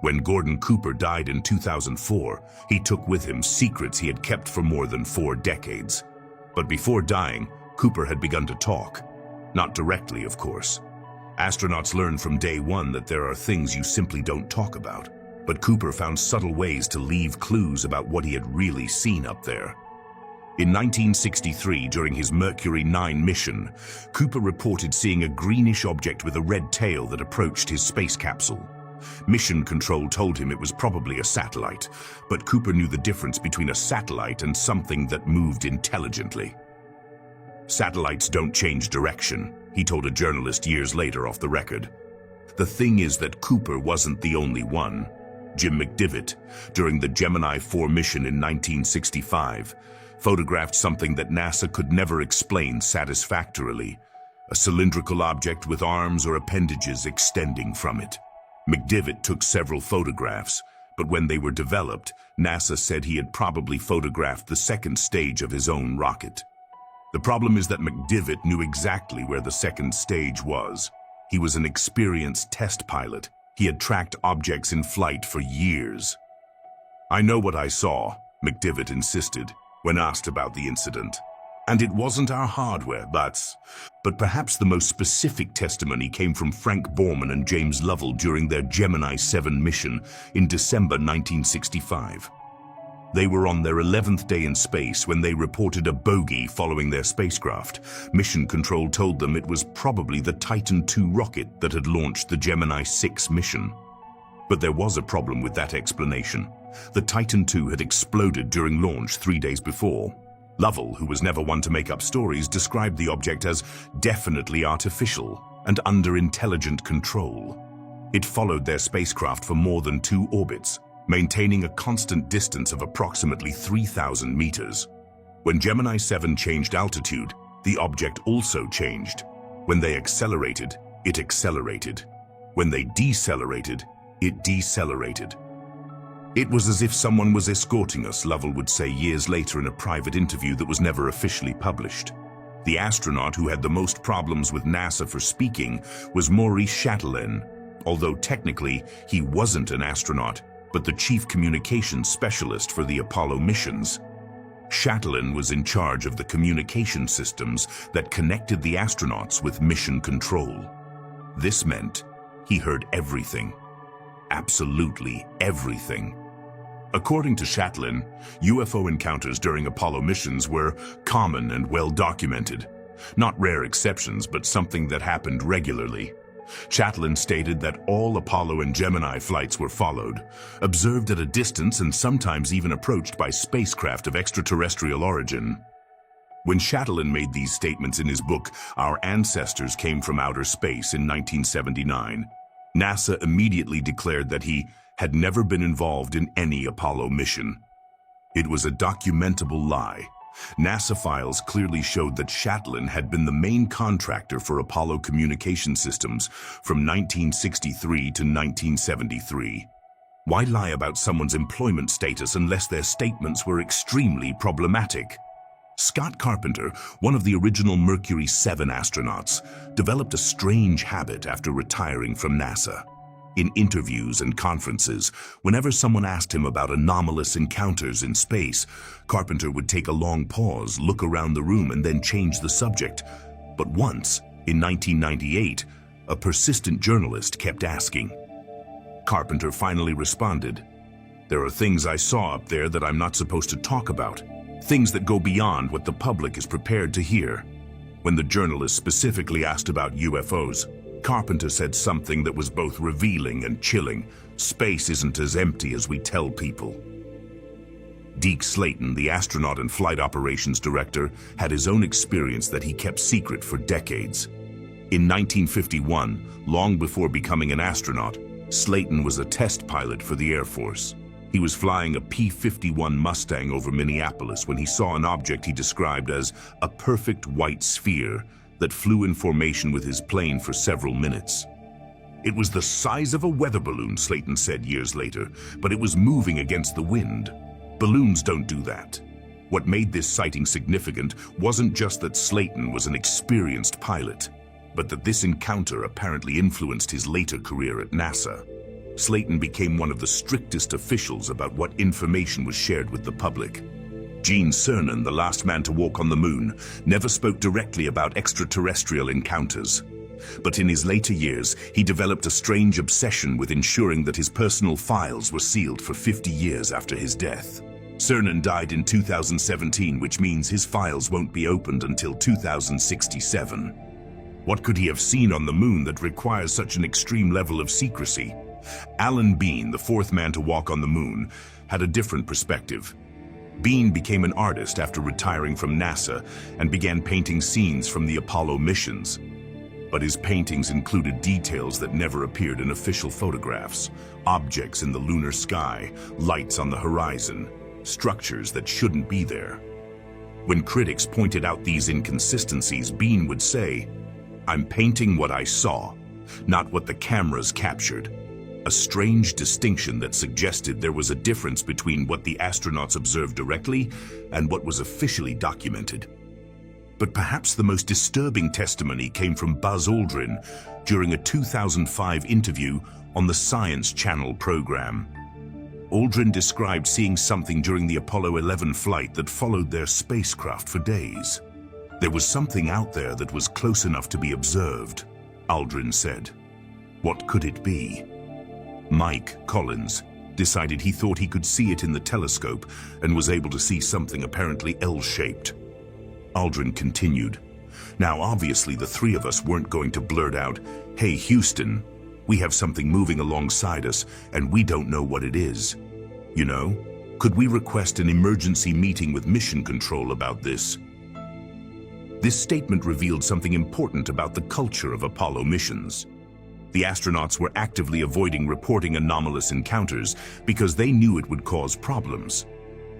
When Gordon Cooper died in 2004, he took with him secrets he had kept for more than 4 decades. But before dying, Cooper had begun to talk. Not directly, of course. Astronauts learn from day one that there are things you simply don't talk about. But Cooper found subtle ways to leave clues about what he had really seen up there. In 1963, during his Mercury 9 mission, Cooper reported seeing a greenish object with a red tail that approached his space capsule. Mission Control told him it was probably a satellite, but Cooper knew the difference between a satellite and something that moved intelligently. "Satellites don't change direction," he told a journalist years later off the record. The thing is that Cooper wasn't the only one. Jim McDivitt, during the Gemini 4 mission in 1965, photographed something that NASA could never explain satisfactorily: a cylindrical object with arms or appendages extending from it. McDivitt took several photographs, but when they were developed, NASA said he had probably photographed the second stage of his own rocket. The problem is that McDivitt knew exactly where the second stage was. He was an experienced test pilot. He had tracked objects in flight for years. "I know what I saw," McDivitt insisted when asked about the incident. "And it wasn't our hardware, but perhaps the most specific testimony came from Frank Borman and James Lovell during their Gemini 7 mission in December 1965. They were on their 11th day in space when they reported a bogey following their spacecraft. Mission Control told them it was probably the Titan II rocket that had launched the Gemini 6 mission. But there was a problem with that explanation. The Titan II had exploded during launch 3 days before. Lovell, who was never one to make up stories, described the object as definitely artificial and under intelligent control. It followed their spacecraft for more than 2 orbits, maintaining a constant distance of approximately 3,000 meters. When Gemini 7 changed altitude, the object also changed. When they accelerated, it accelerated. When they decelerated, it decelerated. "It was as if someone was escorting us," Lovell would say years later in a private interview that was never officially published. The astronaut who had the most problems with NASA for speaking was Maurice Chatelain, although technically he wasn't an astronaut, but the chief communications specialist for the Apollo missions. Chatelain was in charge of the communication systems that connected the astronauts with mission control. This meant he heard everything. Absolutely everything. According to Chatelain, UFO encounters during Apollo missions were common and well documented. Not rare exceptions, but something that happened regularly. Chatelain stated that all Apollo and Gemini flights were followed, observed at a distance and sometimes even approached by spacecraft of extraterrestrial origin. When Chatelain made these statements in his book, Our Ancestors Came from Outer Space in 1979, NASA immediately declared that he had never been involved in any Apollo mission. It was a documentable lie. NASA files clearly showed that Chatelain had been the main contractor for Apollo communication systems from 1963 to 1973. Why lie about someone's employment status unless their statements were extremely problematic? Scott Carpenter, one of the original Mercury 7 astronauts, developed a strange habit after retiring from NASA. In interviews and conferences, whenever someone asked him about anomalous encounters in space, Carpenter would take a long pause, look around the room, and then change the subject. But once, in 1998, a persistent journalist kept asking. Carpenter finally responded, "There are things I saw up there that I'm not supposed to talk about, things that go beyond what the public is prepared to hear." When the journalist specifically asked about UFOs, Carpenter said something that was both revealing and chilling. "Space isn't as empty as we tell people." Deke Slayton, the astronaut and flight operations director, had his own experience that he kept secret for decades. In 1951, long before becoming an astronaut, Slayton was a test pilot for the Air Force. He was flying a P-51 Mustang over Minneapolis when he saw an object he described as a perfect white sphere that flew in formation with his plane for several minutes. "It was the size of a weather balloon," Slayton said years later, "but it was moving against the wind. Balloons don't do that." What made this sighting significant wasn't just that Slayton was an experienced pilot, but that this encounter apparently influenced his later career at NASA. Slayton became one of the strictest officials about what information was shared with the public. Gene Cernan, the last man to walk on the moon, never spoke directly about extraterrestrial encounters. But in his later years, he developed a strange obsession with ensuring that his personal files were sealed for 50 years after his death. Cernan died in 2017, which means his files won't be opened until 2067. What could he have seen on the moon that requires such an extreme level of secrecy? Alan Bean, the fourth man to walk on the moon, had a different perspective. Bean became an artist after retiring from NASA and began painting scenes from the Apollo missions. But his paintings included details that never appeared in official photographs: objects in the lunar sky, lights on the horizon, structures that shouldn't be there. When critics pointed out these inconsistencies, Bean would say, "I'm painting what I saw, not what the cameras captured." A strange distinction that suggested there was a difference between what the astronauts observed directly and what was officially documented. But perhaps the most disturbing testimony came from Buzz Aldrin during a 2005 interview on the Science Channel program. Aldrin described seeing something during the Apollo 11 flight that followed their spacecraft for days. "There was something out there that was close enough to be observed," Aldrin said. What could it be? Mike Collins decided he thought he could see it in the telescope and was able to see something apparently L-shaped. Aldrin continued, "Now obviously the three of us weren't going to blurt out, 'Hey Houston, we have something moving alongside us and we don't know what it is. You know, could we request an emergency meeting with Mission Control about this?'" This statement revealed something important about the culture of Apollo missions. The astronauts were actively avoiding reporting anomalous encounters because they knew it would cause problems.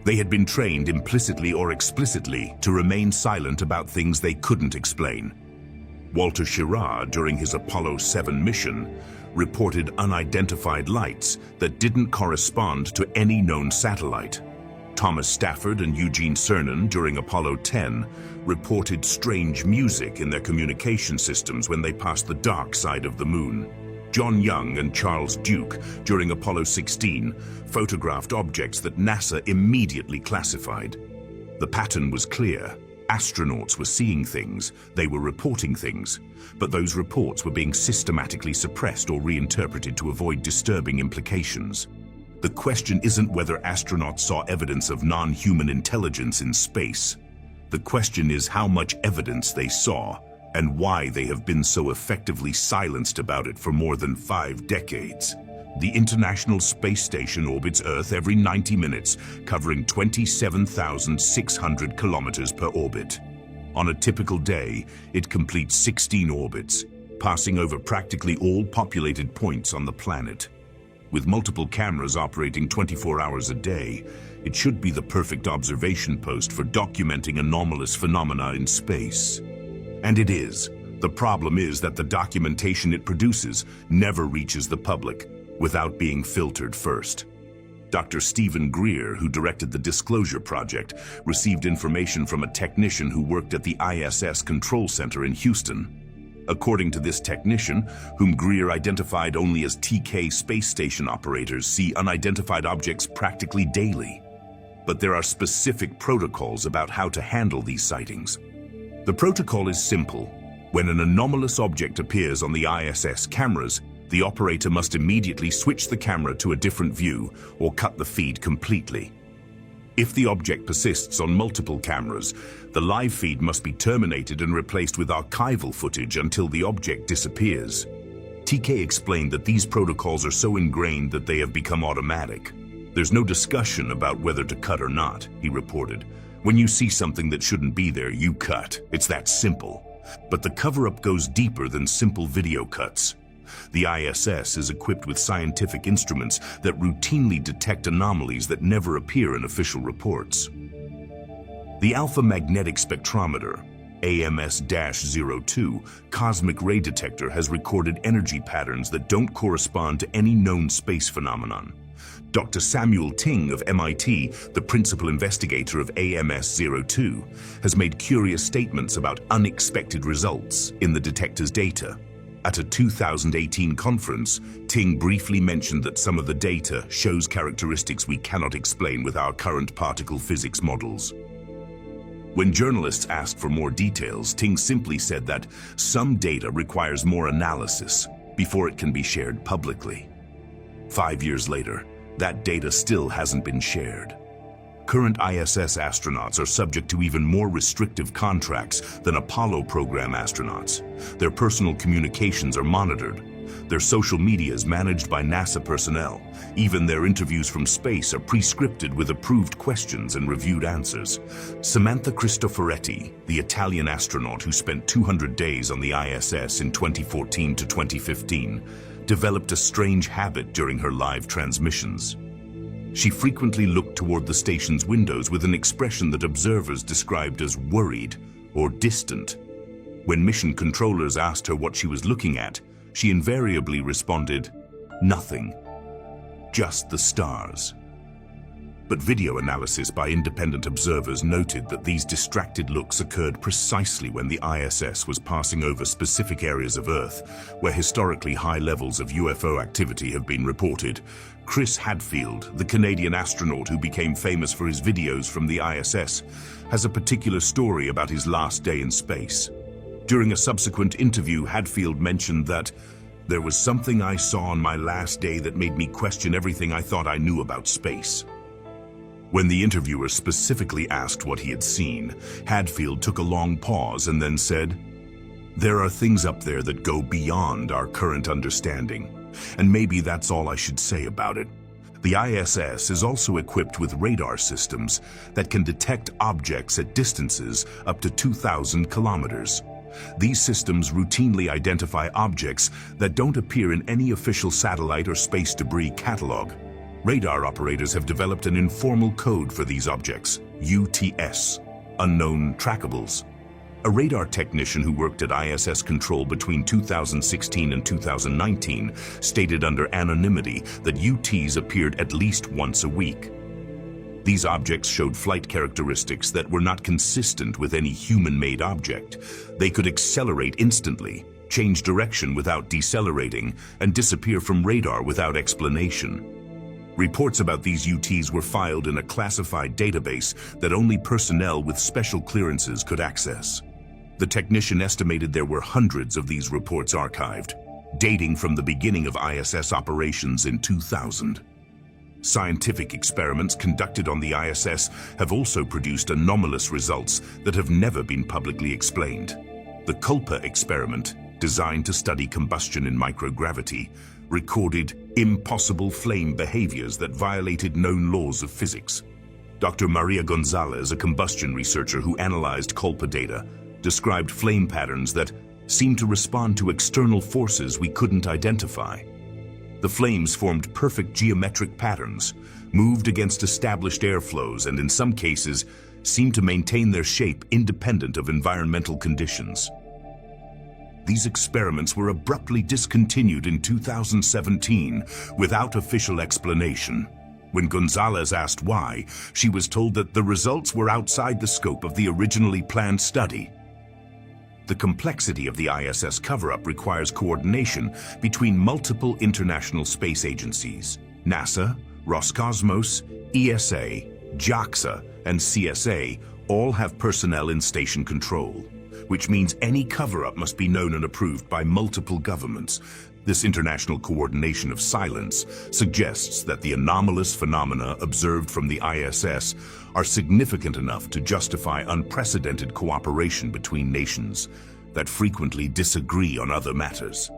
They had been trained implicitly or explicitly to remain silent about things they couldn't explain. Walter Schirra, during his Apollo 7 mission, reported unidentified lights that didn't correspond to any known satellite. Thomas Stafford and Eugene Cernan, during Apollo 10, reported strange music in their communication systems when they passed the dark side of the moon. John Young and Charles Duke, during Apollo 16, photographed objects that NASA immediately classified. The pattern was clear. Astronauts were seeing things, they were reporting things, but those reports were being systematically suppressed or reinterpreted to avoid disturbing implications. The question isn't whether astronauts saw evidence of non-human intelligence in space. The question is how much evidence they saw and why they have been so effectively silenced about it for more than 5 decades. The International Space Station orbits Earth every 90 minutes, covering 27,600 kilometers per orbit. On a typical day, it completes 16 orbits, passing over practically all populated points on the planet. With multiple cameras operating 24 hours a day, it should be the perfect observation post for documenting anomalous phenomena in space. And it is. The problem is that the documentation it produces never reaches the public without being filtered first. Dr. Stephen Greer, who directed the Disclosure Project, received information from a technician who worked at the ISS Control Center in Houston. According to this technician, whom Greer identified only as TK space station operators see unidentified objects practically daily. But there are specific protocols about how to handle these sightings. The protocol is simple. When an anomalous object appears on the ISS cameras, the operator must immediately switch the camera to a different view or cut the feed completely. If the object persists on multiple cameras, the live feed must be terminated and replaced with archival footage until the object disappears. TK explained that these protocols are so ingrained that they have become automatic. There's no discussion about whether to cut or not, he reported. When you see something that shouldn't be there, you cut. It's that simple. But the cover-up goes deeper than simple video cuts. The ISS is equipped with scientific instruments that routinely detect anomalies that never appear in official reports. The Alpha Magnetic Spectrometer, AMS-02, cosmic ray detector has recorded energy patterns that don't correspond to any known space phenomenon. Dr. Samuel Ting of MIT, the principal investigator of AMS-02, has made curious statements about unexpected results in the detector's data. At a 2018 conference, Ting briefly mentioned that some of the data shows characteristics we cannot explain with our current particle physics models. When journalists asked for more details, Ting simply said that some data requires more analysis before it can be shared publicly. 5 years later, that data still hasn't been shared. Current ISS astronauts are subject to even more restrictive contracts than Apollo program astronauts. Their personal communications are monitored. Their social media is managed by NASA personnel. Even their interviews from space are pre-scripted with approved questions and reviewed answers. Samantha Cristoforetti, the Italian astronaut who spent 200 days on the ISS in 2014 to 2015, developed a strange habit during her live transmissions. She frequently looked toward the station's windows with an expression that observers described as worried or distant. When mission controllers asked her what she was looking at, she invariably responded, "Nothing, just the stars." But video analysis by independent observers noted that these distracted looks occurred precisely when the ISS was passing over specific areas of Earth where historically high levels of UFO activity have been reported. Chris Hadfield, the Canadian astronaut who became famous for his videos from the ISS, has a particular story about his last day in space. During a subsequent interview, Hadfield mentioned that, "There was something I saw on my last day that made me question everything I thought I knew about space." When the interviewer specifically asked what he had seen, Hadfield took a long pause and then said, "There are things up there that go beyond our current understanding, and maybe that's all I should say about it." The ISS is also equipped with radar systems that can detect objects at distances up to 2,000 kilometers. These systems routinely identify objects that don't appear in any official satellite or space debris catalog. Radar operators have developed an informal code for these objects, UTS, unknown trackables. A radar technician who worked at ISS Control between 2016 and 2019 stated under anonymity that UTs appeared at least once a week. These objects showed flight characteristics that were not consistent with any human-made object. They could accelerate instantly, change direction without decelerating, and disappear from radar without explanation. Reports about these UTs were filed in a classified database that only personnel with special clearances could access. The technician estimated there were hundreds of these reports archived, dating from the beginning of ISS operations in 2000. Scientific experiments conducted on the ISS have also produced anomalous results that have never been publicly explained. The Culpa experiment, designed to study combustion in microgravity, recorded impossible flame behaviors that violated known laws of physics. Dr. Maria Gonzalez, a combustion researcher who analyzed Culpa data, described flame patterns that seemed to respond to external forces we couldn't identify. The flames formed perfect geometric patterns, moved against established airflows, and in some cases seemed to maintain their shape independent of environmental conditions. These experiments were abruptly discontinued in 2017 without official explanation. When Gonzalez asked why, she was told that the results were outside the scope of the originally planned study. The complexity of the ISS cover-up requires coordination between multiple international space agencies. NASA, Roscosmos, ESA, JAXA, and CSA all have personnel in station control, which means any cover-up must be known and approved by multiple governments. This international coordination of silence suggests that the anomalous phenomena observed from the ISS are significant enough to justify unprecedented cooperation between nations that frequently disagree on other matters.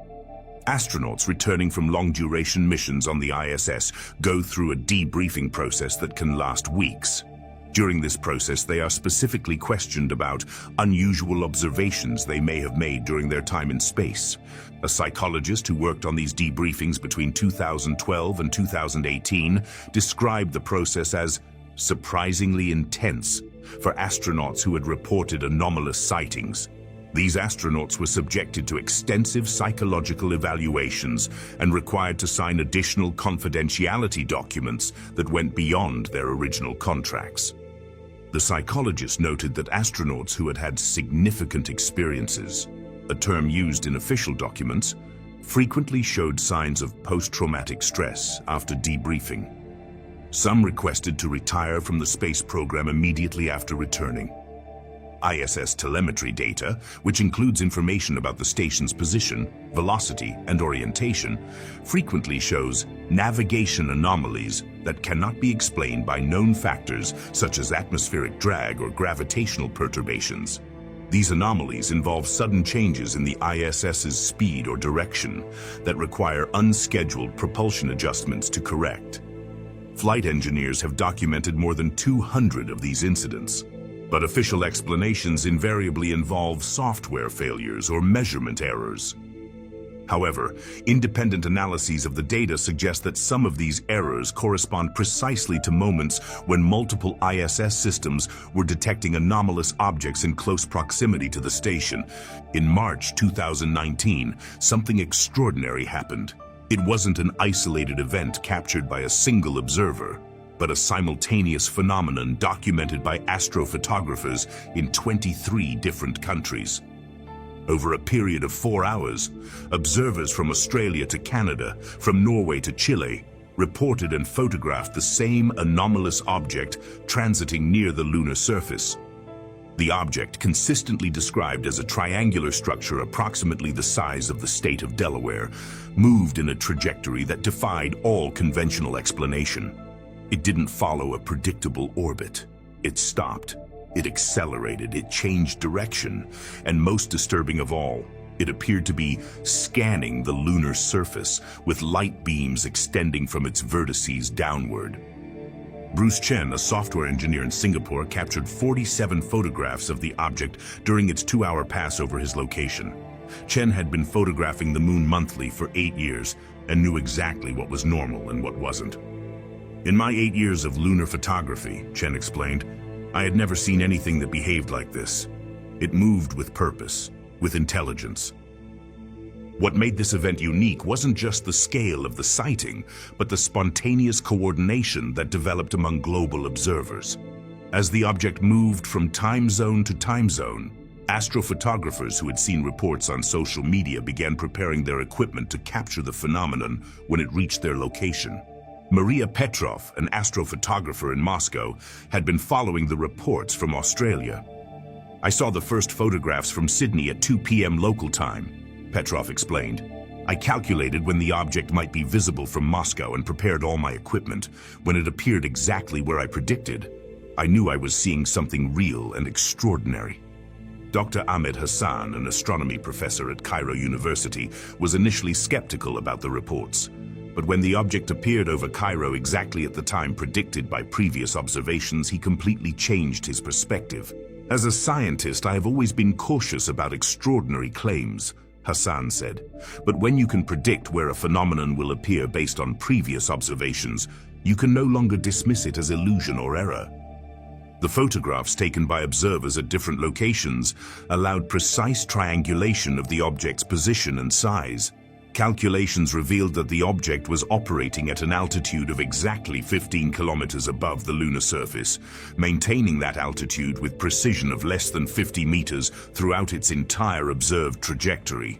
Astronauts returning from long-duration missions on the ISS go through a debriefing process that can last weeks. During this process, they are specifically questioned about unusual observations they may have made during their time in space. A psychologist who worked on these debriefings between 2012 and 2018 described the process as surprisingly intense for astronauts who had reported anomalous sightings. These astronauts were subjected to extensive psychological evaluations and required to sign additional confidentiality documents that went beyond their original contracts. The psychologist noted that astronauts who had had significant experiences, a term used in official documents, frequently showed signs of post-traumatic stress after debriefing. Some requested to retire from the space program immediately after returning. ISS telemetry data, which includes information about the station's position, velocity, and orientation, frequently shows navigation anomalies that cannot be explained by known factors such as atmospheric drag or gravitational perturbations. These anomalies involve sudden changes in the ISS's speed or direction that require unscheduled propulsion adjustments to correct. Flight engineers have documented more than 200 of these incidents. But official explanations invariably involve software failures or measurement errors. However, independent analyses of the data suggest that some of these errors correspond precisely to moments when multiple ISS systems were detecting anomalous objects in close proximity to the station. In March 2019, something extraordinary happened. It wasn't an isolated event captured by a single observer, but a simultaneous phenomenon documented by astrophotographers in 23 different countries. Over a period of 4 hours, observers from Australia to Canada, from Norway to Chile, reported and photographed the same anomalous object transiting near the lunar surface. The object, consistently described as a triangular structure approximately the size of the state of Delaware, moved in a trajectory that defied all conventional explanation. It didn't follow a predictable orbit. It stopped. It accelerated. It changed direction. And most disturbing of all, it appeared to be scanning the lunar surface with light beams extending from its vertices downward. Bruce Chen, a software engineer in Singapore, captured 47 photographs of the object during its 2-hour pass over his location. Chen had been photographing the moon monthly for 8 years and knew exactly what was normal and what wasn't. In my 8 years of lunar photography, Chen explained, I had never seen anything that behaved like this. It moved with purpose, with intelligence. What made this event unique wasn't just the scale of the sighting, but the spontaneous coordination that developed among global observers. As the object moved from time zone to time zone, Astrophotographers who had seen reports on social media began preparing their equipment to capture the phenomenon when it reached their location. Maria Petrov, an astrophotographer in Moscow, had been following the reports from Australia. "I saw the first photographs from Sydney at 2 p.m. local time," Petrov explained. "I calculated when the object might be visible from Moscow and prepared all my equipment. When it appeared exactly where I predicted, I knew I was seeing something real and extraordinary." Dr. Ahmed Hassan, an astronomy professor at Cairo University, was initially skeptical about the reports. But when the object appeared over Cairo exactly at the time predicted by previous observations, he completely changed his perspective. "As a scientist, I have always been cautious about extraordinary claims," Hassan said. "But when you can predict where a phenomenon will appear based on previous observations, you can no longer dismiss it as illusion or error." The photographs taken by observers at different locations allowed precise triangulation of the object's position and size. Calculations revealed that the object was operating at an altitude of exactly 15 kilometers above the lunar surface, maintaining that altitude with precision of less than 50 meters throughout its entire observed trajectory.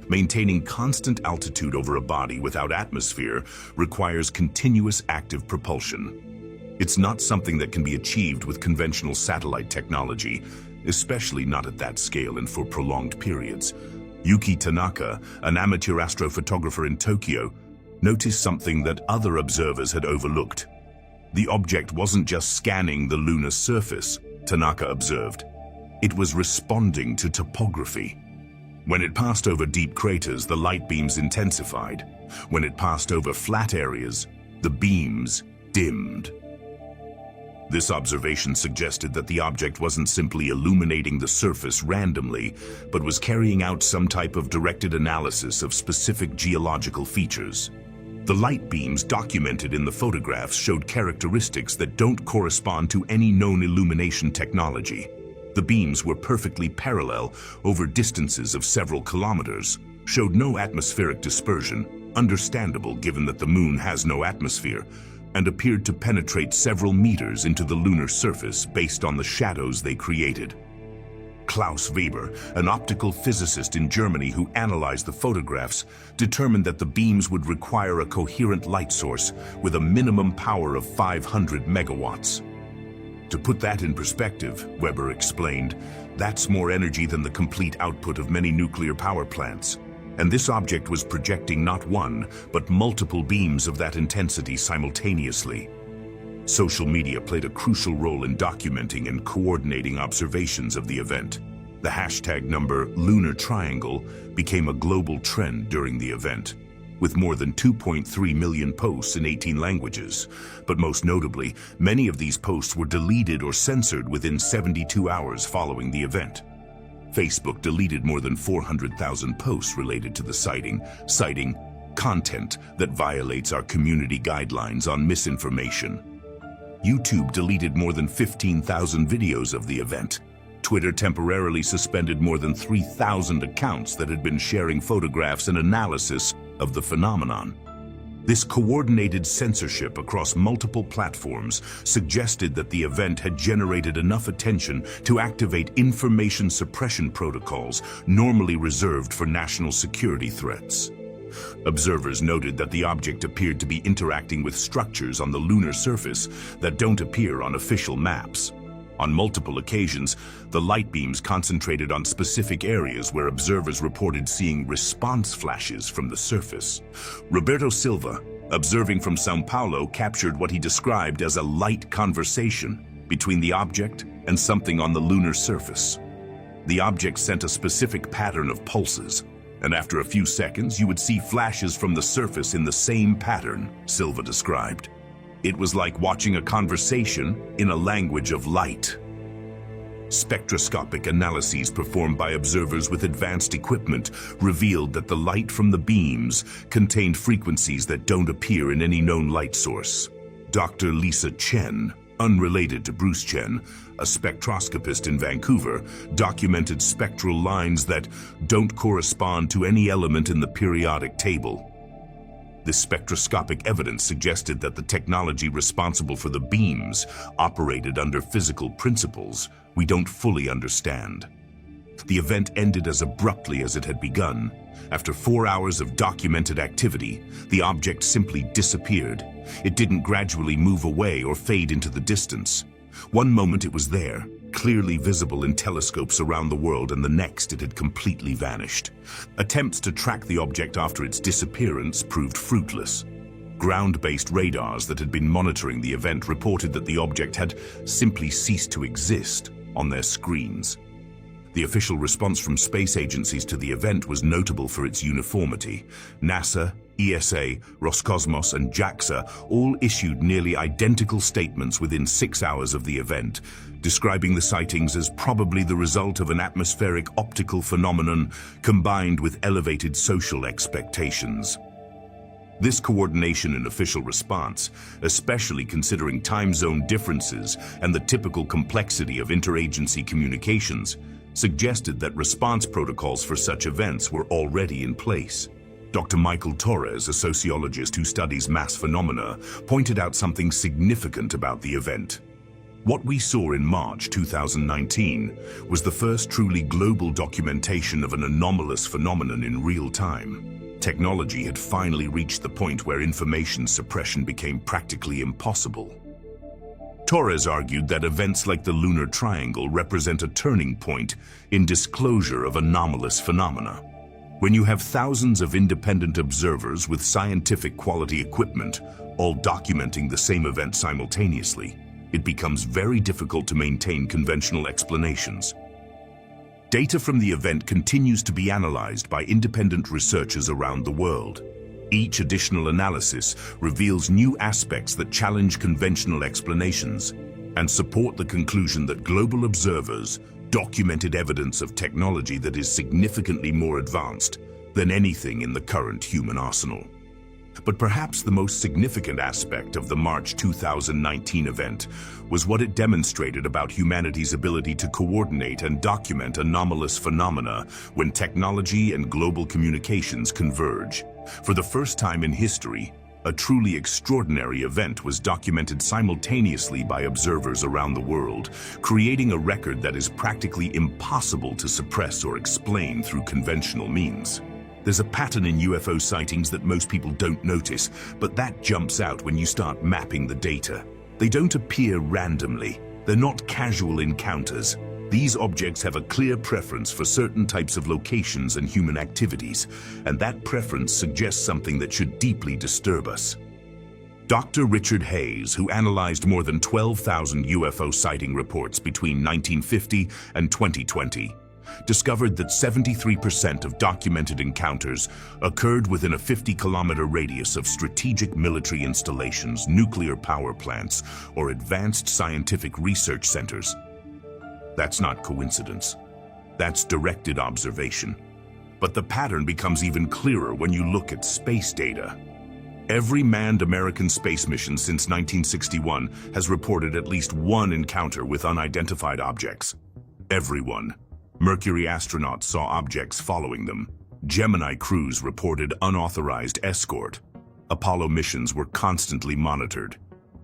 Maintaining constant altitude over a body without atmosphere requires continuous active propulsion. It's not something that can be achieved with conventional satellite technology, especially not at that scale and for prolonged periods. Yuki Tanaka, an amateur astrophotographer in Tokyo, noticed something that other observers had overlooked. The object wasn't just scanning the lunar surface, Tanaka observed. It was responding to topography. When it passed over deep craters, the light beams intensified. When it passed over flat areas, the beams dimmed. This observation suggested that the object wasn't simply illuminating the surface randomly, but was carrying out some type of directed analysis of specific geological features. The light beams documented in the photographs showed characteristics that don't correspond to any known illumination technology. The beams were perfectly parallel over distances of several kilometers, showed no atmospheric dispersion, understandable given that the moon has no atmosphere, and appeared to penetrate several meters into the lunar surface based on the shadows they created. Klaus Weber, an optical physicist in Germany who analyzed the photographs, determined that the beams would require a coherent light source with a minimum power of 500 megawatts. "To put that in perspective," Weber explained, "that's more energy than the complete output of many nuclear power plants. And this object was projecting not one, but multiple beams of that intensity simultaneously." Social media played a crucial role in documenting and coordinating observations of the event. The hashtag number Lunar Triangle became a global trend during the event, with more than 2.3 million posts in 18 languages. But most notably, many of these posts were deleted or censored within 72 hours following the event. Facebook deleted more than 400,000 posts related to the sighting, citing content that violates our community guidelines on misinformation. YouTube deleted more than 15,000 videos of the event. Twitter temporarily suspended more than 3,000 accounts that had been sharing photographs and analysis of the phenomenon. This coordinated censorship across multiple platforms suggested that the event had generated enough attention to activate information suppression protocols normally reserved for national security threats. Observers noted that the object appeared to be interacting with structures on the lunar surface that don't appear on official maps. On multiple occasions, the light beams concentrated on specific areas where observers reported seeing response flashes from the surface. Roberto Silva, observing from São Paulo, captured what he described as a light conversation between the object and something on the lunar surface. The object sent a specific pattern of pulses, and after a few seconds you would see flashes from the surface in the same pattern, Silva described. It was like watching a conversation in a language of light. Spectroscopic analyses performed by observers with advanced equipment revealed that the light from the beams contained frequencies that don't appear in any known light source. Dr. Lisa Chen, unrelated to Bruce Chen, a spectroscopist in Vancouver, documented spectral lines that don't correspond to any element in the periodic table. This spectroscopic evidence suggested that the technology responsible for the beams operated under physical principles we don't fully understand. The event ended as abruptly as it had begun. After 4 hours of documented activity, the object simply disappeared. It didn't gradually move away or fade into the distance. One moment it was there, clearly visible in telescopes around the world, and the next it had completely vanished. Attempts to track the object after its disappearance proved fruitless. Ground-based radars that had been monitoring the event reported that the object had simply ceased to exist on their screens. The official response from space agencies to the event was notable for its uniformity. NASA, ESA, Roscosmos, and JAXA all issued nearly identical statements within 6 hours of the event, describing the sightings as probably the result of an atmospheric optical phenomenon combined with elevated social expectations. This coordination in official response, especially considering time zone differences and the typical complexity of interagency communications, suggested that response protocols for such events were already in place. Dr. Michael Torres, a sociologist who studies mass phenomena, pointed out something significant about the event. What we saw in March 2019 was the first truly global documentation of an anomalous phenomenon in real time. Technology had finally reached the point where information suppression became practically impossible. Torres argued that events like the Lunar Triangle represent a turning point in disclosure of anomalous phenomena. When you have thousands of independent observers with scientific quality equipment, all documenting the same event simultaneously, it becomes very difficult to maintain conventional explanations. Data from the event continues to be analyzed by independent researchers around the world. Each additional analysis reveals new aspects that challenge conventional explanations and support the conclusion that global observers documented evidence of technology that is significantly more advanced than anything in the current human arsenal. But perhaps the most significant aspect of the March 2019 event was what it demonstrated about humanity's ability to coordinate and document anomalous phenomena when technology and global communications converge. For the first time in history, a truly extraordinary event was documented simultaneously by observers around the world, creating a record that is practically impossible to suppress or explain through conventional means. There's a pattern in UFO sightings that most people don't notice, but that jumps out when you start mapping the data. They don't appear randomly. They're not casual encounters. These objects have a clear preference for certain types of locations and human activities, and that preference suggests something that should deeply disturb us. Dr. Richard Hayes, who analyzed more than 12,000 UFO sighting reports between 1950 and 2020, discovered that 73% of documented encounters occurred within a 50-kilometer radius of strategic military installations, nuclear power plants, or advanced scientific research centers. That's not coincidence. That's directed observation. But the pattern becomes even clearer when you look at space data. Every manned American space mission since 1961 has reported at least one encounter with unidentified objects. Everyone. Mercury astronauts saw objects following them. Gemini crews reported unauthorized escort. Apollo missions were constantly monitored.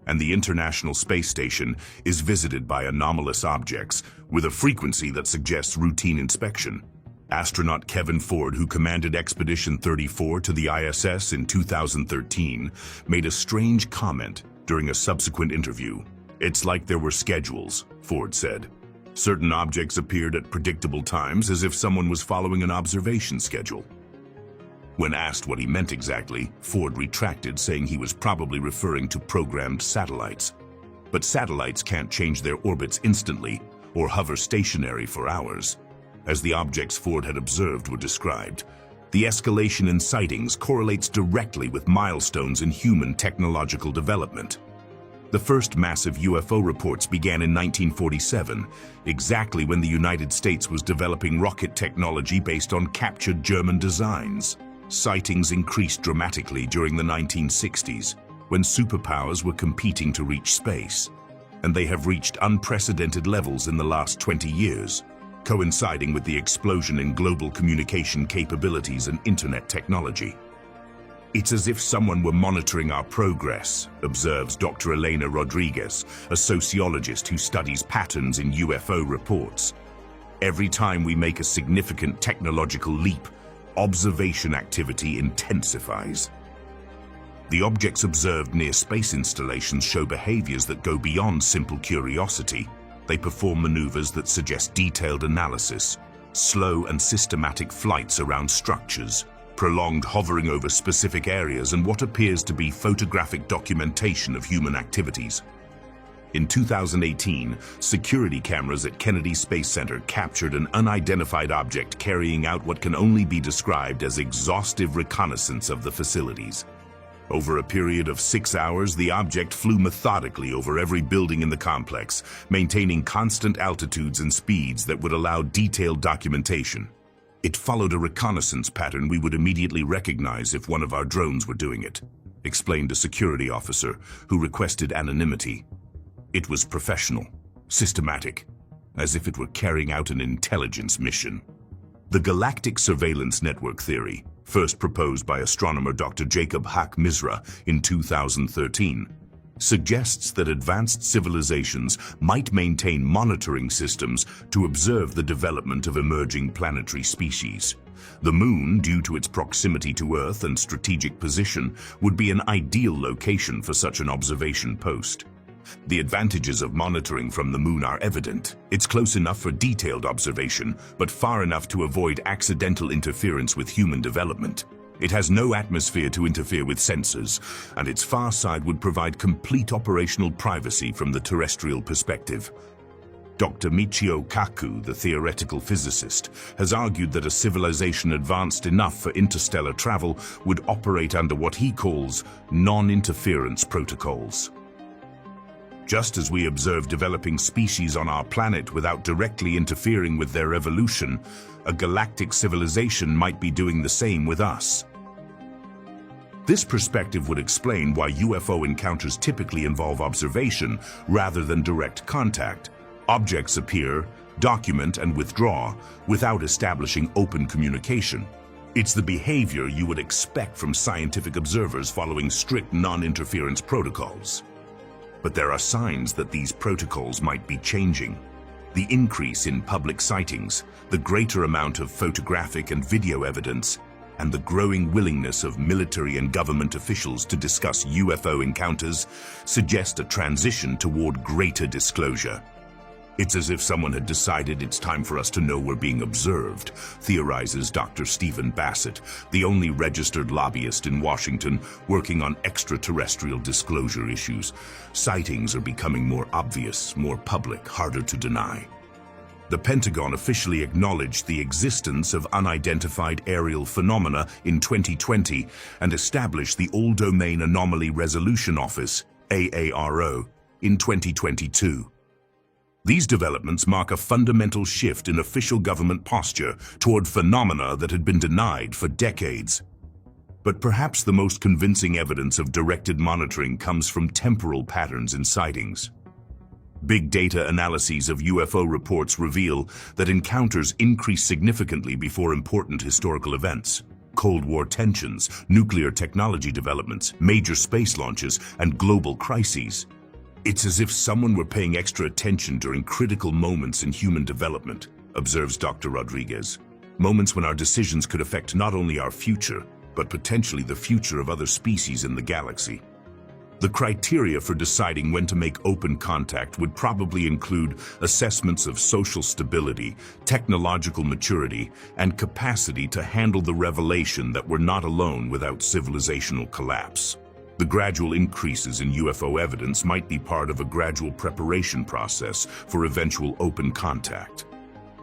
And the International Space Station is visited by anomalous objects with a frequency that suggests routine inspection. Astronaut Kevin Ford, who commanded Expedition 34 to the ISS in 2013, made a strange comment during a subsequent interview. "It's like there were schedules," Ford said. Certain objects appeared at predictable times, as if someone was following an observation schedule. When asked what he meant exactly, Ford retracted, saying he was probably referring to programmed satellites. But satellites can't change their orbits instantly or hover stationary for hours. As the objects Ford had observed were described, the escalation in sightings correlates directly with milestones in human technological development. The first massive UFO reports began in 1947, exactly when the United States was developing rocket technology based on captured German designs. Sightings increased dramatically during the 1960s, when superpowers were competing to reach space. And they have reached unprecedented levels in the last 20 years, coinciding with the explosion in global communication capabilities and internet technology. "It's as if someone were monitoring our progress," observes Dr. Elena Rodriguez, a sociologist who studies patterns in UFO reports. Every time we make a significant technological leap, observation activity intensifies. The objects observed near space installations show behaviors that go beyond simple curiosity. They perform maneuvers that suggest detailed analysis, slow and systematic flights around structures, prolonged hovering over specific areas, and what appears to be photographic documentation of human activities. In 2018, security cameras at Kennedy Space Center captured an unidentified object carrying out what can only be described as exhaustive reconnaissance of the facilities. Over a period of 6 hours, the object flew methodically over every building in the complex, maintaining constant altitudes and speeds that would allow detailed documentation. It followed a reconnaissance pattern we would immediately recognize if one of our drones were doing it, explained a security officer who requested anonymity. It was professional, systematic, as if it were carrying out an intelligence mission. The Galactic Surveillance Network theory, first proposed by astronomer Dr. Jacob Hack-Misra in 2013, suggests that advanced civilizations might maintain monitoring systems to observe the development of emerging planetary species. The Moon, due to its proximity to Earth and strategic position, would be an ideal location for such an observation post. The advantages of monitoring from the Moon are evident. It's close enough for detailed observation, but far enough to avoid accidental interference with human development. It has no atmosphere to interfere with sensors, and its far side would provide complete operational privacy from the terrestrial perspective. Dr. Michio Kaku, the theoretical physicist, has argued that a civilization advanced enough for interstellar travel would operate under what he calls non-interference protocols. Just as we observe developing species on our planet without directly interfering with their evolution, a galactic civilization might be doing the same with us. This perspective would explain why UFO encounters typically involve observation rather than direct contact. Objects appear, document, and withdraw without establishing open communication. It's the behavior you would expect from scientific observers following strict non-interference protocols. But there are signs that these protocols might be changing. The increase in public sightings, the greater amount of photographic and video evidence, and the growing willingness of military and government officials to discuss UFO encounters suggest a transition toward greater disclosure. It's as if someone had decided it's time for us to know we're being observed, theorizes Dr. Stephen Bassett, the only registered lobbyist in Washington working on extraterrestrial disclosure issues. Sightings are becoming more obvious, more public, harder to deny. The Pentagon officially acknowledged the existence of unidentified aerial phenomena in 2020 and established the All-Domain Anomaly Resolution Office, AARO, in 2022. These developments mark a fundamental shift in official government posture toward phenomena that had been denied for decades. But perhaps the most convincing evidence of directed monitoring comes from temporal patterns in sightings. Big data analyses of UFO reports reveal that encounters increase significantly before important historical events. Cold War tensions, nuclear technology developments, major space launches, and global crises. It's as if someone were paying extra attention during critical moments in human development, observes Dr. Rodriguez. Moments when our decisions could affect not only our future, but potentially the future of other species in the galaxy. The criteria for deciding when to make open contact would probably include assessments of social stability, technological maturity, and capacity to handle the revelation that we're not alone without civilizational collapse. The gradual increases in UFO evidence might be part of a gradual preparation process for eventual open contact.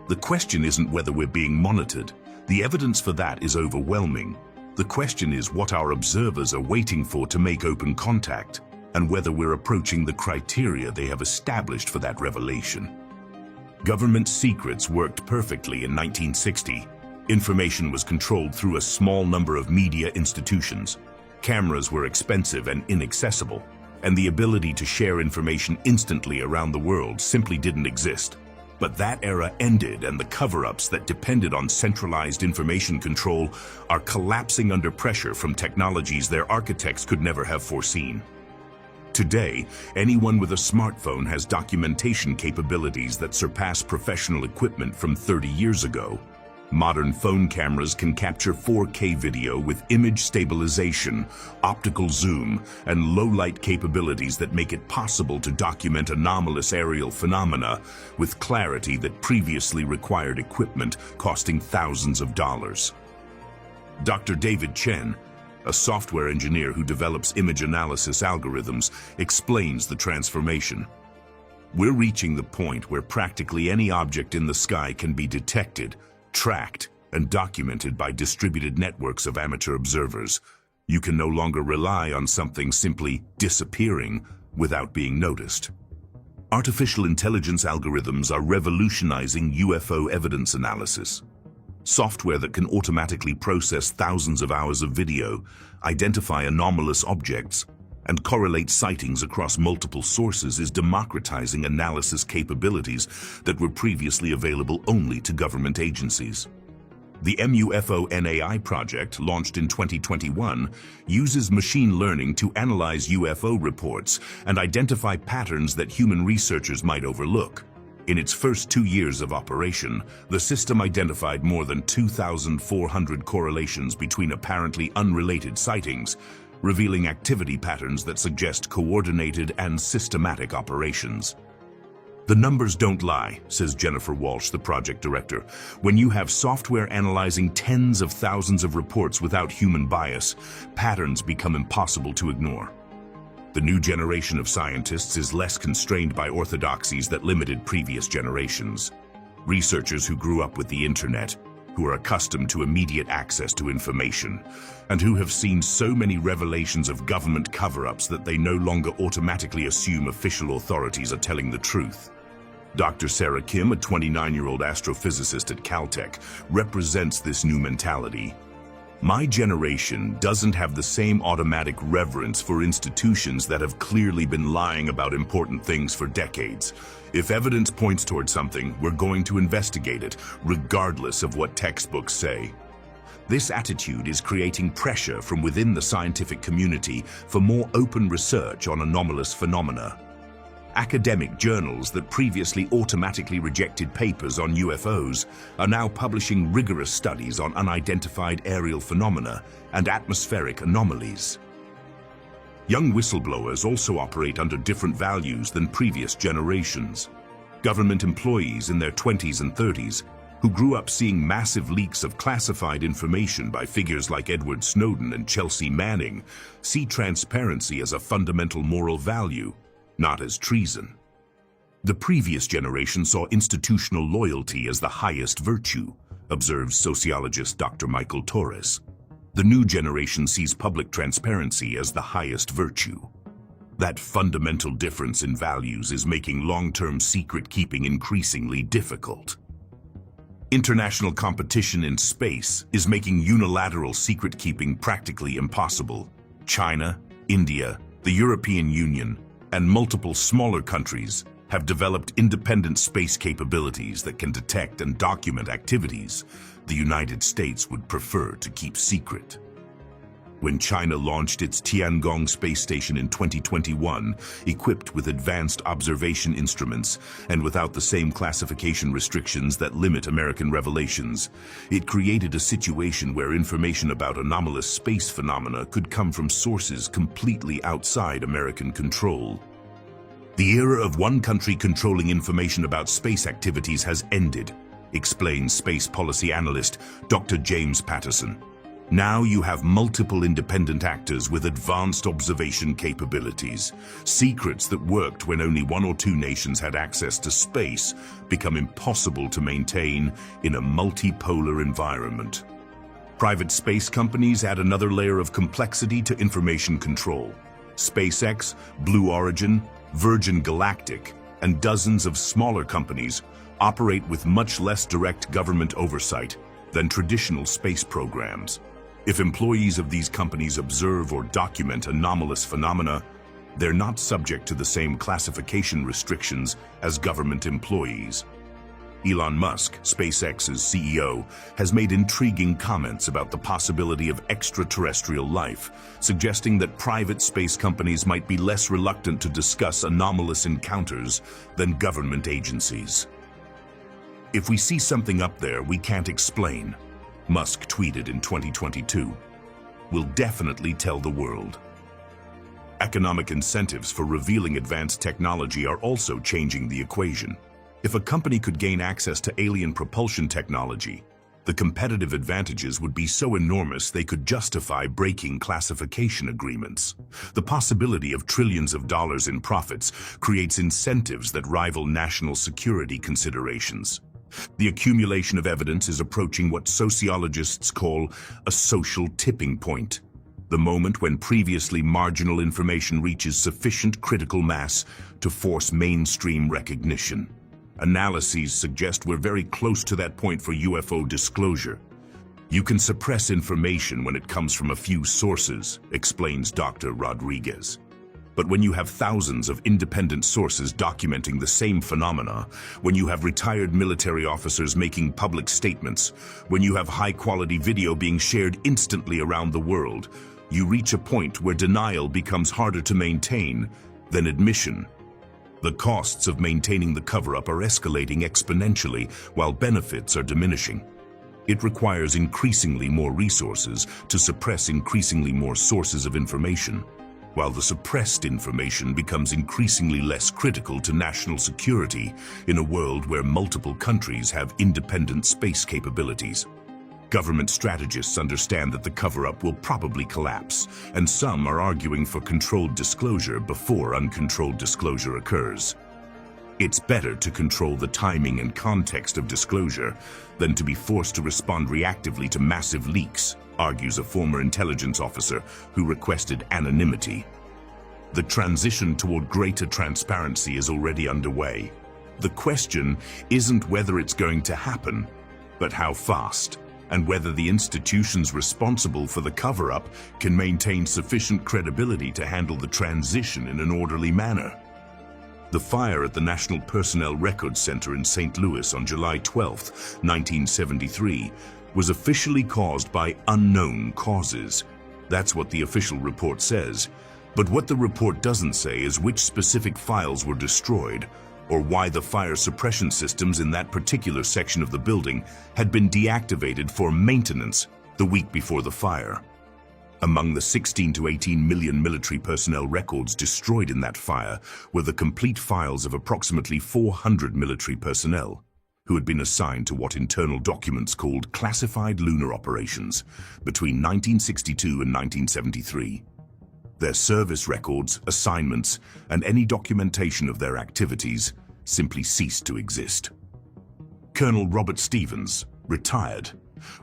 The question isn't whether we're being monitored. The evidence for that is overwhelming. The question is what our observers are waiting for to make open contact, and whether we're approaching the criteria they have established for that revelation. Government secrets worked perfectly in 1960. Information was controlled through a small number of media institutions. Cameras were expensive and inaccessible, and the ability to share information instantly around the world simply didn't exist. But that era ended, and the cover-ups that depended on centralized information control are collapsing under pressure from technologies their architects could never have foreseen. Today, anyone with a smartphone has documentation capabilities that surpass professional equipment from 30 years ago. Modern phone cameras can capture 4K video with image stabilization, optical zoom, and low-light capabilities that make it possible to document anomalous aerial phenomena with clarity that previously required equipment costing thousands of dollars. Dr. David Chen, a software engineer who develops image analysis algorithms, explains the transformation. We're reaching the point where practically any object in the sky can be detected, tracked, and documented by distributed networks of amateur observers. You can no longer rely on something simply disappearing without being noticed. Artificial intelligence algorithms are revolutionizing UFO evidence analysis. Software that can automatically process thousands of hours of video, identify anomalous objects, and correlate sightings across multiple sources is democratizing analysis capabilities that were previously available only to government agencies. The MUFONAI project, launched in 2021, uses machine learning to analyze UFO reports and identify patterns that human researchers might overlook. In its first 2 years of operation, the system identified more than 2,400 correlations between apparently unrelated sightings, revealing activity patterns that suggest coordinated and systematic operations. The numbers don't lie, says Jennifer Walsh, the project director. When you have software analyzing tens of thousands of reports without human bias, patterns become impossible to ignore. The new generation of scientists is less constrained by orthodoxies that limited previous generations. Researchers who grew up with the internet, who are accustomed to immediate access to information, and who have seen so many revelations of government cover-ups that they no longer automatically assume official authorities are telling the truth. Dr. Sarah Kim, a 29-year-old astrophysicist at Caltech, represents this new mentality. My generation doesn't have the same automatic reverence for institutions that have clearly been lying about important things for decades. If evidence points toward something, we're going to investigate it, regardless of what textbooks say. This attitude is creating pressure from within the scientific community for more open research on anomalous phenomena. Academic journals that previously automatically rejected papers on UFOs are now publishing rigorous studies on unidentified aerial phenomena and atmospheric anomalies. Young whistleblowers also operate under different values than previous generations. Government employees in their 20s and 30s, who grew up seeing massive leaks of classified information by figures like Edward Snowden and Chelsea Manning, see transparency as a fundamental moral value, not as treason. The previous generation saw institutional loyalty as the highest virtue, observes sociologist Dr. Michael Torres. The new generation sees public transparency as the highest virtue. That fundamental difference in values is making long-term secret-keeping increasingly difficult. International competition in space is making unilateral secret-keeping practically impossible. China, India, the European Union, and multiple smaller countries have developed independent space capabilities that can detect and document activities the United States would prefer to keep secret. When China launched its Tiangong space station in 2021, equipped with advanced observation instruments and without the same classification restrictions that limit American revelations, it created a situation where information about anomalous space phenomena could come from sources completely outside American control. The era of one country controlling information about space activities has ended, explains space policy analyst Dr. James Patterson. Now you have multiple independent actors with advanced observation capabilities. Secrets that worked when only one or two nations had access to space become impossible to maintain in a multipolar environment. Private space companies add another layer of complexity to information control. SpaceX, Blue Origin, Virgin Galactic, and dozens of smaller companies operate with much less direct government oversight than traditional space programs. If employees of these companies observe or document anomalous phenomena, they're not subject to the same classification restrictions as government employees. Elon Musk, SpaceX's CEO, has made intriguing comments about the possibility of extraterrestrial life, suggesting that private space companies might be less reluctant to discuss anomalous encounters than government agencies. "If we see something up there we can't explain," Musk tweeted in 2022, "we'll definitely tell the world." Economic incentives for revealing advanced technology are also changing the equation. If a company could gain access to alien propulsion technology, the competitive advantages would be so enormous they could justify breaking classification agreements. The possibility of trillions of dollars in profits creates incentives that rival national security considerations. The accumulation of evidence is approaching what sociologists call a social tipping point, the moment when previously marginal information reaches sufficient critical mass to force mainstream recognition. Analyses suggest we're very close to that point for UFO disclosure. "You can suppress information when it comes from a few sources," explains Dr. Rodriguez. "But when you have thousands of independent sources documenting the same phenomena, when you have retired military officers making public statements, when you have high-quality video being shared instantly around the world, you reach a point where denial becomes harder to maintain than admission. The costs of maintaining the cover-up are escalating exponentially while benefits are diminishing. It requires increasingly more resources to suppress increasingly more sources of information, while the suppressed information becomes increasingly less critical to national security in a world where multiple countries have independent space capabilities. Government strategists understand that the cover-up will probably collapse, and some are arguing for controlled disclosure before uncontrolled disclosure occurs. It's better to control the timing and context of disclosure than to be forced to respond reactively to massive leaks, argues a former intelligence officer who requested anonymity. The transition toward greater transparency is already underway. The question isn't whether it's going to happen, but how fast, and whether the institutions responsible for the cover-up can maintain sufficient credibility to handle the transition in an orderly manner. The fire at the National Personnel Records Center in St. Louis on July 12, 1973, was officially caused by unknown causes. That's what the official report says. But what the report doesn't say is which specific files were destroyed, or why the fire suppression systems in that particular section of the building had been deactivated for maintenance the week before the fire. Among the 16 to 18 million military personnel records destroyed in that fire were the complete files of approximately 400 military personnel, who had been assigned to what internal documents called classified lunar operations between 1962 and 1973. Their service records, assignments, and any documentation of their activities simply ceased to exist. Colonel Robert Stevens, retired,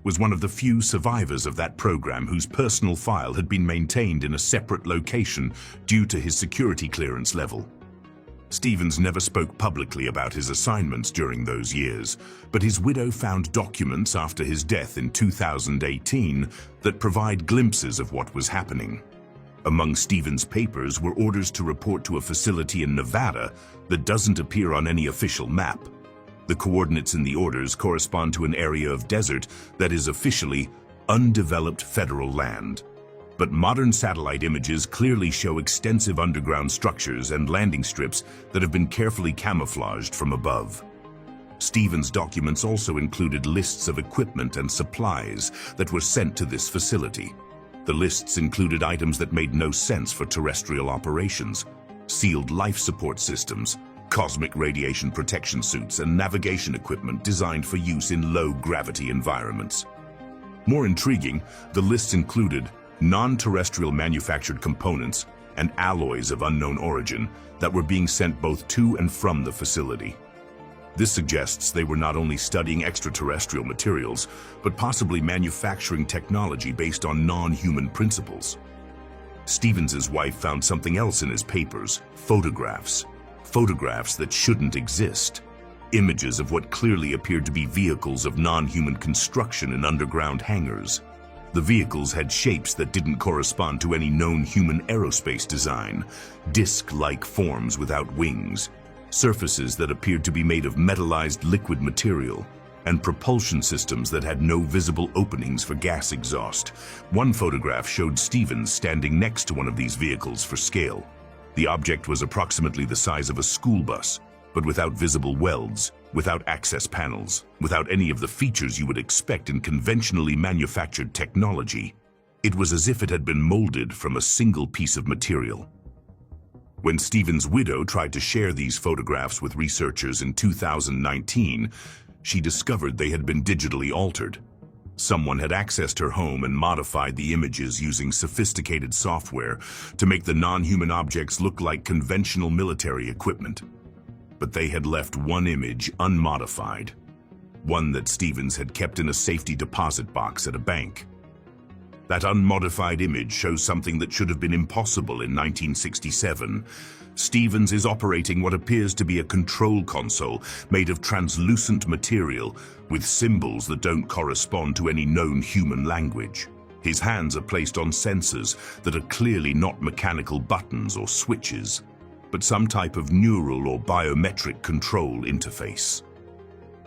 was one of the few survivors of that program whose personal file had been maintained in a separate location due to his security clearance level. Stevens never spoke publicly about his assignments during those years, but his widow found documents after his death in 2018 that provide glimpses of what was happening. Among Stevens' papers were orders to report to a facility in Nevada that doesn't appear on any official map. The coordinates in the orders correspond to an area of desert that is officially undeveloped federal land. But modern satellite images clearly show extensive underground structures and landing strips that have been carefully camouflaged from above. Stevens' documents also included lists of equipment and supplies that were sent to this facility. The lists included items that made no sense for terrestrial operations: sealed life support systems, cosmic radiation protection suits, and navigation equipment designed for use in low-gravity environments. More intriguing, the lists included non-terrestrial manufactured components and alloys of unknown origin that were being sent both to and from the facility. This suggests they were not only studying extraterrestrial materials, but possibly manufacturing technology based on non-human principles. Stevens' wife found something else in his papers: photographs. Photographs that shouldn't exist. Images of what clearly appeared to be vehicles of non-human construction in underground hangars. The vehicles had shapes that didn't correspond to any known human aerospace design, disc-like forms without wings. surfaces that appeared to be made of metallized liquid material, and propulsion systems that had no visible openings for gas exhaust. One photograph showed Stevens standing next to one of these vehicles for scale. The object was approximately the size of a school bus, but without visible welds, without access panels, without any of the features you would expect in conventionally manufactured technology. It was as if it had been molded from a single piece of material. When Stevens' widow tried to share these photographs with researchers in 2019, she discovered they had been digitally altered. Someone had accessed her home and modified the images using sophisticated software to make the non-human objects look like conventional military equipment. But they had left one image unmodified, one that Stevens had kept in a safety deposit box at a bank. That unmodified image shows something that should have been impossible in 1967. Stevens is operating what appears to be a control console made of translucent material with symbols that don't correspond to any known human language. His hands are placed on sensors that are clearly not mechanical buttons or switches, but some type of neural or biometric control interface.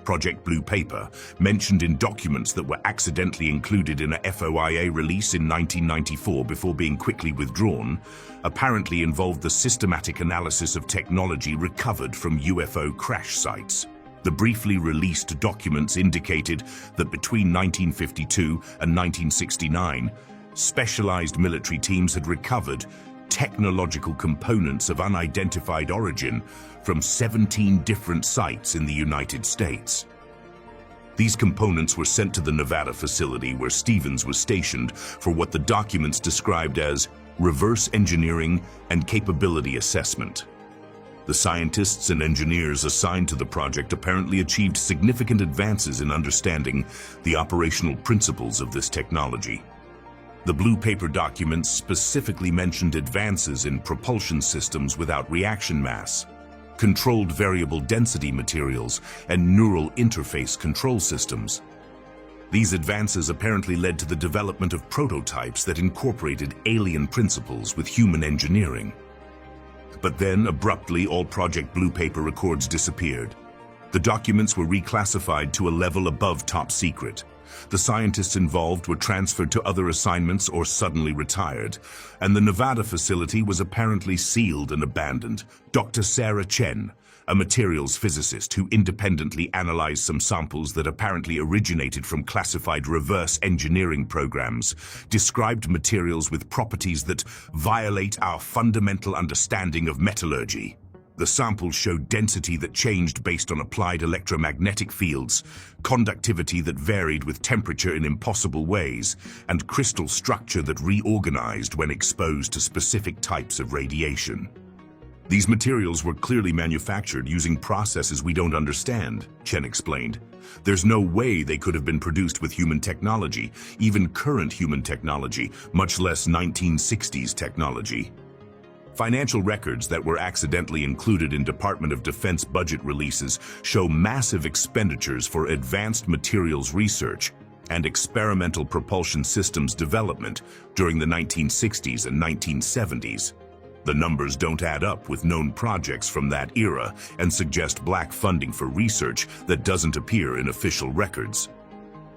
Project Blue Paper, mentioned in documents that were accidentally included in a FOIA release in 1994 before being quickly withdrawn, apparently involved the systematic analysis of technology recovered from UFO crash sites. The briefly released documents indicated that between 1952 and 1969, specialized military teams had recovered technological components of unidentified origin from 17 different sites in the United States. These components were sent to the Nevada facility where Stevens was stationed for what the documents described as reverse engineering and capability assessment. The scientists and engineers assigned to the project apparently achieved significant advances in understanding the operational principles of this technology. The Blue Paper documents specifically mentioned advances in propulsion systems without reaction mass, controlled variable density materials, and neural interface control systems. These advances apparently led to the development of prototypes that incorporated alien principles with human engineering. But then, abruptly, all Project Blue Paper records disappeared. The documents were reclassified to a level above top secret. The scientists involved were transferred to other assignments or suddenly retired, and the Nevada facility was apparently sealed and abandoned. Dr. Sarah Chen, a materials physicist who independently analyzed some samples that apparently originated from classified reverse engineering programs, described materials with properties that violate our fundamental understanding of metallurgy. The samples showed density that changed based on applied electromagnetic fields, conductivity that varied with temperature in impossible ways, and crystal structure that reorganized when exposed to specific types of radiation. These materials were clearly manufactured using processes we don't understand, Chen explained. There's no way they could have been produced with human technology, even current human technology, much less 1960s technology. Financial records that were accidentally included in Department of Defense budget releases show massive expenditures for advanced materials research and experimental propulsion systems development during the 1960s and 1970s. The numbers don't add up with known projects from that era and suggest black funding for research that doesn't appear in official records.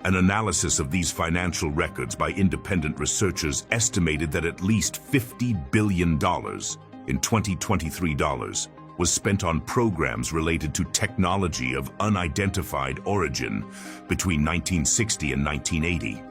An analysis of these financial records by independent researchers estimated that at least $50 billion in 2023 dollars was spent on programs related to technology of unidentified origin between 1960 and 1980.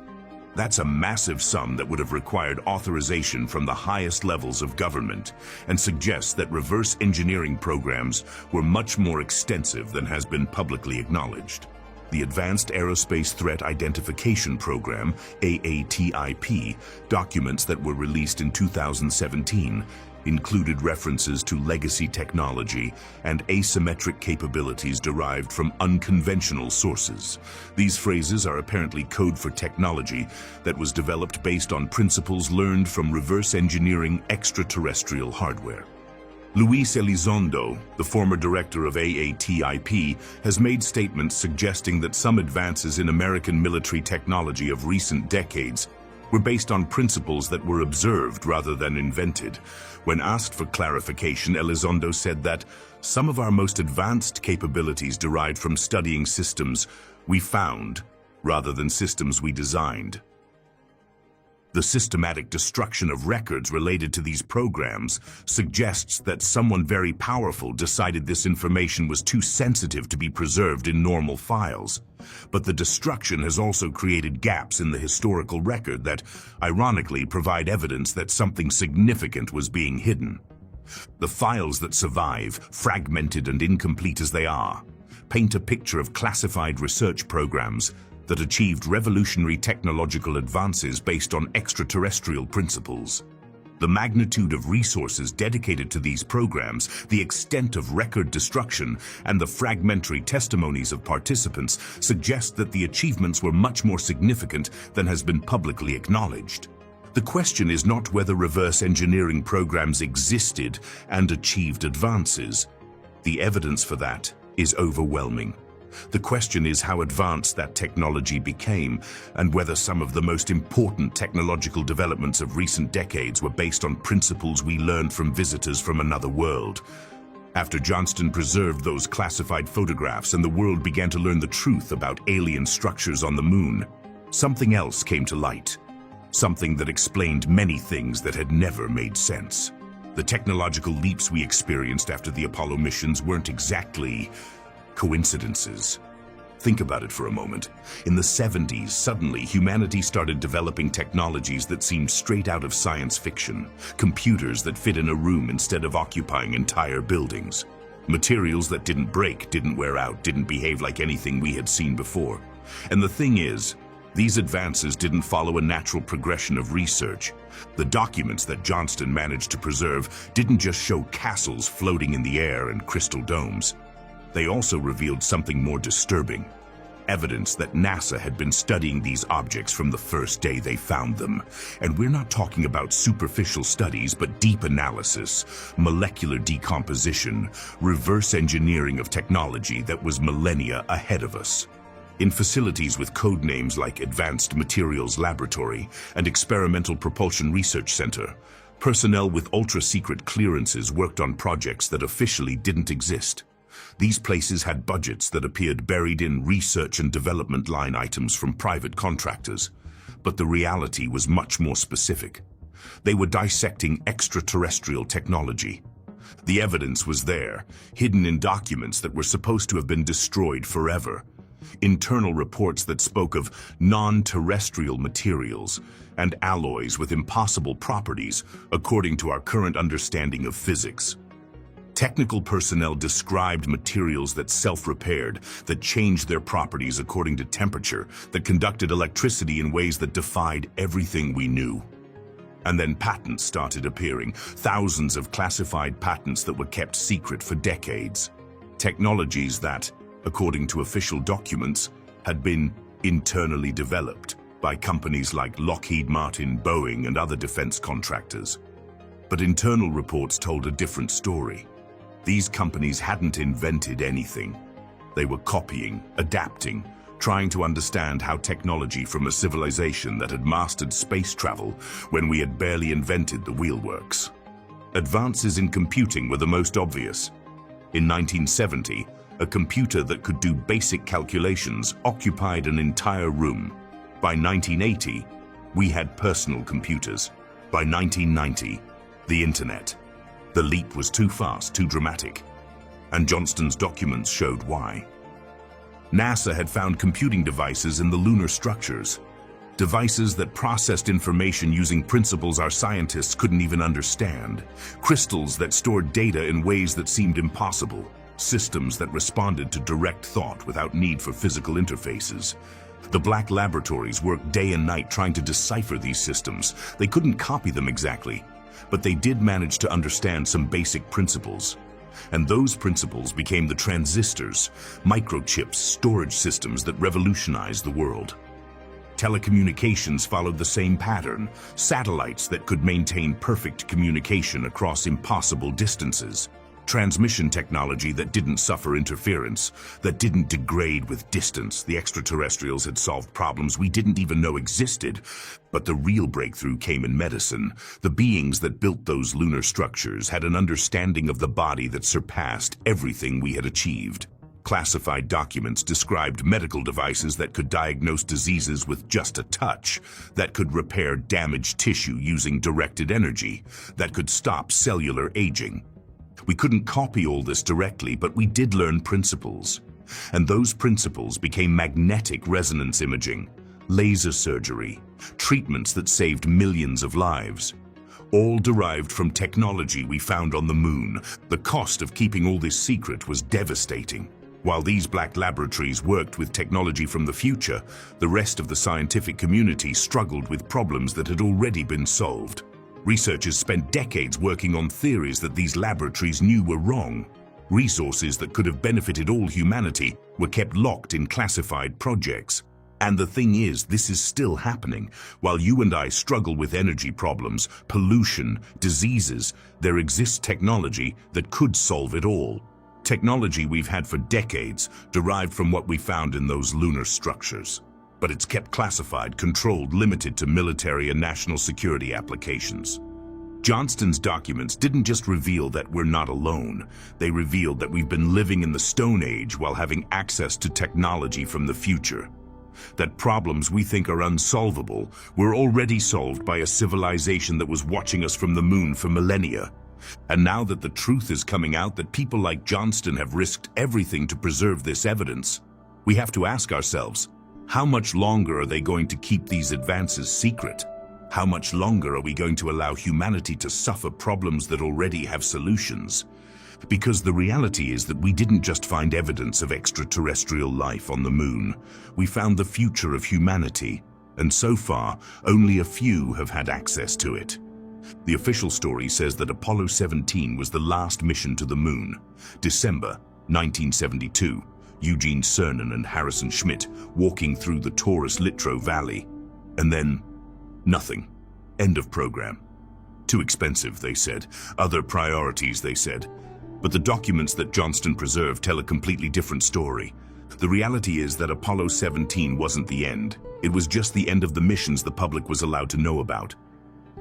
That's a massive sum that would have required authorization from the highest levels of government and suggests that reverse engineering programs were much more extensive than has been publicly acknowledged. The Advanced Aerospace Threat Identification Program, AATIP, documents that were released in 2017 included references to legacy technology and asymmetric capabilities derived from unconventional sources. These phrases are apparently code for technology that was developed based on principles learned from reverse engineering extraterrestrial hardware. Luis Elizondo, the former director of AATIP, has made statements suggesting that some advances in American military technology of recent decades were based on principles that were observed rather than invented. When asked for clarification, Elizondo said that some of our most advanced capabilities derived from studying systems we found rather than systems we designed. The systematic destruction of records related to these programs suggests that someone very powerful decided this information was too sensitive to be preserved in normal files. But the destruction has also created gaps in the historical record that, ironically, provide evidence that something significant was being hidden. The files that survive, fragmented and incomplete as they are, paint a picture of classified research programs that achieved revolutionary technological advances based on extraterrestrial principles. The magnitude of resources dedicated to these programs, the extent of record destruction, and the fragmentary testimonies of participants suggest that the achievements were much more significant than has been publicly acknowledged. The question is not whether reverse engineering programs existed and achieved advances. The evidence for that is overwhelming. The question is how advanced that technology became, and whether some of the most important technological developments of recent decades were based on principles we learned from visitors from another world. After Johnston preserved those classified photographs and the world began to learn the truth about alien structures on the moon, something else came to light. Something that explained many things that had never made sense. The technological leaps we experienced after the Apollo missions weren't exactly coincidences. Think about it for a moment. In the 70s, suddenly humanity started developing technologies that seemed straight out of science fiction. Computers that fit in a room instead of occupying entire buildings. Materials that didn't break, didn't wear out, didn't behave like anything we had seen before. And the thing is, these advances didn't follow a natural progression of research. The documents that Johnston managed to preserve didn't just show castles floating in the air and crystal domes. They also revealed something more disturbing. Evidence that NASA had been studying these objects from the first day they found them. And we're not talking about superficial studies, but deep analysis, molecular decomposition, reverse engineering of technology that was millennia ahead of us. In facilities with code names like Advanced Materials Laboratory and Experimental Propulsion Research Center, personnel with ultra-secret clearances worked on projects that officially didn't exist. These places had budgets that appeared buried in research and development line items from private contractors, but the reality was much more specific. They were dissecting extraterrestrial technology. The evidence was there, hidden in documents that were supposed to have been destroyed forever. Internal reports that spoke of non-terrestrial materials and alloys with impossible properties according to our current understanding of physics. Technical personnel described materials that self-repaired, that changed their properties according to temperature, that conducted electricity in ways that defied everything we knew. And then patents started appearing, thousands of classified patents that were kept secret for decades. Technologies that, according to official documents, had been internally developed by companies like Lockheed Martin, Boeing, and other defense contractors. But internal reports told a different story. These companies hadn't invented anything. They were copying, adapting, trying to understand how technology from a civilization that had mastered space travel when we had barely invented the wheelworks. Advances in computing were the most obvious. In 1970, a computer that could do basic calculations occupied an entire room. By 1980, we had personal computers. By 1990, the internet. The leap was too fast, too dramatic, and Johnston's documents showed why. NASA had found computing devices in the lunar structures, devices that processed information using principles our scientists couldn't even understand, crystals that stored data in ways that seemed impossible, systems that responded to direct thought without need for physical interfaces. The black laboratories worked day and night trying to decipher these systems. They couldn't copy them exactly, but they did manage to understand some basic principles. And those principles became the transistors, microchips, storage systems that revolutionized the world. Telecommunications followed the same pattern, satellites that could maintain perfect communication across impossible distances. Transmission technology that didn't suffer interference, that didn't degrade with distance. The extraterrestrials had solved problems we didn't even know existed. But the real breakthrough came in medicine. The beings that built those lunar structures had an understanding of the body that surpassed everything we had achieved. Classified documents described medical devices that could diagnose diseases with just a touch, that could repair damaged tissue using directed energy, that could stop cellular aging. We couldn't copy all this directly, but we did learn principles. And those principles became magnetic resonance imaging, laser surgery, treatments that saved millions of lives. All derived from technology we found on the moon. The cost of keeping all this secret was devastating. While these black laboratories worked with technology from the future, the rest of the scientific community struggled with problems that had already been solved. Researchers spent decades working on theories that these laboratories knew were wrong. Resources that could have benefited all humanity were kept locked in classified projects. And the thing is, this is still happening. While you and I struggle with energy problems, pollution, diseases, there exists technology that could solve it all. Technology we've had for decades, derived from what we found in those lunar structures. But it's kept classified, controlled, limited to military and national security applications. Johnston's documents didn't just reveal that we're not alone. They revealed that we've been living in the Stone Age while having access to technology from the future. That problems we think are unsolvable were already solved by a civilization that was watching us from the moon for millennia. And now that the truth is coming out that people like Johnston have risked everything to preserve this evidence, we have to ask ourselves, how much longer are they going to keep these advances secret? How much longer are we going to allow humanity to suffer problems that already have solutions? Because the reality is that we didn't just find evidence of extraterrestrial life on the moon. We found the future of humanity, and so far, only a few have had access to it. The official story says that Apollo 17 was the last mission to the moon. December 1972, Eugene Cernan and Harrison Schmitt walking through the Taurus Littrow Valley. And then, nothing. End of program. Too expensive, they said. Other priorities, they said. But the documents that Johnston preserved tell a completely different story. The reality is that Apollo 17 wasn't the end. It was just the end of the missions the public was allowed to know about.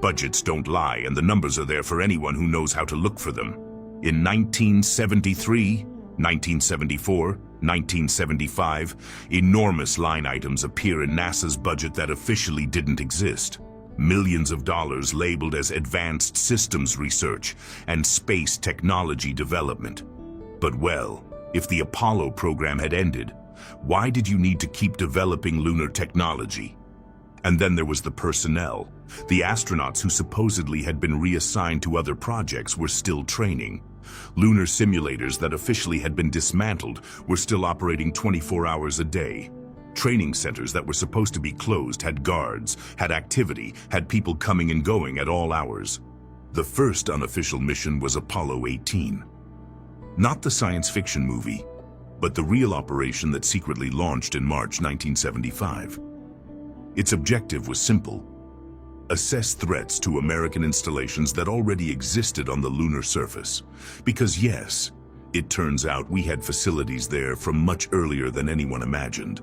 Budgets don't lie, and the numbers are there for anyone who knows how to look for them. In 1973, 1974, 1975, enormous line items appear in NASA's budget that officially didn't exist. Millions of dollars labeled as advanced systems research and space technology development. But well, if the Apollo program had ended, why did you need to keep developing lunar technology? And then there was the personnel. The astronauts who supposedly had been reassigned to other projects were still training. Lunar simulators that officially had been dismantled were still operating 24 hours a day. Training centers that were supposed to be closed had guards, had activity, had people coming and going at all hours. The first unofficial mission was Apollo 18. Not the science fiction movie, but the real operation that secretly launched in March 1975. Its objective was simple: assess threats to American installations that already existed on the lunar surface. Because yes, it turns out we had facilities there from much earlier than anyone imagined.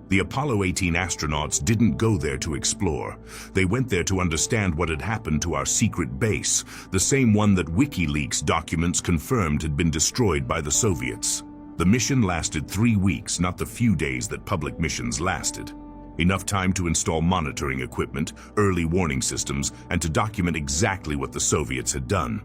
The Apollo 18 astronauts didn't go there to explore. They went there to understand what had happened to our secret base, the same one that WikiLeaks documents confirmed had been destroyed by the Soviets. The mission lasted 3 weeks, not the few days that public missions lasted. Enough time to install monitoring equipment, early warning systems, and to document exactly what the Soviets had done.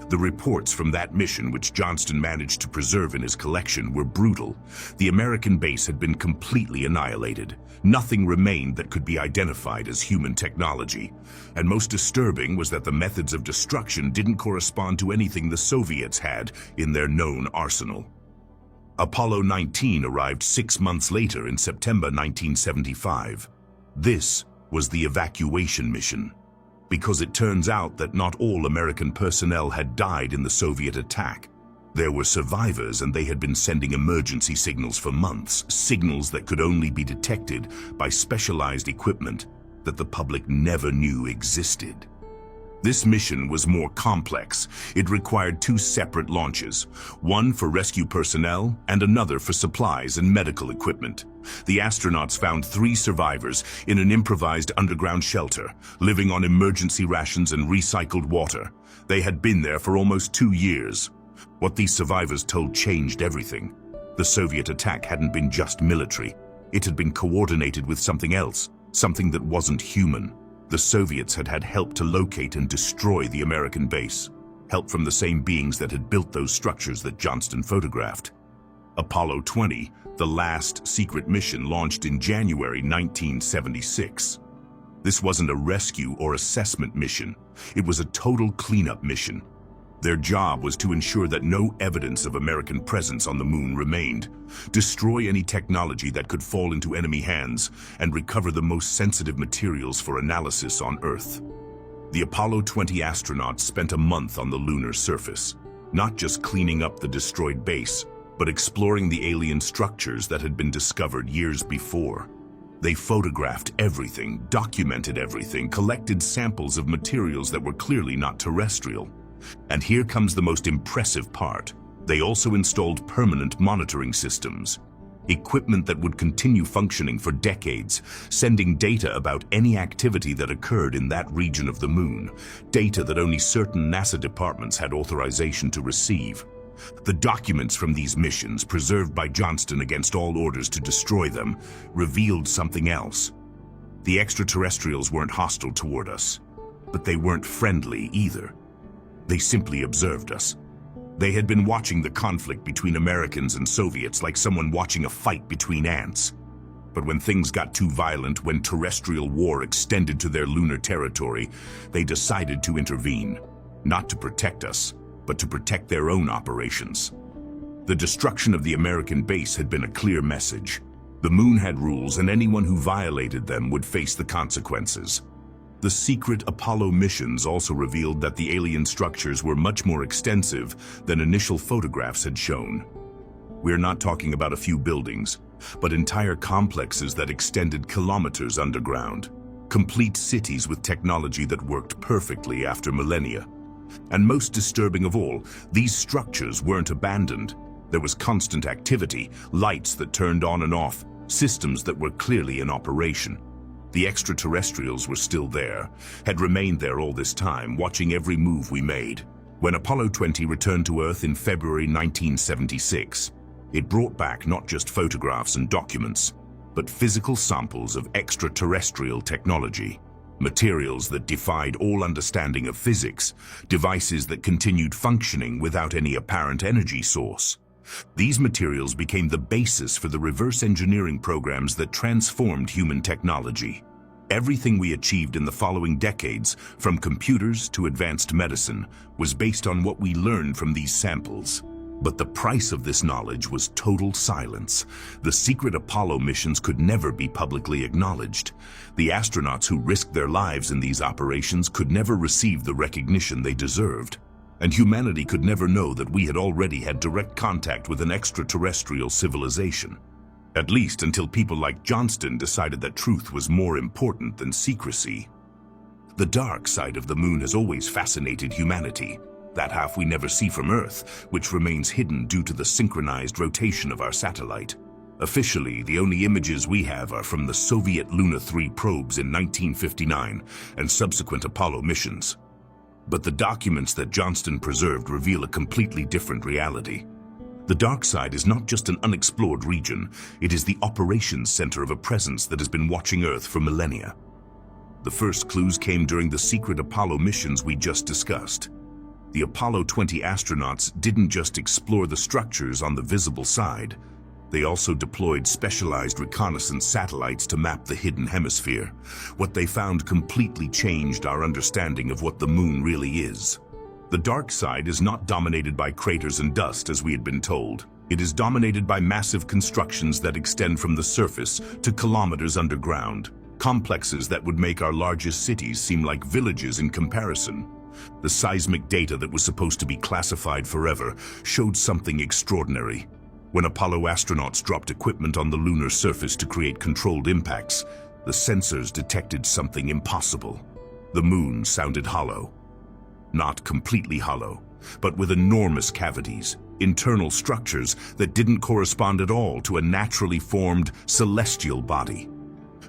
The reports from that mission, which Johnston managed to preserve in his collection, were brutal. The American base had been completely annihilated. Nothing remained that could be identified as human technology. And most disturbing was that the methods of destruction didn't correspond to anything the Soviets had in their known arsenal. Apollo 19 arrived 6 months later in September 1975. This was the evacuation mission. Because it turns out that not all American personnel had died in the Soviet attack. There were survivors, and they had been sending emergency signals for months, signals that could only be detected by specialized equipment that the public never knew existed. This mission was more complex. It required two separate launches, one for rescue personnel and another for supplies and medical equipment. The astronauts found 3 survivors in an improvised underground shelter, living on emergency rations and recycled water. They had been there for almost 2 years. What these survivors told changed everything. The Soviet attack hadn't been just military. It had been coordinated with something else, something that wasn't human. The Soviets had had help to locate and destroy the American base, help from the same beings that had built those structures that Johnston photographed. Apollo 20, the last secret mission, launched in January 1976. This wasn't a rescue or assessment mission. It was a total cleanup mission. Their job was to ensure that no evidence of American presence on the moon remained, destroy any technology that could fall into enemy hands, and recover the most sensitive materials for analysis on Earth. The Apollo 20 astronauts spent a month on the lunar surface, not just cleaning up the destroyed base, but exploring the alien structures that had been discovered years before. They photographed everything, documented everything, collected samples of materials that were clearly not terrestrial. And here comes the most impressive part. They also installed permanent monitoring systems, equipment that would continue functioning for decades, sending data about any activity that occurred in that region of the moon, data that only certain NASA departments had authorization to receive. The documents from these missions, preserved by Johnston against all orders to destroy them, revealed something else. The extraterrestrials weren't hostile toward us, but they weren't friendly either. They simply observed us. They had been watching the conflict between Americans and Soviets like someone watching a fight between ants. But when things got too violent, when terrestrial war extended to their lunar territory, they decided to intervene, not to protect us, but to protect their own operations. The destruction of the American base had been a clear message. The moon had rules, and anyone who violated them would face the consequences. The secret Apollo missions also revealed that the alien structures were much more extensive than initial photographs had shown. We're not talking about a few buildings, but entire complexes that extended kilometers underground, complete cities with technology that worked perfectly after millennia. And most disturbing of all, these structures weren't abandoned. There was constant activity, lights that turned on and off, systems that were clearly in operation. The extraterrestrials were still there, had remained there all this time, watching every move we made. When Apollo 20 returned to Earth in February 1976, it brought back not just photographs and documents, but physical samples of extraterrestrial technology. Materials that defied all understanding of physics, devices that continued functioning without any apparent energy source. These materials became the basis for the reverse engineering programs that transformed human technology. Everything we achieved in the following decades, from computers to advanced medicine, was based on what we learned from these samples. But the price of this knowledge was total silence. The secret Apollo missions could never be publicly acknowledged. The astronauts who risked their lives in these operations could never receive the recognition they deserved. And humanity could never know that we had already had direct contact with an extraterrestrial civilization. At least until people like Johnston decided that truth was more important than secrecy. The dark side of the moon has always fascinated humanity. That half we never see from Earth, which remains hidden due to the synchronized rotation of our satellite. Officially, the only images we have are from the Soviet Luna 3 probes in 1959 and subsequent Apollo missions. But the documents that Johnston preserved reveal a completely different reality. The dark side is not just an unexplored region, it is the operations center of a presence that has been watching Earth for millennia. The first clues came during the secret Apollo missions we just discussed. The Apollo 20 astronauts didn't just explore the structures on the visible side, they also deployed specialized reconnaissance satellites to map the hidden hemisphere. What they found completely changed our understanding of what the moon really is. The dark side is not dominated by craters and dust as we had been told. It is dominated by massive constructions that extend from the surface to kilometers underground, complexes that would make our largest cities seem like villages in comparison. The seismic data that was supposed to be classified forever showed something extraordinary. When Apollo astronauts dropped equipment on the lunar surface to create controlled impacts, the sensors detected something impossible. The moon sounded hollow. not completely hollow, but with enormous cavities, internal structures that didn't correspond at all to a naturally formed celestial body.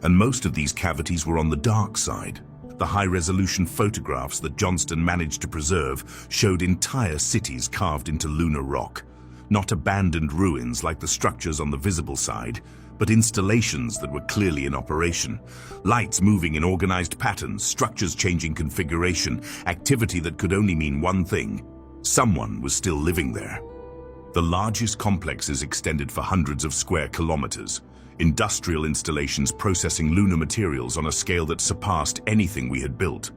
And most of these cavities were on the dark side. The high-resolution photographs that Johnston managed to preserve showed entire cities carved into lunar rock, not abandoned ruins like the structures on the visible side, but installations that were clearly in operation. Lights moving in organized patterns, structures changing configuration, activity that could only mean one thing: someone was still living there. The largest complexes extended for hundreds of square kilometers, industrial installations processing lunar materials on a scale that surpassed anything we had built.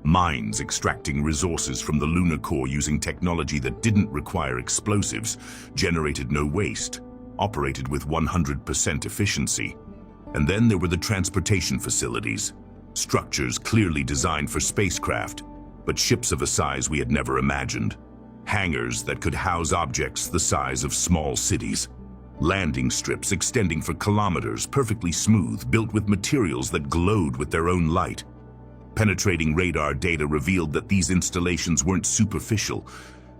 Mines extracting resources from the lunar core using technology that didn't require explosives, generated no waste, operated with 100% efficiency. And then there were the transportation facilities, structures clearly designed for spacecraft, but ships of a size we had never imagined. Hangars that could house objects the size of small cities. Landing strips extending for kilometers, perfectly smooth, built with materials that glowed with their own light. Penetrating radar data revealed that these installations weren't superficial.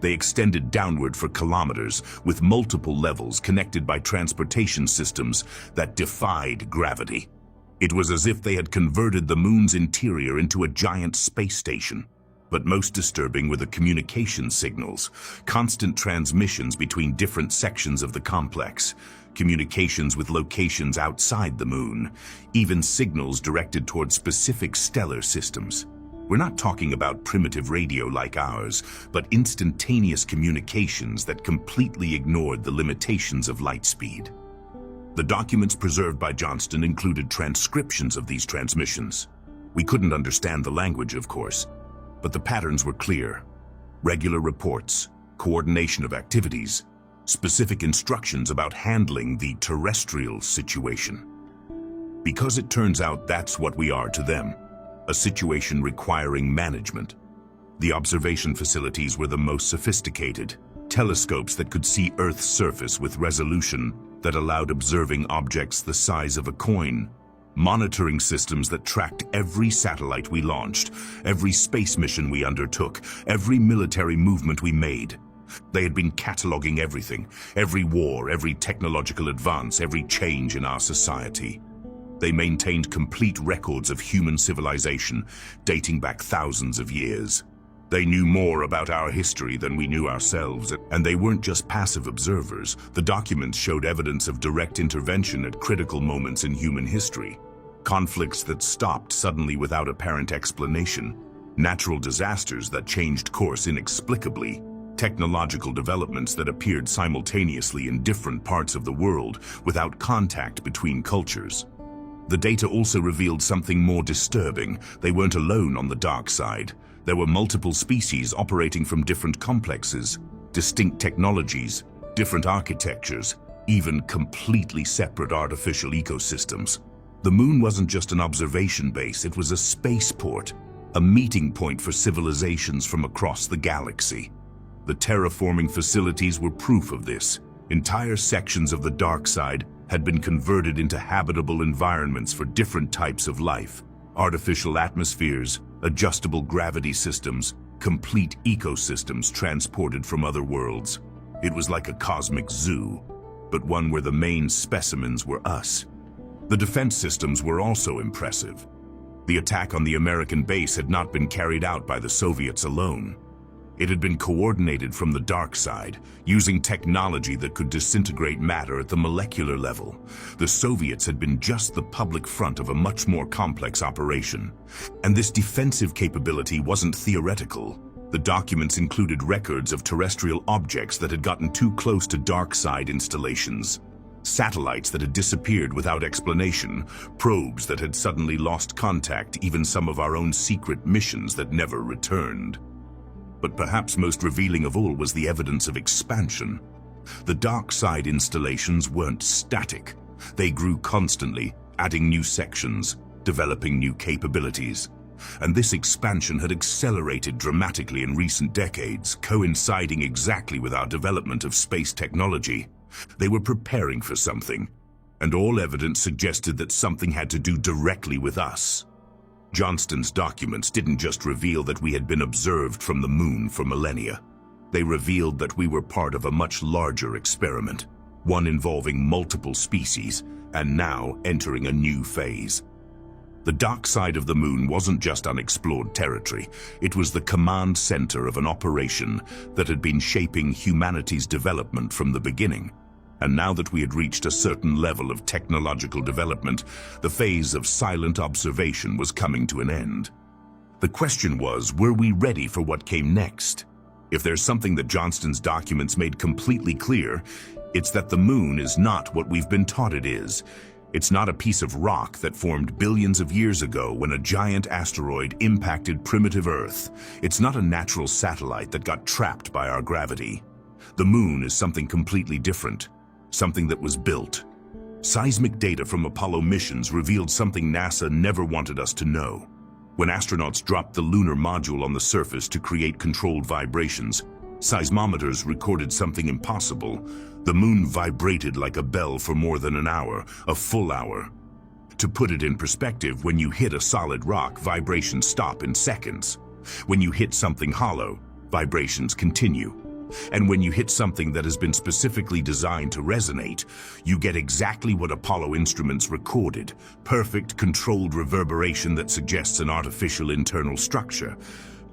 They extended downward for kilometers, with multiple levels connected by transportation systems that defied gravity. It was as if they had converted the moon's interior into a giant space station. But most disturbing were the communication signals, constant transmissions between different sections of the complex, communications with locations outside the moon, even signals directed toward specific stellar systems. We're not talking about primitive radio like ours, but instantaneous communications that completely ignored the limitations of light speed. The documents preserved by Johnston included transcriptions of these transmissions. We couldn't understand the language, of course, but the patterns were clear. Regular reports, coordination of activities, specific instructions about handling the terrestrial situation. Because it turns out that's what we are to them, a situation requiring management. The observation facilities were the most sophisticated, telescopes that could see Earth's surface with resolution that allowed observing objects the size of a coin, monitoring systems that tracked every satellite we launched, every space mission we undertook, every military movement we made. They had been cataloging everything, every war, every technological advance, every change in our society. They maintained complete records of human civilization, dating back thousands of years. They knew more about our history than we knew ourselves, and they weren't just passive observers. The documents showed evidence of direct intervention at critical moments in human history. Conflicts that stopped suddenly without apparent explanation. Natural disasters that changed course inexplicably. Technological developments that appeared simultaneously in different parts of the world without contact between cultures. The data also revealed something more disturbing. They weren't alone on the dark side. There were multiple species operating from different complexes, distinct technologies, different architectures, even completely separate artificial ecosystems. The moon wasn't just an observation base, it was a spaceport, a meeting point for civilizations from across the galaxy. The terraforming facilities were proof of this. Entire sections of the dark side had been converted into habitable environments for different types of life. Artificial atmospheres, adjustable gravity systems, complete ecosystems transported from other worlds. It was like a cosmic zoo, but one where the main specimens were us. The defense systems were also impressive. The attack on the American base had not been carried out by the Soviets alone. It had been coordinated from the dark side, using technology that could disintegrate matter at the molecular level. The Soviets had been just the public front of a much more complex operation. And this defensive capability wasn't theoretical. The documents included records of terrestrial objects that had gotten too close to dark side installations. Satellites that had disappeared without explanation, probes that had suddenly lost contact, even some of our own secret missions that never returned. But perhaps most revealing of all was the evidence of expansion. The dark side installations weren't static. They grew constantly, adding new sections, developing new capabilities. And this expansion had accelerated dramatically in recent decades, coinciding exactly with our development of space technology. They were preparing for something, and all evidence suggested that something had to do directly with us. Johnston's documents didn't just reveal that we had been observed from the moon for millennia. They revealed that we were part of a much larger experiment, one involving multiple species, and now entering a new phase. The dark side of the moon wasn't just unexplored territory. It was the command center of an operation that had been shaping humanity's development from the beginning. And now that we had reached a certain level of technological development, the phase of silent observation was coming to an end. The question was, were we ready for what came next? If there's something that Johnston's documents made completely clear, it's that the moon is not what we've been taught it is. It's not a piece of rock that formed billions of years ago when a giant asteroid impacted primitive Earth. It's not a natural satellite that got trapped by our gravity. The moon is something completely different, something that was built. Seismic data from Apollo missions revealed something NASA never wanted us to know. When astronauts dropped the lunar module on the surface to create controlled vibrations, seismometers recorded something impossible. The moon vibrated like a bell for more than an hour, a full hour. To put it in perspective, when you hit a solid rock, vibrations stop in seconds. When you hit something hollow, vibrations continue. And when you hit something that has been specifically designed to resonate, you get exactly what Apollo instruments recorded: perfect, controlled reverberation that suggests an artificial internal structure.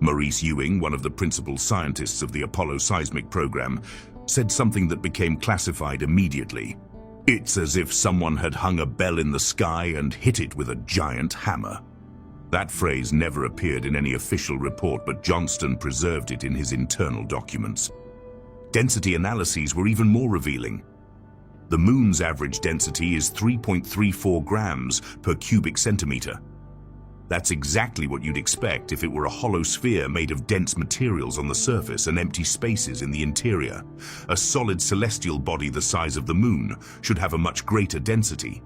Maurice Ewing, one of the principal scientists of the Apollo seismic program, said something that became classified immediately. It's as if someone had hung a bell in the sky and hit it with a giant hammer. That phrase never appeared in any official report, but Johnston preserved it in his internal documents. Density analyses were even more revealing. The moon's average density is 3.34 grams per cubic centimeter. That's exactly what you'd expect if it were a hollow sphere made of dense materials on the surface and empty spaces in the interior. A solid celestial body the size of the moon should have a much greater density.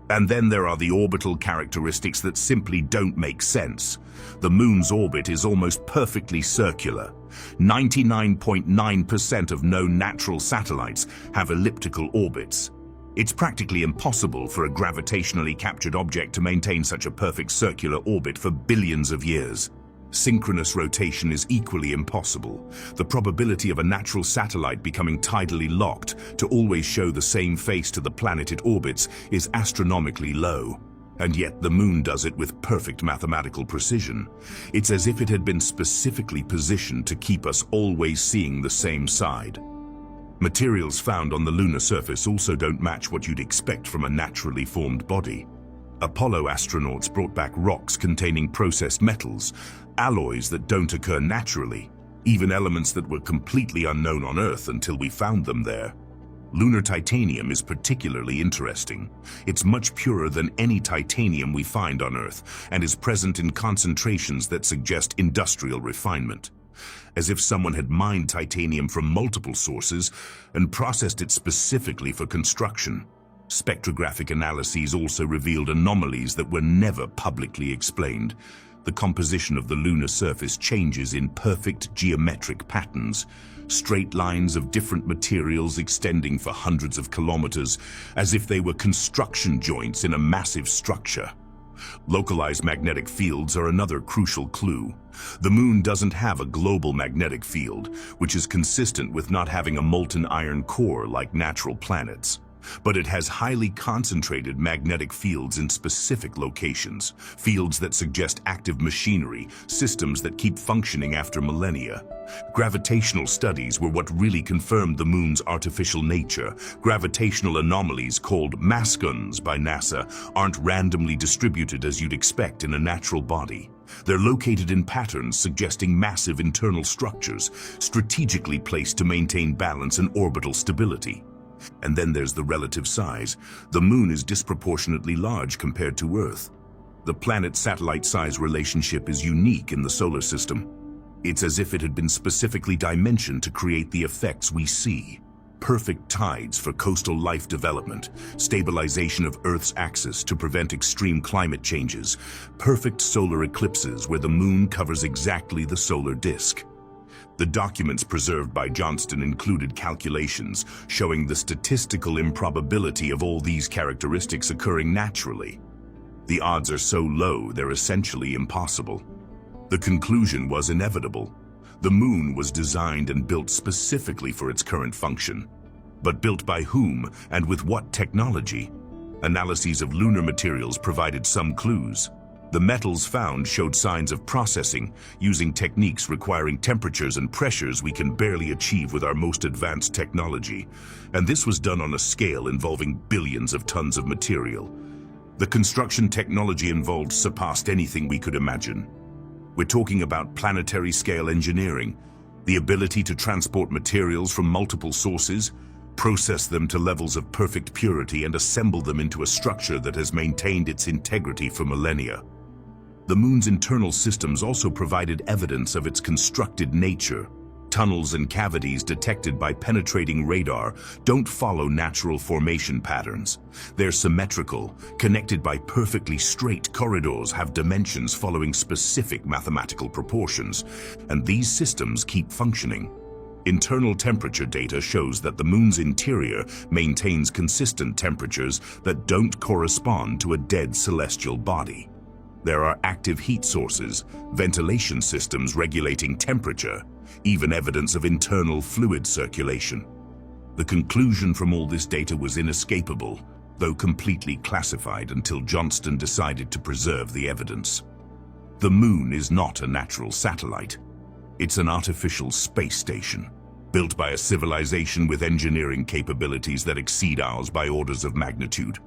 And then there are the orbital characteristics that simply don't make sense. The moon's orbit is almost perfectly circular. 99.9% of known natural satellites have elliptical orbits. It's practically impossible for a gravitationally captured object to maintain such a perfect circular orbit for billions of years. Synchronous rotation is equally impossible. The probability of a natural satellite becoming tidally locked to always show the same face to the planet it orbits is astronomically low. And yet the moon does it with perfect mathematical precision. It's as if it had been specifically positioned to keep us always seeing the same side. Materials found on the lunar surface also don't match what you'd expect from a naturally formed body. Apollo astronauts brought back rocks containing processed metals, alloys that don't occur naturally, even elements that were completely unknown on Earth until we found them there. Lunar titanium is particularly interesting. It's much purer than any titanium we find on Earth and is present in concentrations that suggest industrial refinement. As if someone had mined titanium from multiple sources and processed it specifically for construction. Spectrographic analyses also revealed anomalies that were never publicly explained. The composition of the lunar surface changes in perfect geometric patterns, straight lines of different materials extending for hundreds of kilometers, as if they were construction joints in a massive structure. Localized magnetic fields are another crucial clue. The moon doesn't have a global magnetic field, which is consistent with not having a molten iron core like natural planets. But it has highly concentrated magnetic fields in specific locations, fields that suggest active machinery, systems that keep functioning after millennia. Gravitational studies were what really confirmed the moon's artificial nature. Gravitational anomalies, called mascons by NASA, aren't randomly distributed as you'd expect in a natural body. They're located in patterns suggesting massive internal structures, strategically placed to maintain balance and orbital stability. And then there's the relative size. The moon is disproportionately large compared to Earth. The planet-satellite size relationship is unique in the solar system. It's as if it had been specifically dimensioned to create the effects we see. Perfect tides for coastal life development, stabilization of Earth's axis to prevent extreme climate changes, perfect solar eclipses where the moon covers exactly the solar disk. The documents preserved by Johnston included calculations showing the statistical improbability of all these characteristics occurring naturally. The odds are so low they're essentially impossible. The conclusion was inevitable. The moon was designed and built specifically for its current function. But built by whom and with what technology? Analyses of lunar materials provided some clues. The metals found showed signs of processing, using techniques requiring temperatures and pressures we can barely achieve with our most advanced technology. And this was done on a scale involving billions of tons of material. The construction technology involved surpassed anything we could imagine. We're talking about planetary-scale engineering, the ability to transport materials from multiple sources, process them to levels of perfect purity, and assemble them into a structure that has maintained its integrity for millennia. The moon's internal systems also provided evidence of its constructed nature. Tunnels and cavities detected by penetrating radar don't follow natural formation patterns. They're symmetrical, connected by perfectly straight corridors, have dimensions following specific mathematical proportions, and these systems keep functioning. Internal temperature data shows that the moon's interior maintains consistent temperatures that don't correspond to a dead celestial body. There are active heat sources, ventilation systems regulating temperature, even evidence of internal fluid circulation. The conclusion from all this data was inescapable, though completely classified until Johnston decided to preserve the evidence. The moon is not a natural satellite. It's an artificial space station, built by a civilization with engineering capabilities that exceed ours by orders of magnitude.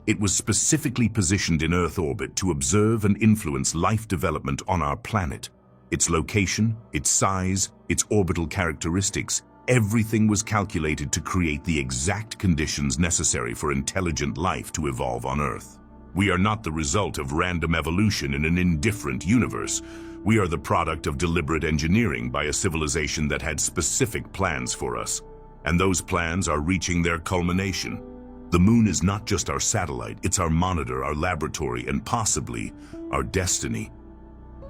It was specifically positioned in Earth orbit to observe and influence life development on our planet. Its location, its size, its orbital characteristics, everything was calculated to create the exact conditions necessary for intelligent life to evolve on Earth. We are not the result of random evolution in an indifferent universe. We are the product of deliberate engineering by a civilization that had specific plans for us. And those plans are reaching their culmination. The moon is not just our satellite, it's our monitor, our laboratory, and possibly our destiny.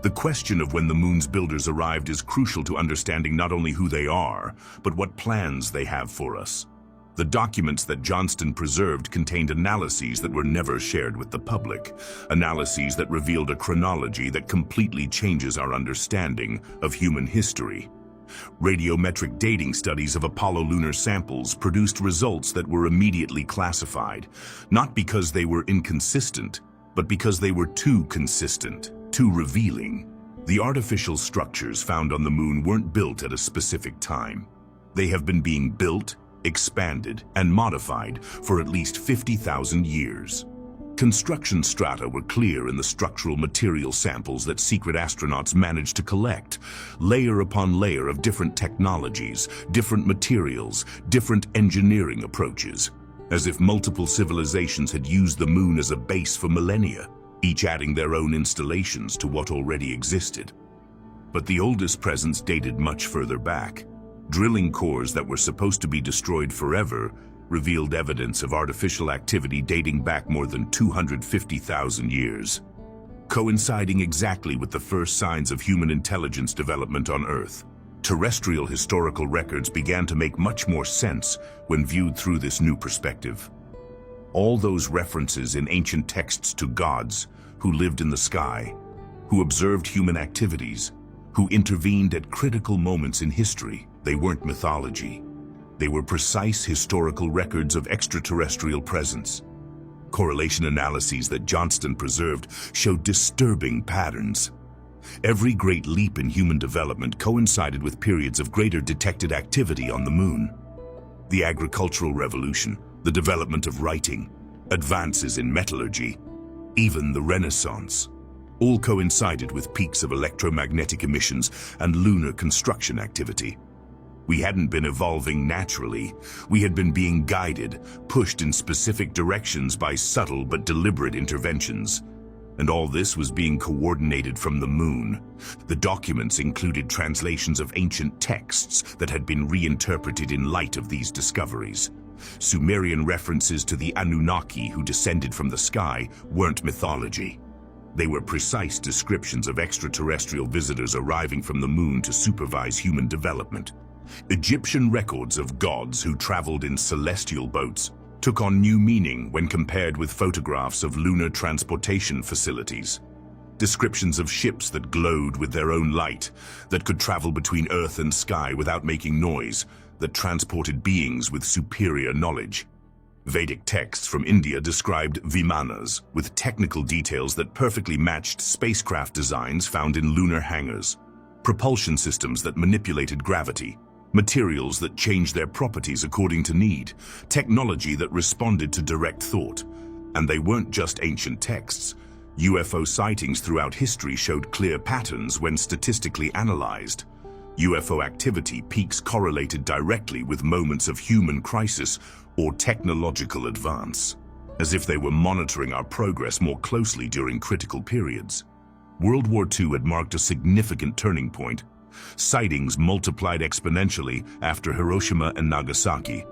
The question of when the moon's builders arrived is crucial to understanding not only who they are, but what plans they have for us. The documents that Johnston preserved contained analyses that were never shared with the public, analyses that revealed a chronology that completely changes our understanding of human history. Radiometric dating studies of Apollo lunar samples produced results that were immediately classified, not because they were inconsistent, but because they were too consistent, too revealing. The artificial structures found on the moon weren't built at a specific time. They have been being built, expanded, and modified for at least 50,000 years. Construction strata were clear in the structural material samples that secret astronauts managed to collect, layer upon layer of different technologies, different materials, different engineering approaches, as if multiple civilizations had used the moon as a base for millennia, each adding their own installations to what already existed. But the oldest presence dated much further back. Drilling cores that were supposed to be destroyed forever revealed evidence of artificial activity dating back more than 250,000 years, coinciding exactly with the first signs of human intelligence development on Earth. Terrestrial historical records began to make much more sense when viewed through this new perspective. All those references in ancient texts to gods who lived in the sky, who observed human activities, who intervened at critical moments in history, they weren't mythology. They were precise historical records of extraterrestrial presence. Correlation analyses that Johnston preserved showed disturbing patterns. Every great leap in human development coincided with periods of greater detected activity on the moon. The agricultural revolution, the development of writing, advances in metallurgy, even the Renaissance, all coincided with peaks of electromagnetic emissions and lunar construction activity. We hadn't been evolving naturally. We had been being guided, pushed in specific directions by subtle but deliberate interventions. And all this was being coordinated from the moon. The documents included translations of ancient texts that had been reinterpreted in light of these discoveries. Sumerian references to the Anunnaki who descended from the sky weren't mythology. They were precise descriptions of extraterrestrial visitors arriving from the moon to supervise human development. Egyptian records of gods who traveled in celestial boats, took on new meaning when compared with photographs of lunar transportation facilities. Descriptions of ships that glowed with their own light, that could travel between Earth and sky without making noise, that transported beings with superior knowledge. Vedic texts from India described vimanas with technical details that perfectly matched spacecraft designs found in lunar hangars. Propulsion systems that manipulated gravity, materials that changed their properties according to need, technology that responded to direct thought. And they weren't just ancient texts. UFO sightings throughout history showed clear patterns when statistically analyzed. UFO activity peaks correlated directly with moments of human crisis or technological advance, as if they were monitoring our progress more closely during critical periods. World War II had marked a significant turning point. Sightings multiplied exponentially after Hiroshima and Nagasaki.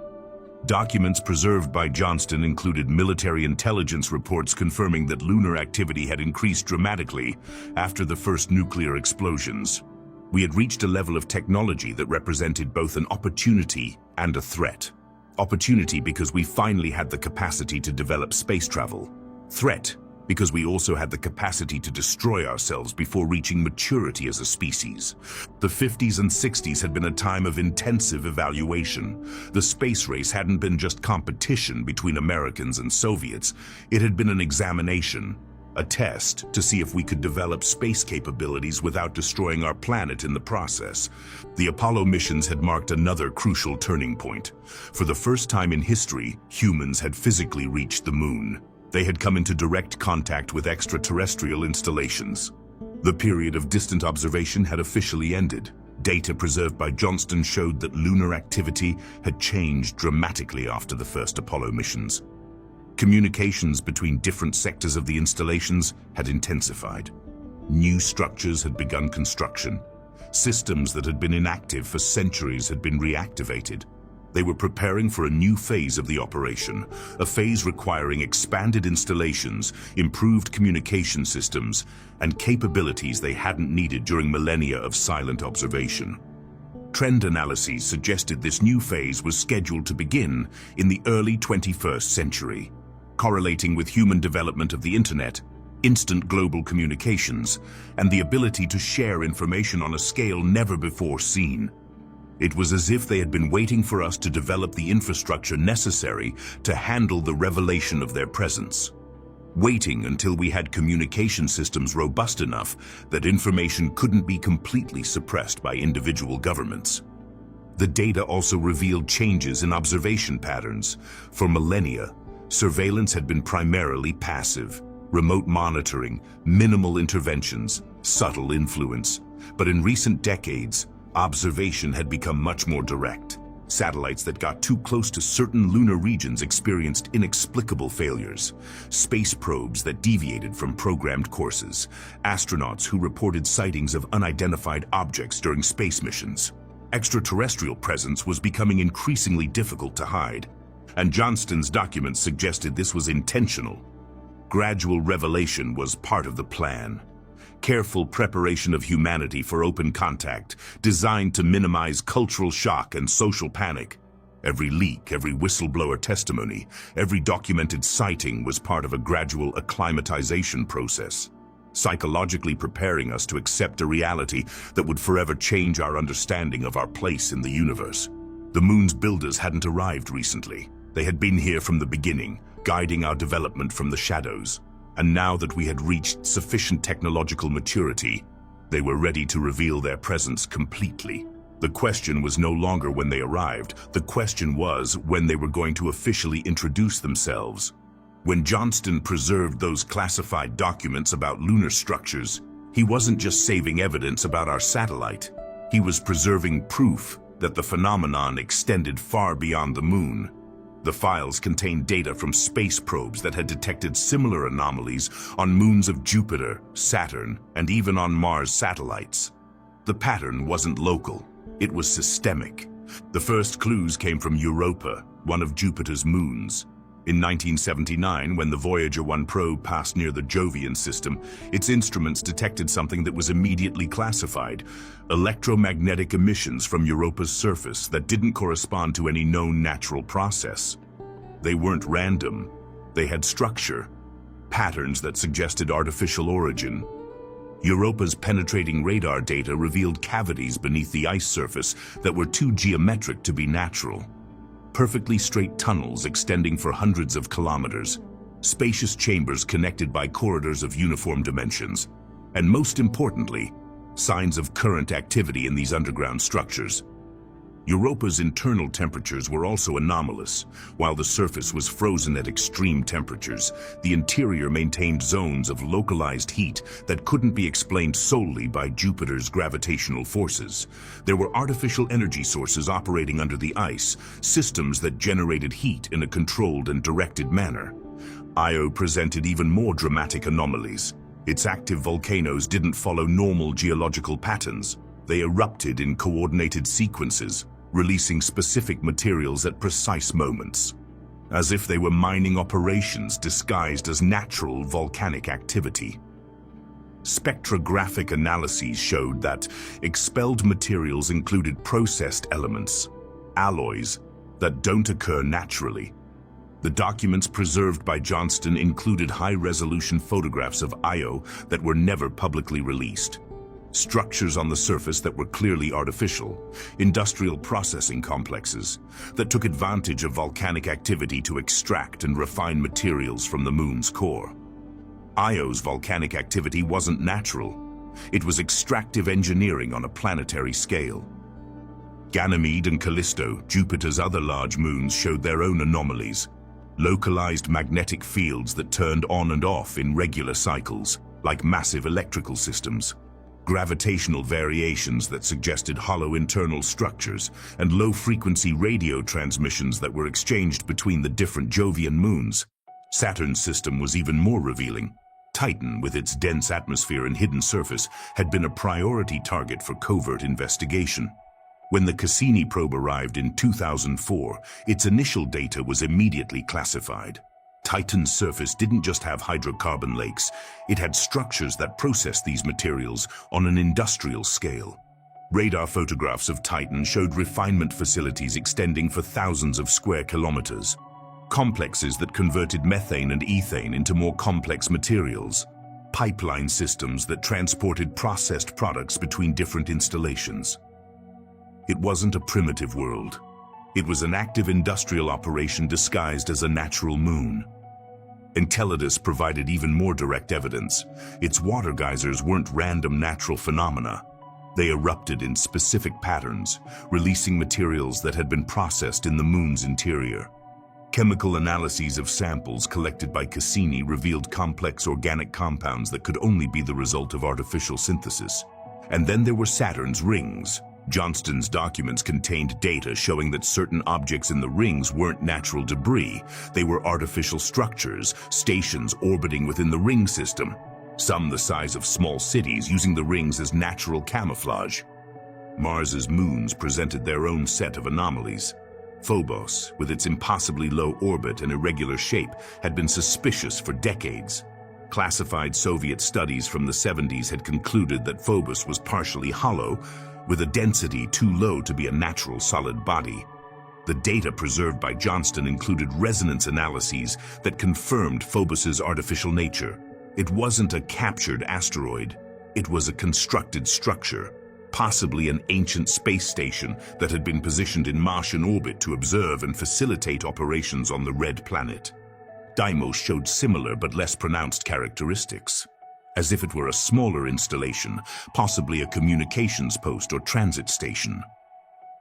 Documents preserved by Johnston included military intelligence reports confirming that lunar activity had increased dramatically after the first nuclear explosions. We had reached a level of technology that represented both an opportunity and a threat. Opportunity because we finally had the capacity to develop space travel. Threat because we also had the capacity to destroy ourselves before reaching maturity as a species. The 50s and 60s had been a time of intensive evaluation. The space race hadn't been just competition between Americans and Soviets. It had been an examination, a test to see if we could develop space capabilities without destroying our planet in the process. The Apollo missions had marked another crucial turning point. For the first time in history, humans had physically reached the moon. They had come into direct contact with extraterrestrial installations. The period of distant observation had officially ended. Data preserved by Johnston showed that lunar activity had changed dramatically after the first Apollo missions. Communications between different sectors of the installations had intensified. New structures had begun construction. Systems that had been inactive for centuries had been reactivated. They were preparing for a new phase of the operation, a phase requiring expanded installations, improved communication systems, and capabilities they hadn't needed during millennia of silent observation. Trend analyses suggested this new phase was scheduled to begin in the early 21st century, correlating with human development of the internet, instant global communications, and the ability to share information on a scale never before seen. It was as if they had been waiting for us to develop the infrastructure necessary to handle the revelation of their presence. Waiting until we had communication systems robust enough that information couldn't be completely suppressed by individual governments. The data also revealed changes in observation patterns. For millennia, surveillance had been primarily passive, remote monitoring, minimal interventions, subtle influence. But in recent decades, observation had become much more direct. Satellites that got too close to certain lunar regions experienced inexplicable failures. Space probes that deviated from programmed courses. Astronauts who reported sightings of unidentified objects during space missions. Extraterrestrial presence was becoming increasingly difficult to hide, and Johnston's documents suggested this was intentional. Gradual revelation was part of the plan. Careful preparation of humanity for open contact, designed to minimize cultural shock and social panic. Every leak, every whistleblower testimony, every documented sighting was part of a gradual acclimatization process, psychologically preparing us to accept a reality that would forever change our understanding of our place in the universe. The moon's builders hadn't arrived recently. They had been here from the beginning, guiding our development from the shadows. And now that we had reached sufficient technological maturity, they were ready to reveal their presence completely. The question was no longer when they arrived. The question was when they were going to officially introduce themselves. When Johnston preserved those classified documents about lunar structures, he wasn't just saving evidence about our satellite. He was preserving proof that the phenomenon extended far beyond the moon. The files contained data from space probes that had detected similar anomalies on moons of Jupiter, Saturn, and even on Mars satellites. The pattern wasn't local, it was systemic. The first clues came from Europa, one of Jupiter's moons. In 1979, when the Voyager 1 probe passed near the Jovian system, its instruments detected something that was immediately classified: electromagnetic emissions from Europa's surface that didn't correspond to any known natural process. They weren't random. They had structure, patterns that suggested artificial origin. Europa's penetrating radar data revealed cavities beneath the ice surface that were too geometric to be natural. Perfectly straight tunnels extending for hundreds of kilometers, spacious chambers connected by corridors of uniform dimensions, and most importantly, signs of current activity in these underground structures. Europa's internal temperatures were also anomalous. While the surface was frozen at extreme temperatures, the interior maintained zones of localized heat that couldn't be explained solely by Jupiter's gravitational forces. There were artificial energy sources operating under the ice, systems that generated heat in a controlled and directed manner. Io presented even more dramatic anomalies. Its active volcanoes didn't follow normal geological patterns. They erupted in coordinated sequences, releasing specific materials at precise moments, as if they were mining operations disguised as natural volcanic activity. Spectrographic analyses showed that expelled materials included processed elements, alloys, that don't occur naturally. The documents preserved by Johnston included high-resolution photographs of Io that were never publicly released. Structures on the surface that were clearly artificial, industrial processing complexes that took advantage of volcanic activity to extract and refine materials from the moon's core. Io's volcanic activity wasn't natural. It was extractive engineering on a planetary scale. Ganymede and Callisto, Jupiter's other large moons, showed their own anomalies, localized magnetic fields that turned on and off in regular cycles, like massive electrical systems. Gravitational variations that suggested hollow internal structures, and low-frequency radio transmissions that were exchanged between the different Jovian moons. Saturn's system was even more revealing. Titan, with its dense atmosphere and hidden surface, had been a priority target for covert investigation. When the Cassini probe arrived in 2004, its initial data was immediately classified. Titan's surface didn't just have hydrocarbon lakes, it had structures that processed these materials on an industrial scale. Radar photographs of Titan showed refinement facilities extending for thousands of square kilometers, complexes that converted methane and ethane into more complex materials, pipeline systems that transported processed products between different installations. It wasn't a primitive world. It was an active industrial operation disguised as a natural moon. Enceladus provided even more direct evidence. Its water geysers weren't random natural phenomena. They erupted in specific patterns, releasing materials that had been processed in the moon's interior. Chemical analyses of samples collected by Cassini revealed complex organic compounds that could only be the result of artificial synthesis. And then there were Saturn's rings. Johnston's documents contained data showing that certain objects in the rings weren't natural debris. They were artificial structures, stations orbiting within the ring system, some the size of small cities, using the rings as natural camouflage. Mars's moons presented their own set of anomalies. Phobos, with its impossibly low orbit and irregular shape, had been suspicious for decades. Classified Soviet studies from the 70s had concluded that Phobos was partially hollow, with a density too low to be a natural solid body. The data preserved by Johnston included resonance analyses that confirmed Phobos's artificial nature. It wasn't a captured asteroid. It was a constructed structure, possibly an ancient space station that had been positioned in Martian orbit to observe and facilitate operations on the Red Planet. Deimos showed similar but less pronounced characteristics, as if it were a smaller installation, possibly a communications post or transit station.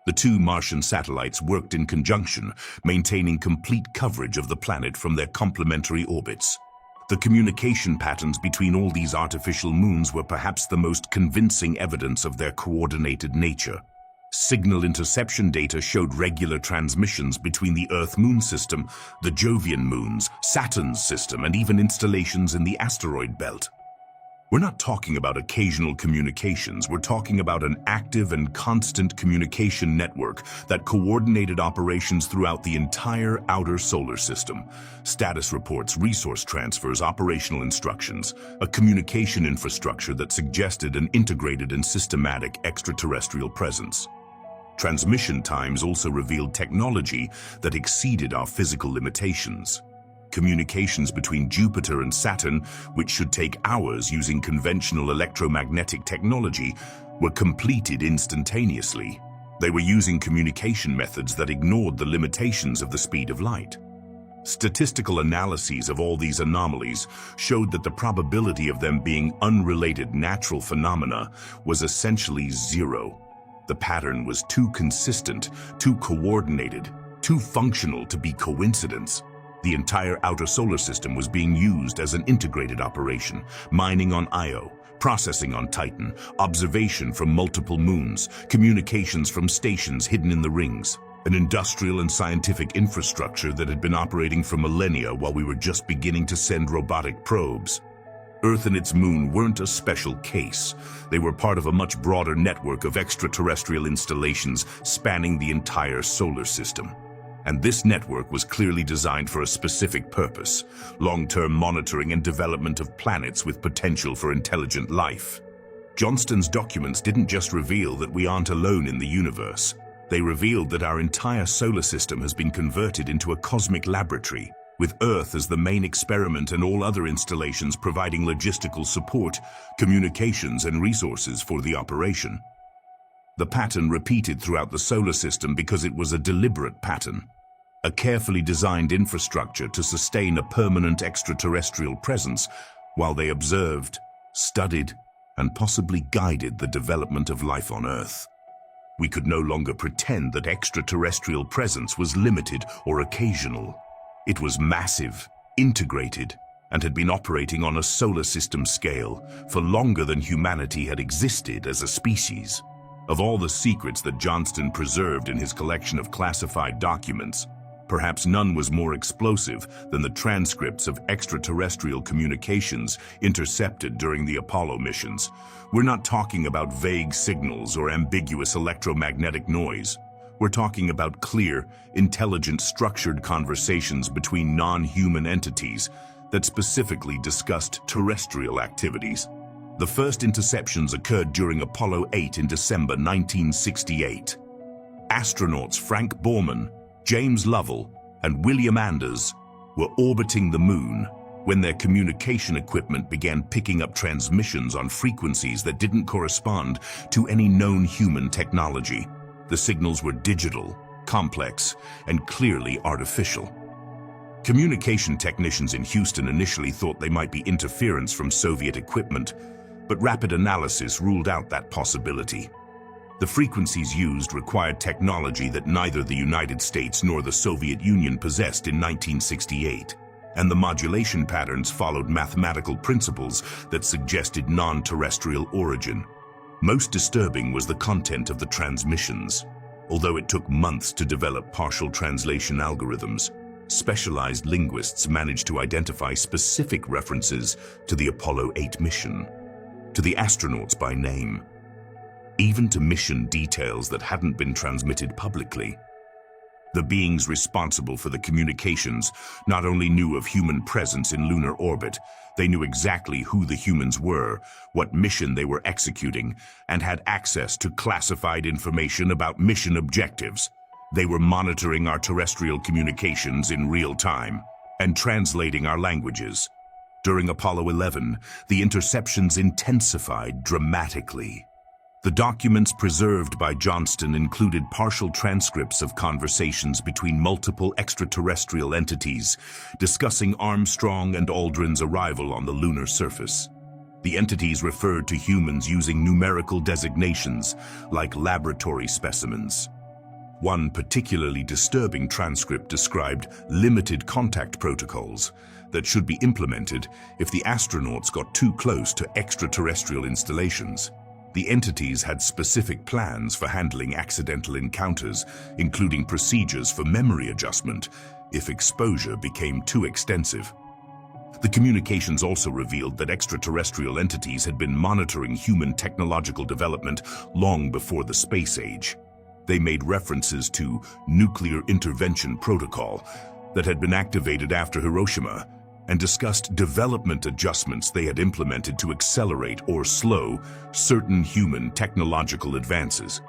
The two Martian satellites worked in conjunction, maintaining complete coverage of the planet from their complementary orbits. The communication patterns between all these artificial moons were perhaps the most convincing evidence of their coordinated nature. Signal interception data showed regular transmissions between the Earth-Moon system, the Jovian moons, Saturn's system, and even installations in the asteroid belt. We're not talking about occasional communications, we're talking about an active and constant communication network that coordinated operations throughout the entire outer solar system. Status reports, resource transfers, operational instructions, a communication infrastructure that suggested an integrated and systematic extraterrestrial presence. Transmission times also revealed technology that exceeded our physical limitations. Communications between Jupiter and Saturn, which should take hours using conventional electromagnetic technology, were completed instantaneously. They were using communication methods that ignored the limitations of the speed of light. Statistical analyses of all these anomalies showed that the probability of them being unrelated natural phenomena was essentially zero. The pattern was too consistent, too coordinated, too functional to be coincidence. The entire outer solar system was being used as an integrated operation, mining on Io, processing on Titan, observation from multiple moons, communications from stations hidden in the rings, an industrial and scientific infrastructure that had been operating for millennia while we were just beginning to send robotic probes. Earth and its moon weren't a special case. They were part of a much broader network of extraterrestrial installations spanning the entire solar system. And this network was clearly designed for a specific purpose: long-term monitoring and development of planets with potential for intelligent life. Johnston's documents didn't just reveal that we aren't alone in the universe. They revealed that our entire solar system has been converted into a cosmic laboratory, with Earth as the main experiment and all other installations providing logistical support, communications, and resources for the operation. The pattern repeated throughout the solar system because it was a deliberate pattern, a carefully designed infrastructure to sustain a permanent extraterrestrial presence while they observed, studied, and possibly guided the development of life on Earth. We could no longer pretend that extraterrestrial presence was limited or occasional. It was massive, integrated, and had been operating on a solar system scale for longer than humanity had existed as a species. Of all the secrets that Johnston preserved in his collection of classified documents, perhaps none was more explosive than the transcripts of extraterrestrial communications intercepted during the Apollo missions. We're not talking about vague signals or ambiguous electromagnetic noise. We're talking about clear, intelligent, structured conversations between non-human entities that specifically discussed terrestrial activities. The first interceptions occurred during Apollo 8 in December 1968. Astronauts Frank Borman, James Lovell, and William Anders were orbiting the moon when their communication equipment began picking up transmissions on frequencies that didn't correspond to any known human technology. The signals were digital, complex, and clearly artificial. Communication technicians in Houston initially thought they might be interference from Soviet equipment, but rapid analysis ruled out that possibility. The frequencies used required technology that neither the United States nor the Soviet Union possessed in 1968, and the modulation patterns followed mathematical principles that suggested non-terrestrial origin. Most disturbing was the content of the transmissions. Although it took months to develop partial translation algorithms, specialized linguists managed to identify specific references to the Apollo 8 mission, to the astronauts by name, even to mission details that hadn't been transmitted publicly. The beings responsible for the communications not only knew of human presence in lunar orbit, they knew exactly who the humans were, what mission they were executing, and had access to classified information about mission objectives. They were monitoring our terrestrial communications in real time and translating our languages. During Apollo 11, the interceptions intensified dramatically. The documents preserved by Johnston included partial transcripts of conversations between multiple extraterrestrial entities discussing Armstrong and Aldrin's arrival on the lunar surface. The entities referred to humans using numerical designations like laboratory specimens. One particularly disturbing transcript described limited contact protocols that should be implemented if the astronauts got too close to extraterrestrial installations. The entities had specific plans for handling accidental encounters, including procedures for memory adjustment if exposure became too extensive. The communications also revealed that extraterrestrial entities had been monitoring human technological development long before the space age. They made references to nuclear intervention protocol that had been activated after Hiroshima, and discussed development adjustments they had implemented to accelerate or slow certain human technological advances.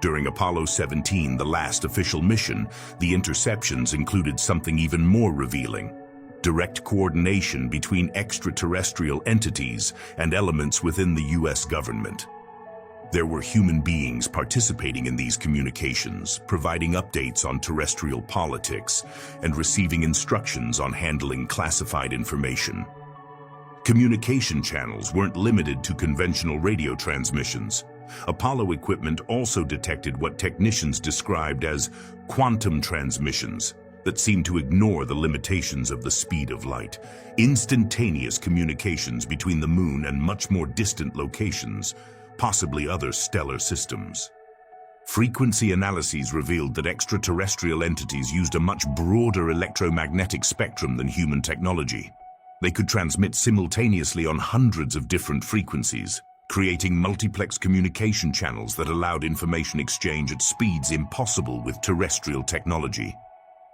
During Apollo 17, the last official mission, the interceptions included something even more revealing: direct coordination between extraterrestrial entities and elements within the US government. There were human beings participating in these communications, providing updates on terrestrial politics and receiving instructions on handling classified information. Communication channels weren't limited to conventional radio transmissions. Apollo equipment also detected what technicians described as quantum transmissions that seemed to ignore the limitations of the speed of light. Instantaneous communications between the moon and much more distant locations, possibly other stellar systems. Frequency analyses revealed that extraterrestrial entities used a much broader electromagnetic spectrum than human technology. They could transmit simultaneously on hundreds of different frequencies, creating multiplex communication channels that allowed information exchange at speeds impossible with terrestrial technology.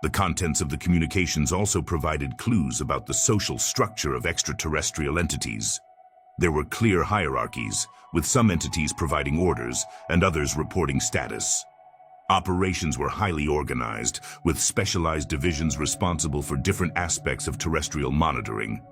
The contents of the communications also provided clues about the social structure of extraterrestrial entities. There were clear hierarchies, with some entities providing orders and others reporting status. Operations were highly organized, with specialized divisions responsible for different aspects of terrestrial monitoring.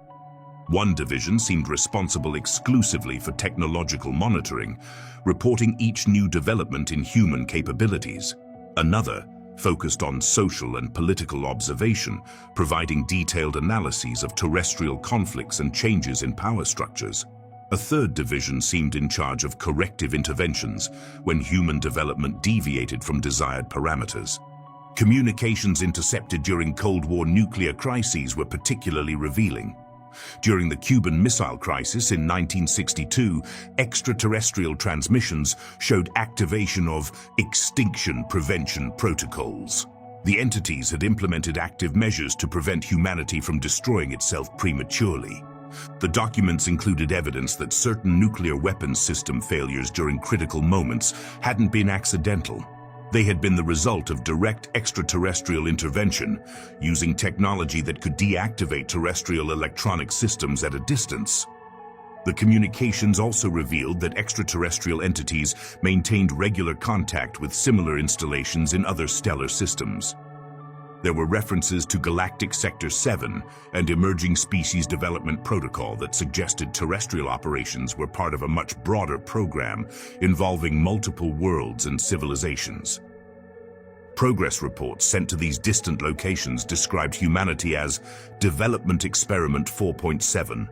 One division seemed responsible exclusively for technological monitoring, reporting each new development in human capabilities. Another focused on social and political observation, providing detailed analyses of terrestrial conflicts and changes in power structures. A third division seemed in charge of corrective interventions when human development deviated from desired parameters. Communications intercepted during Cold War nuclear crises were particularly revealing. During the Cuban Missile Crisis in 1962, extraterrestrial transmissions showed activation of extinction prevention protocols. The entities had implemented active measures to prevent humanity from destroying itself prematurely. The documents included evidence that certain nuclear weapons system failures during critical moments hadn't been accidental. They had been the result of direct extraterrestrial intervention, using technology that could deactivate terrestrial electronic systems at a distance. The communications also revealed that extraterrestrial entities maintained regular contact with similar installations in other stellar systems. There were references to Galactic Sector 7 and Emerging Species Development Protocol that suggested terrestrial operations were part of a much broader program involving multiple worlds and civilizations. Progress reports sent to these distant locations described humanity as Development Experiment 4.7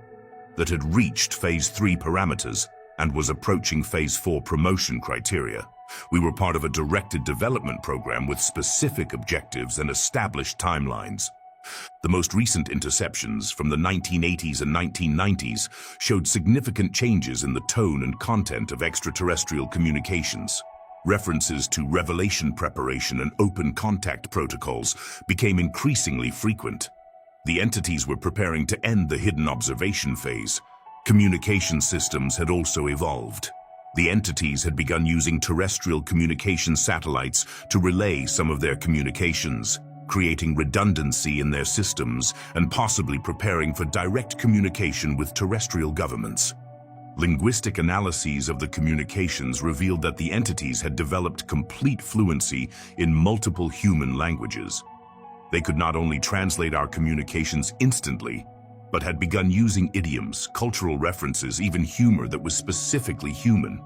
that had reached Phase 3 parameters and was approaching Phase 4 promotion criteria. We were part of a directed development program with specific objectives and established timelines. The most recent interceptions from the 1980s and 1990s showed significant changes in the tone and content of extraterrestrial communications. References to revelation preparation and open contact protocols became increasingly frequent. The entities were preparing to end the hidden observation phase. Communication systems had also evolved. The entities had begun using terrestrial communication satellites to relay some of their communications, creating redundancy in their systems and possibly preparing for direct communication with terrestrial governments. Linguistic analyses of the communications revealed that the entities had developed complete fluency in multiple human languages. They could not only translate our communications instantly, but had begun using idioms, cultural references, even humor that was specifically human.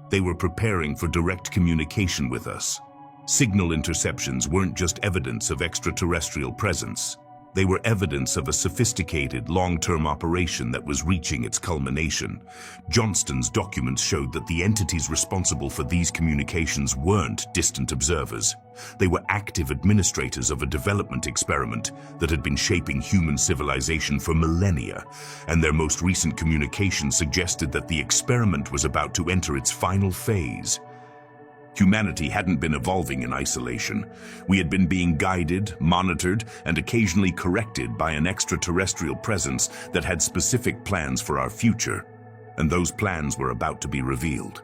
They were preparing for direct communication with us. Signal interceptions weren't just evidence of extraterrestrial presence. They were evidence of a sophisticated, long-term operation that was reaching its culmination. Johnston's documents showed that the entities responsible for these communications weren't distant observers. They were active administrators of a development experiment that had been shaping human civilization for millennia, and their most recent communication suggested that the experiment was about to enter its final phase. Humanity hadn't been evolving in isolation. We had been being guided, monitored, and occasionally corrected by an extraterrestrial presence that had specific plans for our future, and those plans were about to be revealed.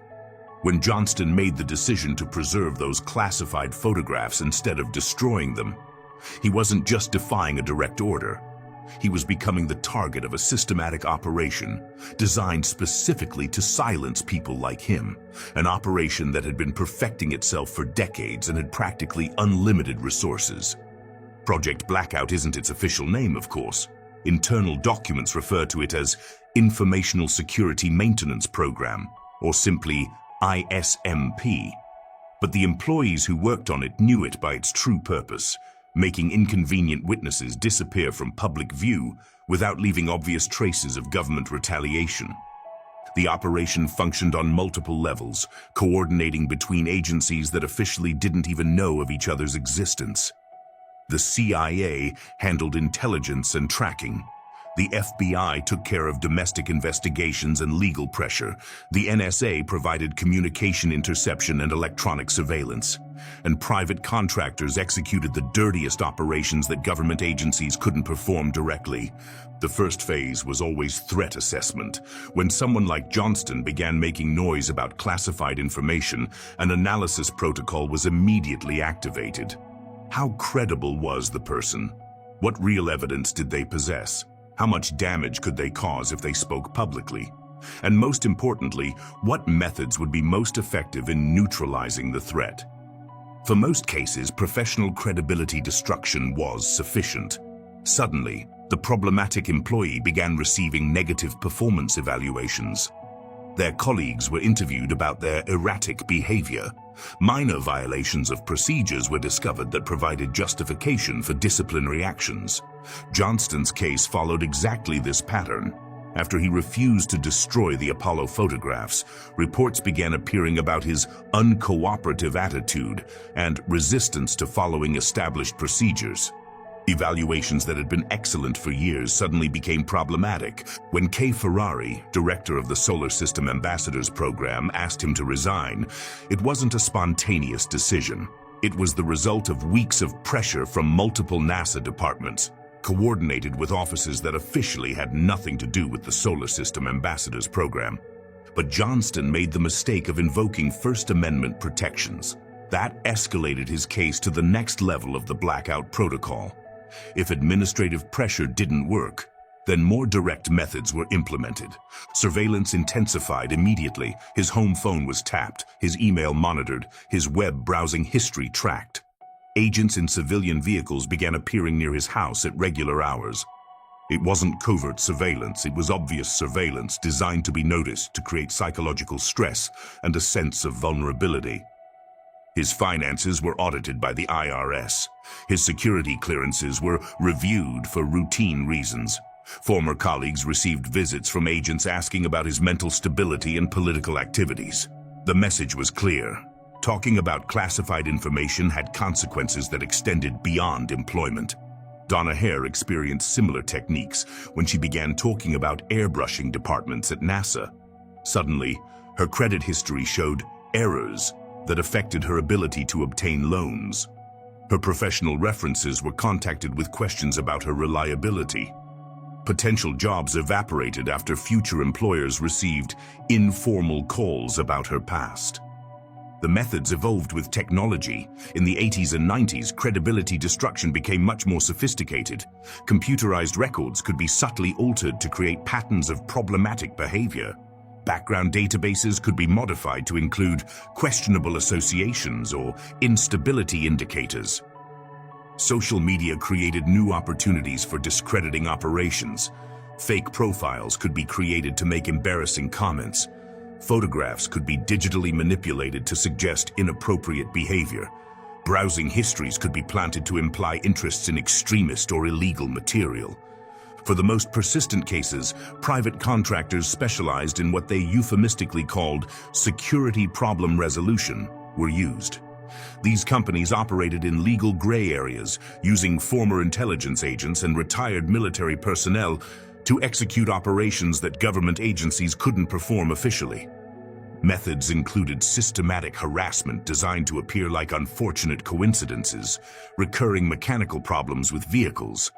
When Johnston made the decision to preserve those classified photographs instead of destroying them, he wasn't just defying a direct order. He was becoming the target of a systematic operation designed specifically to silence people like him, an operation that had been perfecting itself for decades and had practically unlimited resources. Project Blackout isn't its official name, of course. Internal documents refer to it as Informational Security Maintenance Program, or simply ISMP. But the employees who worked on it knew it by its true purpose: making inconvenient witnesses disappear from public view without leaving obvious traces of government retaliation. The operation functioned on multiple levels, coordinating between agencies that officially didn't even know of each other's existence. The CIA handled intelligence and tracking. The FBI took care of domestic investigations and legal pressure. The NSA provided communication interception and electronic surveillance. And private contractors executed the dirtiest operations that government agencies couldn't perform directly. The first phase was always threat assessment. When someone like Johnston began making noise about classified information, an analysis protocol was immediately activated. How credible was the person? What real evidence did they possess? How much damage could they cause if they spoke publicly? And most importantly, what methods would be most effective in neutralizing the threat? For most cases, professional credibility destruction was sufficient. Suddenly, the problematic employee began receiving negative performance evaluations. Their colleagues were interviewed about their erratic behavior. Minor violations of procedures were discovered that provided justification for disciplinary actions. Johnston's case followed exactly this pattern. After he refused to destroy the Apollo photographs, reports began appearing about his uncooperative attitude and resistance to following established procedures. Evaluations that had been excellent for years suddenly became problematic. When Kay Ferrari, director of the Solar System Ambassadors Program, asked him to resign, it wasn't a spontaneous decision. It was the result of weeks of pressure from multiple NASA departments, coordinated with offices that officially had nothing to do with the Solar System Ambassadors Program. But Johnston made the mistake of invoking First Amendment protections. That escalated his case to the next level of the Blackout Protocol. If administrative pressure didn't work, then more direct methods were implemented. Surveillance intensified immediately. His home phone was tapped, his email monitored, his web browsing history tracked. Agents in civilian vehicles began appearing near his house at regular hours. It wasn't covert surveillance, it was obvious surveillance designed to be noticed to create psychological stress and a sense of vulnerability. His finances were audited by the IRS. His security clearances were reviewed for routine reasons. Former colleagues received visits from agents asking about his mental stability and political activities. The message was clear. Talking about classified information had consequences that extended beyond employment. Donna Hare experienced similar techniques when she began talking about airbrushing departments at NASA. Suddenly, her credit history showed errors that affected her ability to obtain loans. Her professional references were contacted with questions about her reliability. Potential jobs evaporated after future employers received informal calls about her past. The methods evolved with technology. In the 80s and 90s, credibility destruction became much more sophisticated. Computerized records could be subtly altered to create patterns of problematic behavior. Background databases could be modified to include questionable associations or instability indicators. Social media created new opportunities for discrediting operations. Fake profiles could be created to make embarrassing comments. Photographs could be digitally manipulated to suggest inappropriate behavior. Browsing histories could be planted to imply interests in extremist or illegal material. For the most persistent cases, private contractors specialized in what they euphemistically called security problem resolution were used. These companies operated in legal gray areas, using former intelligence agents and retired military personnel to execute operations that government agencies couldn't perform officially. Methods included systematic harassment designed to appear like unfortunate coincidences, recurring mechanical problems with vehicles,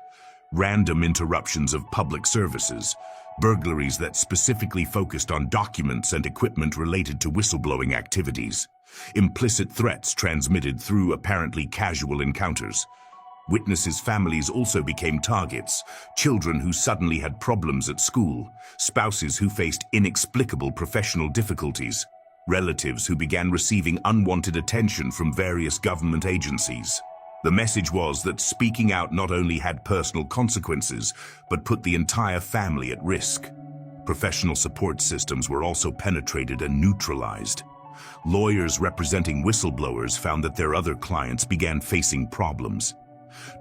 random interruptions of public services, burglaries that specifically focused on documents and equipment related to whistleblowing activities, implicit threats transmitted through apparently casual encounters. Witnesses' families also became targets: children who suddenly had problems at school, spouses who faced inexplicable professional difficulties, relatives who began receiving unwanted attention from various government agencies. The message was that speaking out not only had personal consequences, but put the entire family at risk. Professional support systems were also penetrated and neutralized. Lawyers representing whistleblowers found that their other clients began facing problems.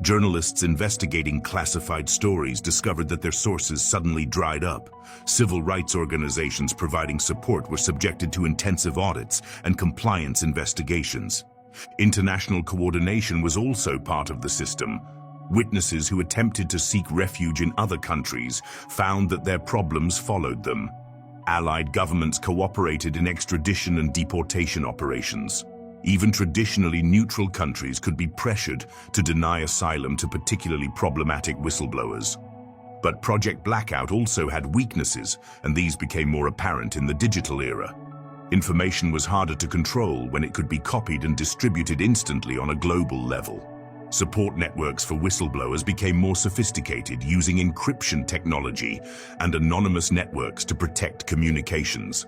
Journalists investigating classified stories discovered that their sources suddenly dried up. Civil rights organizations providing support were subjected to intensive audits and compliance investigations. International coordination was also part of the system. Witnesses who attempted to seek refuge in other countries found that their problems followed them. Allied governments cooperated in extradition and deportation operations. Even traditionally neutral countries could be pressured to deny asylum to particularly problematic whistleblowers. But Project Blackout also had weaknesses, and these became more apparent in the digital era. Information was harder to control when it could be copied and distributed instantly on a global level. Support networks for whistleblowers became more sophisticated, using encryption technology and anonymous networks to protect communications.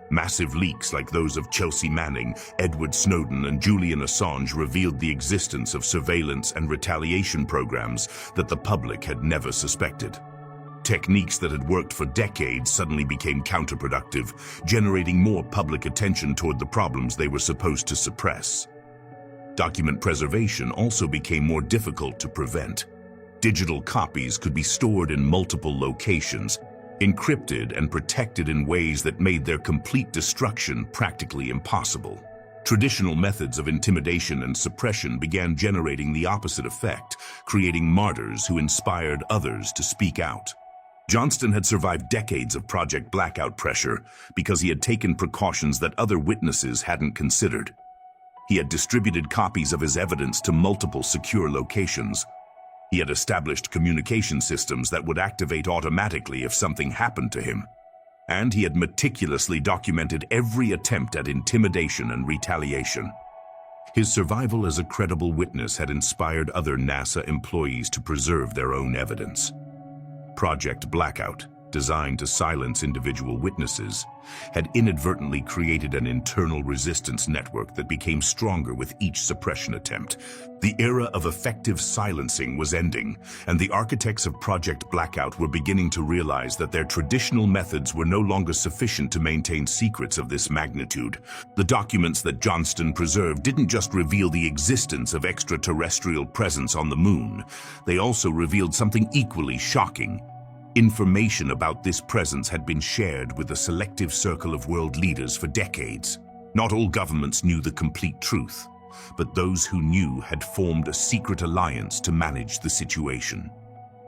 Massive leaks like those of Chelsea Manning, Edward Snowden, and Julian Assange revealed the existence of surveillance and retaliation programs that the public had never suspected. Techniques that had worked for decades suddenly became counterproductive, generating more public attention toward the problems they were supposed to suppress. Document preservation also became more difficult to prevent. Digital copies could be stored in multiple locations, encrypted and protected in ways that made their complete destruction practically impossible. Traditional methods of intimidation and suppression began generating the opposite effect, creating martyrs who inspired others to speak out. Johnston had survived decades of Project Blackout pressure because he had taken precautions that other witnesses hadn't considered. He had distributed copies of his evidence to multiple secure locations. He had established communication systems that would activate automatically if something happened to him. And he had meticulously documented every attempt at intimidation and retaliation. His survival as a credible witness had inspired other NASA employees to preserve their own evidence. Project Blackout, designed to silence individual witnesses, had inadvertently created an internal resistance network that became stronger with each suppression attempt. The era of effective silencing was ending, and the architects of Project Blackout were beginning to realize that their traditional methods were no longer sufficient to maintain secrets of this magnitude. The documents that Johnston preserved didn't just reveal the existence of extraterrestrial presence on the moon, they also revealed something equally shocking. Information about this presence had been shared with a selective circle of world leaders for decades. Not all governments knew the complete truth, but those who knew had formed a secret alliance to manage the situation.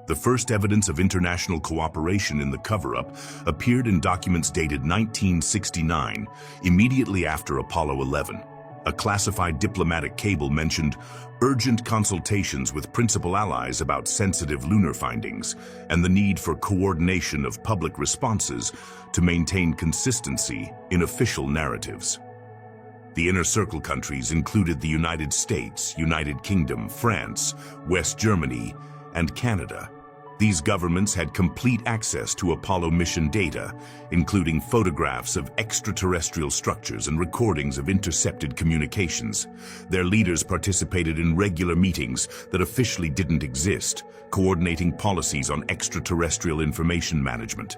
The first evidence of international cooperation in the cover-up appeared in documents dated 1969, immediately after Apollo 11. A classified diplomatic cable mentioned urgent consultations with principal allies about sensitive lunar findings and the need for coordination of public responses to maintain consistency in official narratives. The Inner Circle countries included the United States, United Kingdom, France, West Germany, and Canada. These governments had complete access to Apollo mission data, including photographs of extraterrestrial structures and recordings of intercepted communications. Their leaders participated in regular meetings that officially didn't exist, coordinating policies on extraterrestrial information management.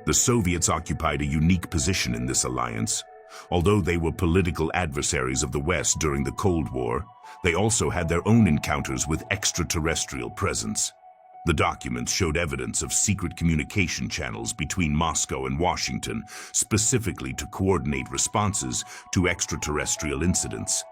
The Soviets occupied a unique position in this alliance. Although they were political adversaries of the West during the Cold War, they also had their own encounters with extraterrestrial presence. The documents showed evidence of secret communication channels between Moscow and Washington, specifically to coordinate responses to extraterrestrial incidents.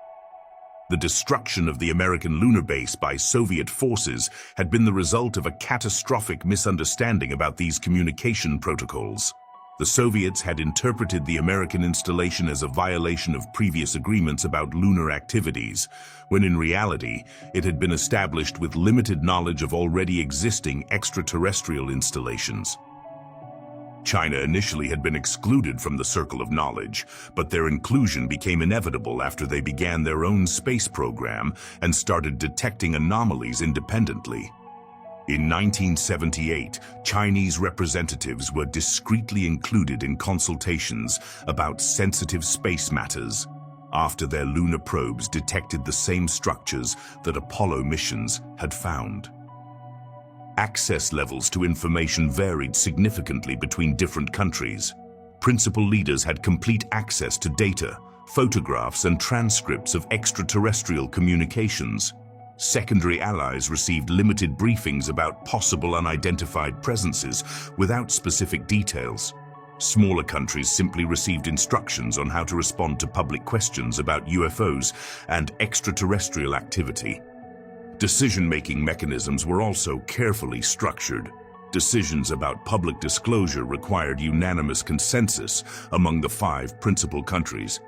The destruction of the American lunar base by Soviet forces had been the result of a catastrophic misunderstanding about these communication protocols. The Soviets had interpreted the American installation as a violation of previous agreements about lunar activities, when in reality, it had been established with limited knowledge of already existing extraterrestrial installations. China initially had been excluded from the circle of knowledge, but their inclusion became inevitable after they began their own space program and started detecting anomalies independently. In 1978, Chinese representatives were discreetly included in consultations about sensitive space matters after their lunar probes detected the same structures that Apollo missions had found. Access levels to information varied significantly between different countries. Principal leaders had complete access to data, photographs, and transcripts of extraterrestrial communications. Secondary allies received limited briefings about possible unidentified presences without specific details. Smaller countries simply received instructions on how to respond to public questions about UFOs and extraterrestrial activity. Decision-making mechanisms were also carefully structured. Decisions about public disclosure required unanimous consensus among the 5 principal countries.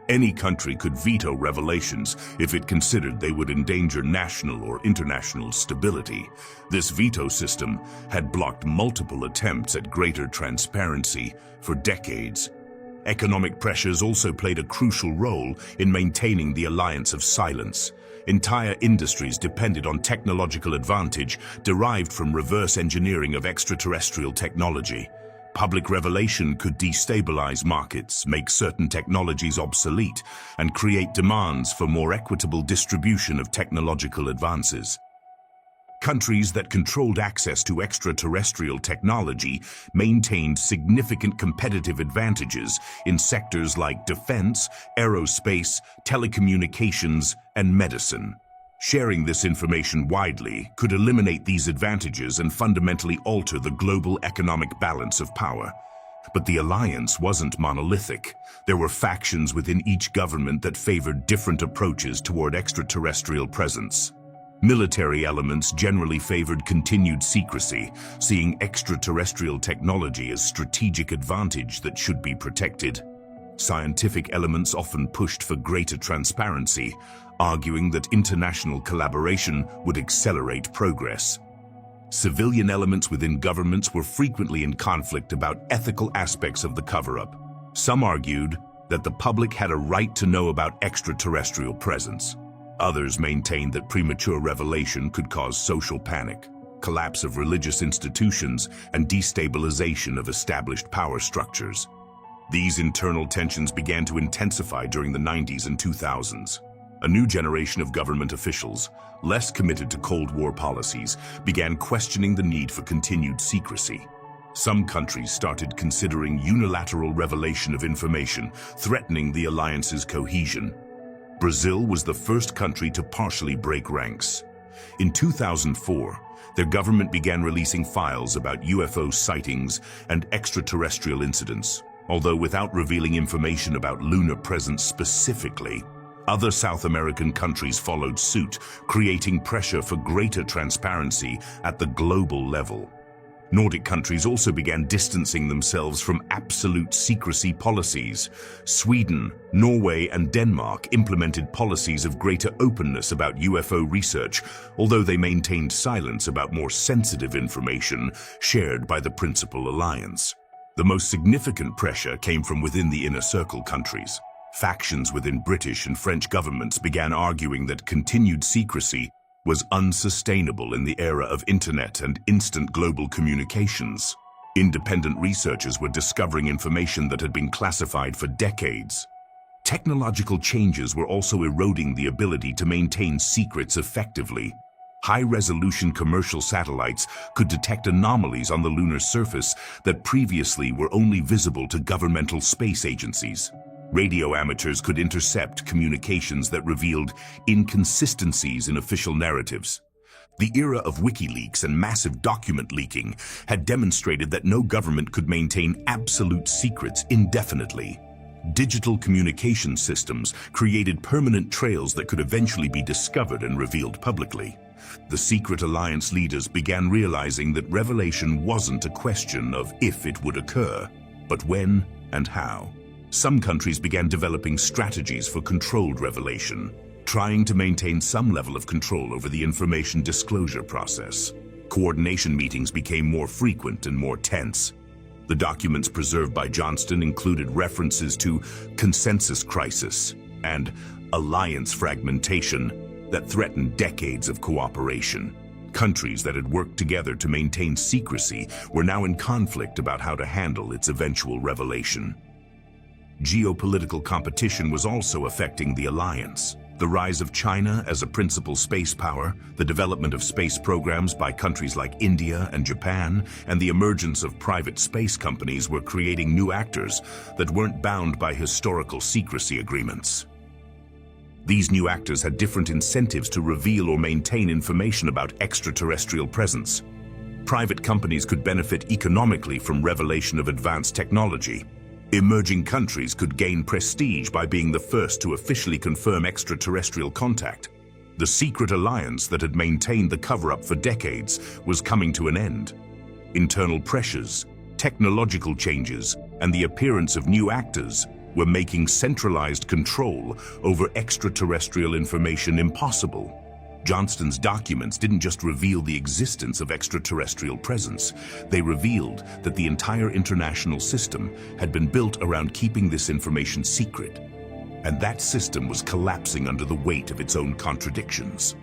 Any country could veto revelations if it considered they would endanger national or international stability. This veto system had blocked multiple attempts at greater transparency for decades. Economic pressures also played a crucial role in maintaining the alliance of silence. Entire industries depended on technological advantage derived from reverse engineering of extraterrestrial technology. Public revelation could destabilize markets, make certain technologies obsolete, and create demands for more equitable distribution of technological advances. Countries that controlled access to extraterrestrial technology maintained significant competitive advantages in sectors like defense, aerospace, telecommunications, and medicine. Sharing this information widely could eliminate these advantages and fundamentally alter the global economic balance of power. But the alliance wasn't monolithic. There were factions within each government that favored different approaches toward extraterrestrial presence. Military elements generally favored continued secrecy, seeing extraterrestrial technology as strategic advantage that should be protected. Scientific elements often pushed for greater transparency, arguing that international collaboration would accelerate progress. Civilian elements within governments were frequently in conflict about ethical aspects of the cover-up. Some argued that the public had a right to know about extraterrestrial presence. Others maintained that premature revelation could cause social panic, collapse of religious institutions, and destabilization of established power structures. These internal tensions began to intensify during the 90s and 2000s. A new generation of government officials, less committed to Cold War policies, began questioning the need for continued secrecy. Some countries started considering unilateral revelation of information, threatening the alliance's cohesion. Brazil was the first country to partially break ranks. In 2004, their government began releasing files about UFO sightings and extraterrestrial incidents, although without revealing information about lunar presence specifically. Other South American countries followed suit, creating pressure for greater transparency at the global level. Nordic countries also began distancing themselves from absolute secrecy policies. Sweden, Norway, and Denmark implemented policies of greater openness about UFO research, although they maintained silence about more sensitive information shared by the principal alliance. The most significant pressure came from within the inner circle countries. Factions within British and French governments began arguing that continued secrecy was unsustainable in the era of internet and instant global communications. Independent researchers were discovering information that had been classified for decades. Technological changes were also eroding the ability to maintain secrets effectively. High-resolution commercial satellites could detect anomalies on the lunar surface that previously were only visible to governmental space agencies. Radio amateurs could intercept communications that revealed inconsistencies in official narratives. The era of WikiLeaks and massive document leaking had demonstrated that no government could maintain absolute secrets indefinitely. Digital communication systems created permanent trails that could eventually be discovered and revealed publicly. The secret alliance leaders began realizing that revelation wasn't a question of if it would occur, but when and how. Some countries began developing strategies for controlled revelation, trying to maintain some level of control over the information disclosure process. Coordination meetings became more frequent and more tense. The documents preserved by Johnston included references to consensus crisis and alliance fragmentation that threatened decades of cooperation. Countries that had worked together to maintain secrecy were now in conflict about how to handle its eventual revelation. Geopolitical competition was also affecting the alliance. The rise of China as a principal space power, the development of space programs by countries like India and Japan, and the emergence of private space companies were creating new actors that weren't bound by historical secrecy agreements. These new actors had different incentives to reveal or maintain information about extraterrestrial presence. Private companies could benefit economically from revelation of advanced technology. Emerging countries could gain prestige by being the first to officially confirm extraterrestrial contact. The secret alliance that had maintained the cover-up for decades was coming to an end. Internal pressures, technological changes, and the appearance of new actors were making centralized control over extraterrestrial information impossible. Johnston's documents didn't just reveal the existence of extraterrestrial presence. They revealed that the entire international system had been built around keeping this information secret. And that system was collapsing under the weight of its own contradictions.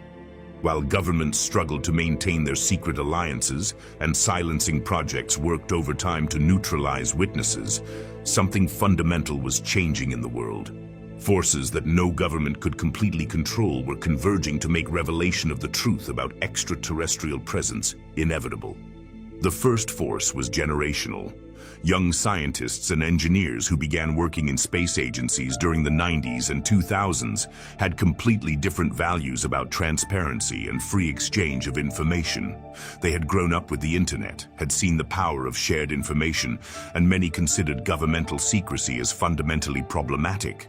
While governments struggled to maintain their secret alliances and silencing projects worked overtime to neutralize witnesses, something fundamental was changing in the world. Forces that no government could completely control were converging to make revelation of the truth about extraterrestrial presence inevitable. The first force was generational. Young scientists and engineers who began working in space agencies during the 90s and 2000s had completely different values about transparency and free exchange of information. They had grown up with the internet, had seen the power of shared information, and many considered governmental secrecy as fundamentally problematic.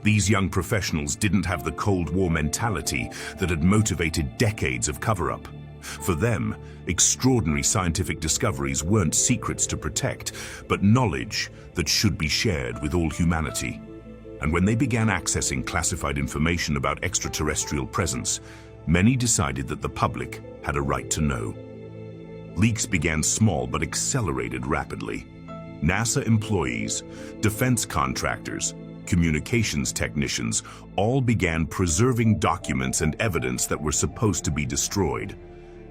These young professionals didn't have the Cold War mentality that had motivated decades of cover-up. For them, extraordinary scientific discoveries weren't secrets to protect, but knowledge that should be shared with all humanity. And when they began accessing classified information about extraterrestrial presence, many decided that the public had a right to know. Leaks began small but accelerated rapidly. NASA employees, defense contractors, communications technicians all began preserving documents and evidence that were supposed to be destroyed.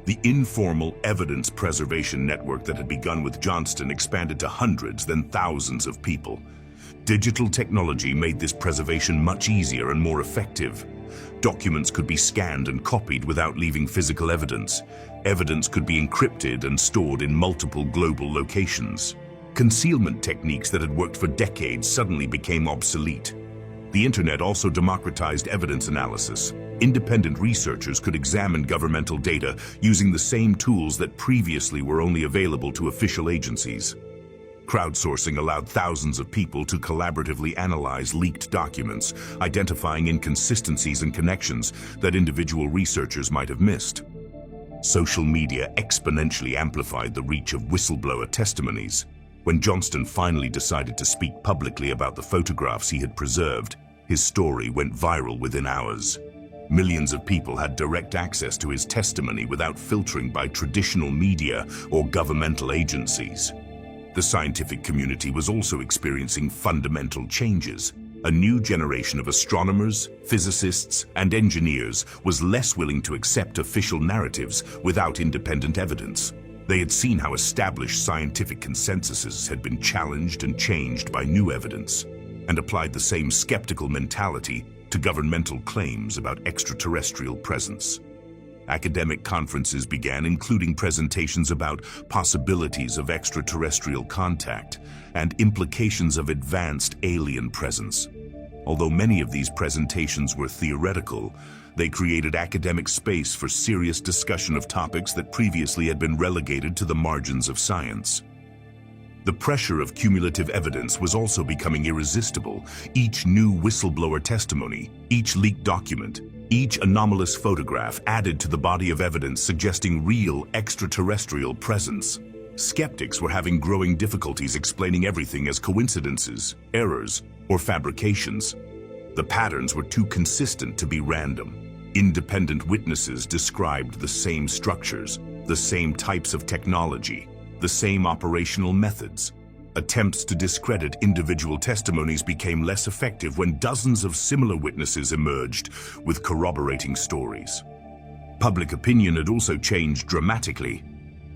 The informal evidence preservation network that had begun with Johnston expanded to hundreds, then thousands of people. Digital technology made this preservation much easier and more effective. Documents could be scanned and copied without leaving physical evidence. Evidence could be encrypted and stored in multiple global locations. Concealment techniques that had worked for decades suddenly became obsolete. The internet also democratized evidence analysis. Independent researchers could examine governmental data using the same tools that previously were only available to official agencies. Crowdsourcing allowed thousands of people to collaboratively analyze leaked documents, identifying inconsistencies and connections that individual researchers might have missed. Social media exponentially amplified the reach of whistleblower testimonies. When Johnston finally decided to speak publicly about the photographs he had preserved, his story went viral within hours. Millions of people had direct access to his testimony without filtering by traditional media or governmental agencies. The scientific community was also experiencing fundamental changes. A new generation of astronomers, physicists, and engineers was less willing to accept official narratives without independent evidence. They had seen how established scientific consensuses had been challenged and changed by new evidence, and applied the same skeptical mentality to governmental claims about extraterrestrial presence. Academic conferences began, including presentations about possibilities of extraterrestrial contact and implications of advanced alien presence. Although many of these presentations were theoretical, they created academic space for serious discussion of topics that previously had been relegated to the margins of science. The pressure of cumulative evidence was also becoming irresistible. Each new whistleblower testimony, each leaked document, each anomalous photograph added to the body of evidence suggesting real extraterrestrial presence. Skeptics were having growing difficulties explaining everything as coincidences, errors, or fabrications. The patterns were too consistent to be random. Independent witnesses described the same structures, the same types of technology, The same operational methods. Attempts to discredit individual testimonies became less effective when dozens of similar witnesses emerged with corroborating stories. Public opinion had also changed dramatically.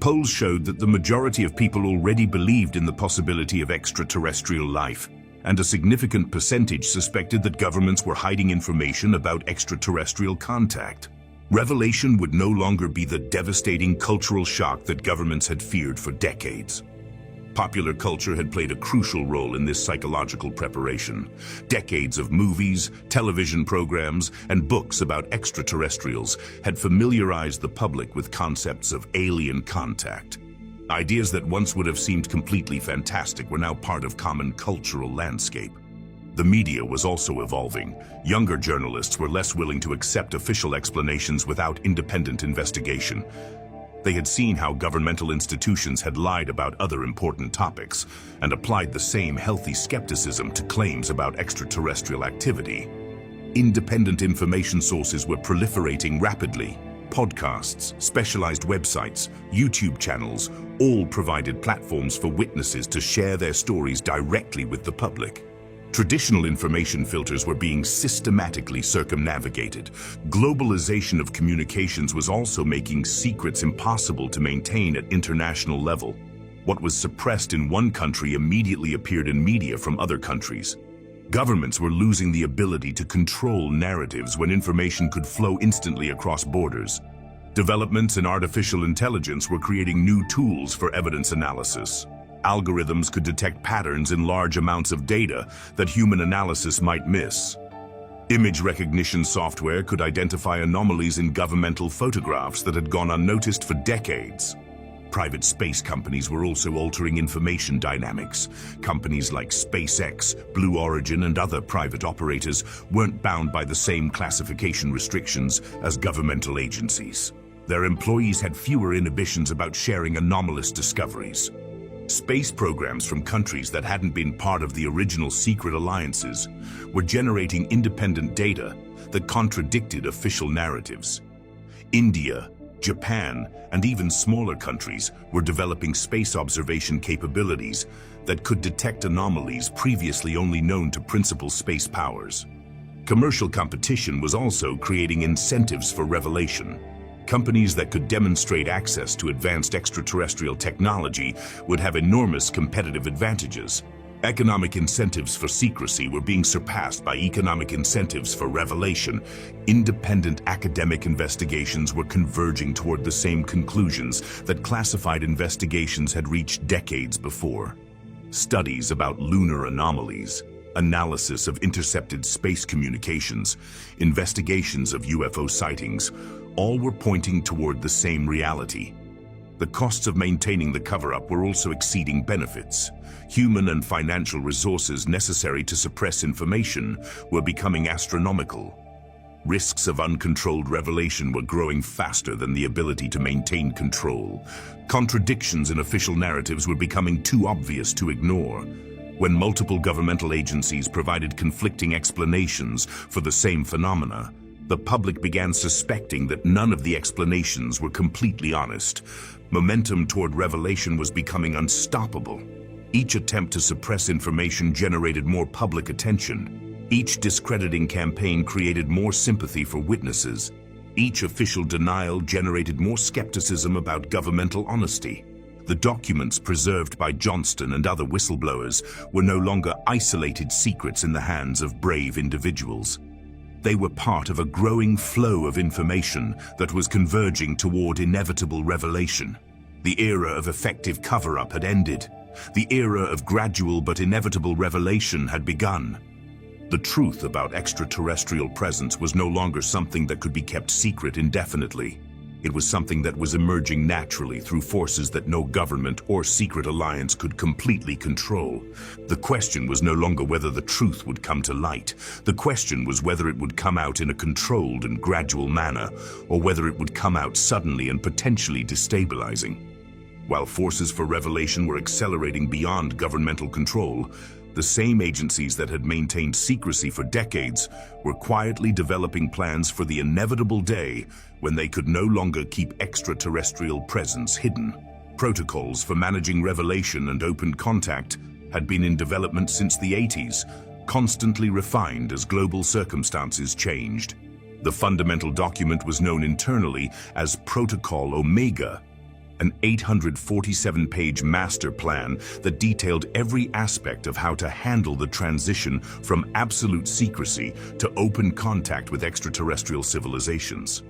Polls showed that the majority of people already believed in the possibility of extraterrestrial life, and a significant percentage suspected that governments were hiding information about extraterrestrial contact. Revelation would no longer be the devastating cultural shock that governments had feared for decades. Popular culture had played a crucial role in this psychological preparation. Decades of movies, television programs, and books about extraterrestrials had familiarized the public with concepts of alien contact. Ideas that once would have seemed completely fantastic were now part of common cultural landscape. The media was also evolving. Younger journalists were less willing to accept official explanations without independent investigation. They had seen how governmental institutions had lied about other important topics and applied the same healthy skepticism to claims about extraterrestrial activity. Independent information sources were proliferating rapidly. Podcasts, specialized websites, YouTube channels, all provided platforms for witnesses to share their stories directly with the public. Traditional information filters were being systematically circumnavigated. Globalization of communications was also making secrets impossible to maintain at international level. What was suppressed in one country immediately appeared in media from other countries. Governments were losing the ability to control narratives when information could flow instantly across borders. Developments in artificial intelligence were creating new tools for evidence analysis. Algorithms could detect patterns in large amounts of data that human analysis might miss. Image recognition software could identify anomalies in governmental photographs that had gone unnoticed for decades. Private space companies were also altering information dynamics. Companies like SpaceX, Blue Origin, and other private operators weren't bound by the same classification restrictions as governmental agencies. Their employees had fewer inhibitions about sharing anomalous discoveries. Space programs from countries that hadn't been part of the original secret alliances were generating independent data that contradicted official narratives. India, Japan, and even smaller countries were developing space observation capabilities that could detect anomalies previously only known to principal space powers. Commercial competition was also creating incentives for revelation. Companies that could demonstrate access to advanced extraterrestrial technology would have enormous competitive advantages. Economic incentives for secrecy were being surpassed by economic incentives for revelation. Independent academic investigations were converging toward the same conclusions that classified investigations had reached decades before. Studies about lunar anomalies, analysis of intercepted space communications, investigations of UFO sightings, all were pointing toward the same reality. The costs of maintaining the cover-up were also exceeding benefits. Human and financial resources necessary to suppress information were becoming astronomical. Risks of uncontrolled revelation were growing faster than the ability to maintain control. Contradictions in official narratives were becoming too obvious to ignore. When multiple governmental agencies provided conflicting explanations for the same phenomena, the public began suspecting that none of the explanations were completely honest. Momentum toward revelation was becoming unstoppable. Each attempt to suppress information generated more public attention. Each discrediting campaign created more sympathy for witnesses. Each official denial generated more skepticism about governmental honesty. The documents preserved by Johnston and other whistleblowers were no longer isolated secrets in the hands of brave individuals. They were part of a growing flow of information that was converging toward inevitable revelation. The era of effective cover-up had ended. The era of gradual but inevitable revelation had begun. The truth about extraterrestrial presence was no longer something that could be kept secret indefinitely. It was something that was emerging naturally through forces that no government or secret alliance could completely control. The question was no longer whether the truth would come to light. The question was whether it would come out in a controlled and gradual manner, or whether it would come out suddenly and potentially destabilizing. While forces for revelation were accelerating beyond governmental control, the same agencies that had maintained secrecy for decades were quietly developing plans for the inevitable day when they could no longer keep extraterrestrial presence hidden. protocols for managing revelation and open contact had been in development since the 80s, constantly refined as global circumstances changed. The fundamental document was known internally as Protocol Omega, an 847-page master plan that detailed every aspect of how to handle the transition from absolute secrecy to open contact with extraterrestrial civilizations.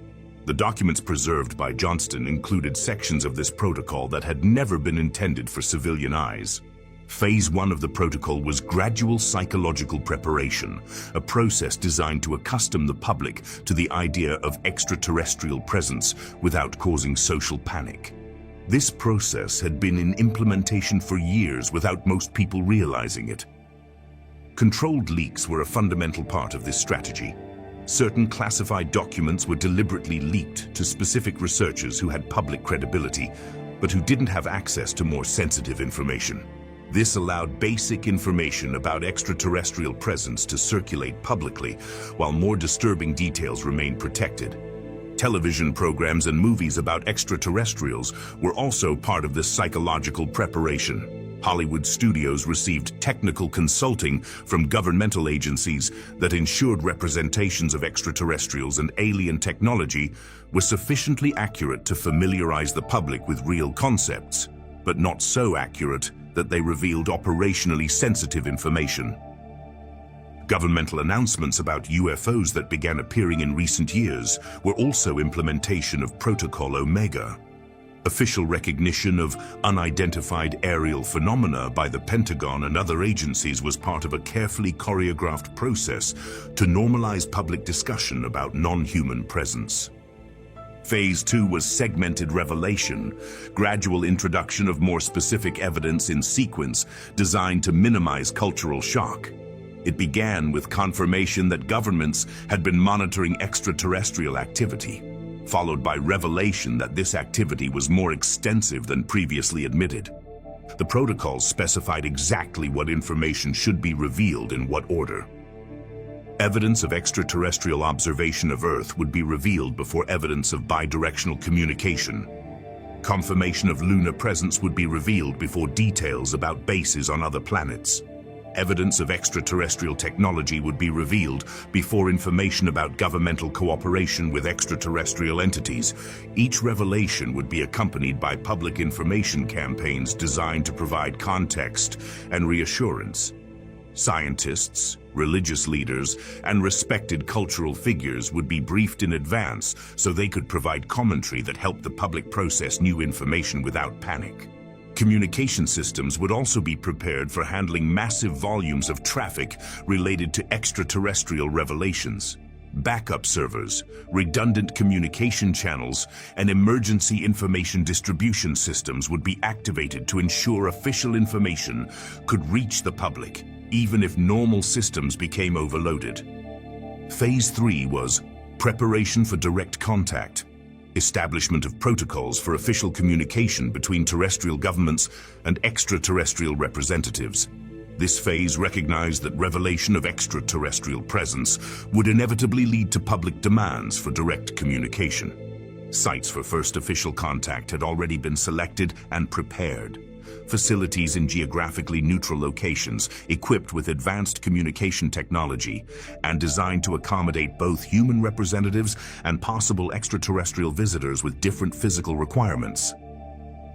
The documents preserved by Johnston included sections of this protocol that had never been intended for civilian eyes. Phase 1 of the protocol was gradual psychological preparation, a process designed to accustom the public to the idea of extraterrestrial presence without causing social panic. This process had been in implementation for years without most people realizing it. Controlled leaks were a fundamental part of this strategy. Certain classified documents were deliberately leaked to specific researchers who had public credibility, but who didn't have access to more sensitive information. This allowed basic information about extraterrestrial presence to circulate publicly, while more disturbing details remained protected. Television programs and movies about extraterrestrials were also part of this psychological preparation. Hollywood studios received technical consulting from governmental agencies that ensured representations of extraterrestrials and alien technology were sufficiently accurate to familiarize the public with real concepts, but not so accurate that they revealed operationally sensitive information. Governmental announcements about UFOs that began appearing in recent years were also implementation of Protocol Omega. Official recognition of unidentified aerial phenomena by the Pentagon and other agencies was part of a carefully choreographed process to normalize public discussion about non-human presence. Phase 2 was segmented revelation, gradual introduction of more specific evidence in sequence designed to minimize cultural shock. It began with confirmation that governments had been monitoring extraterrestrial activity, followed by revelation that this activity was more extensive than previously admitted. The protocols specified exactly what information should be revealed in what order. Evidence of extraterrestrial observation of Earth would be revealed before evidence of bidirectional communication. Confirmation of lunar presence would be revealed before details about bases on other planets. Evidence of extraterrestrial technology would be revealed before information about governmental cooperation with extraterrestrial entities. Each revelation would be accompanied by public information campaigns designed to provide context and reassurance. Scientists, religious leaders, and respected cultural figures would be briefed in advance so they could provide commentary that helped the public process new information without panic. Communication systems would also be prepared for handling massive volumes of traffic related to extraterrestrial revelations. Backup servers, redundant communication channels, and emergency information distribution systems would be activated to ensure official information could reach the public, even if normal systems became overloaded. Phase 3 was preparation for direct contact, establishment of protocols for official communication between terrestrial governments and extraterrestrial representatives. This phase recognized that revelation of extraterrestrial presence would inevitably lead to public demands for direct communication. Sites for first official contact had already been selected and prepared. Facilities in geographically neutral locations, equipped with advanced communication technology and designed to accommodate both human representatives and possible extraterrestrial visitors with different physical requirements.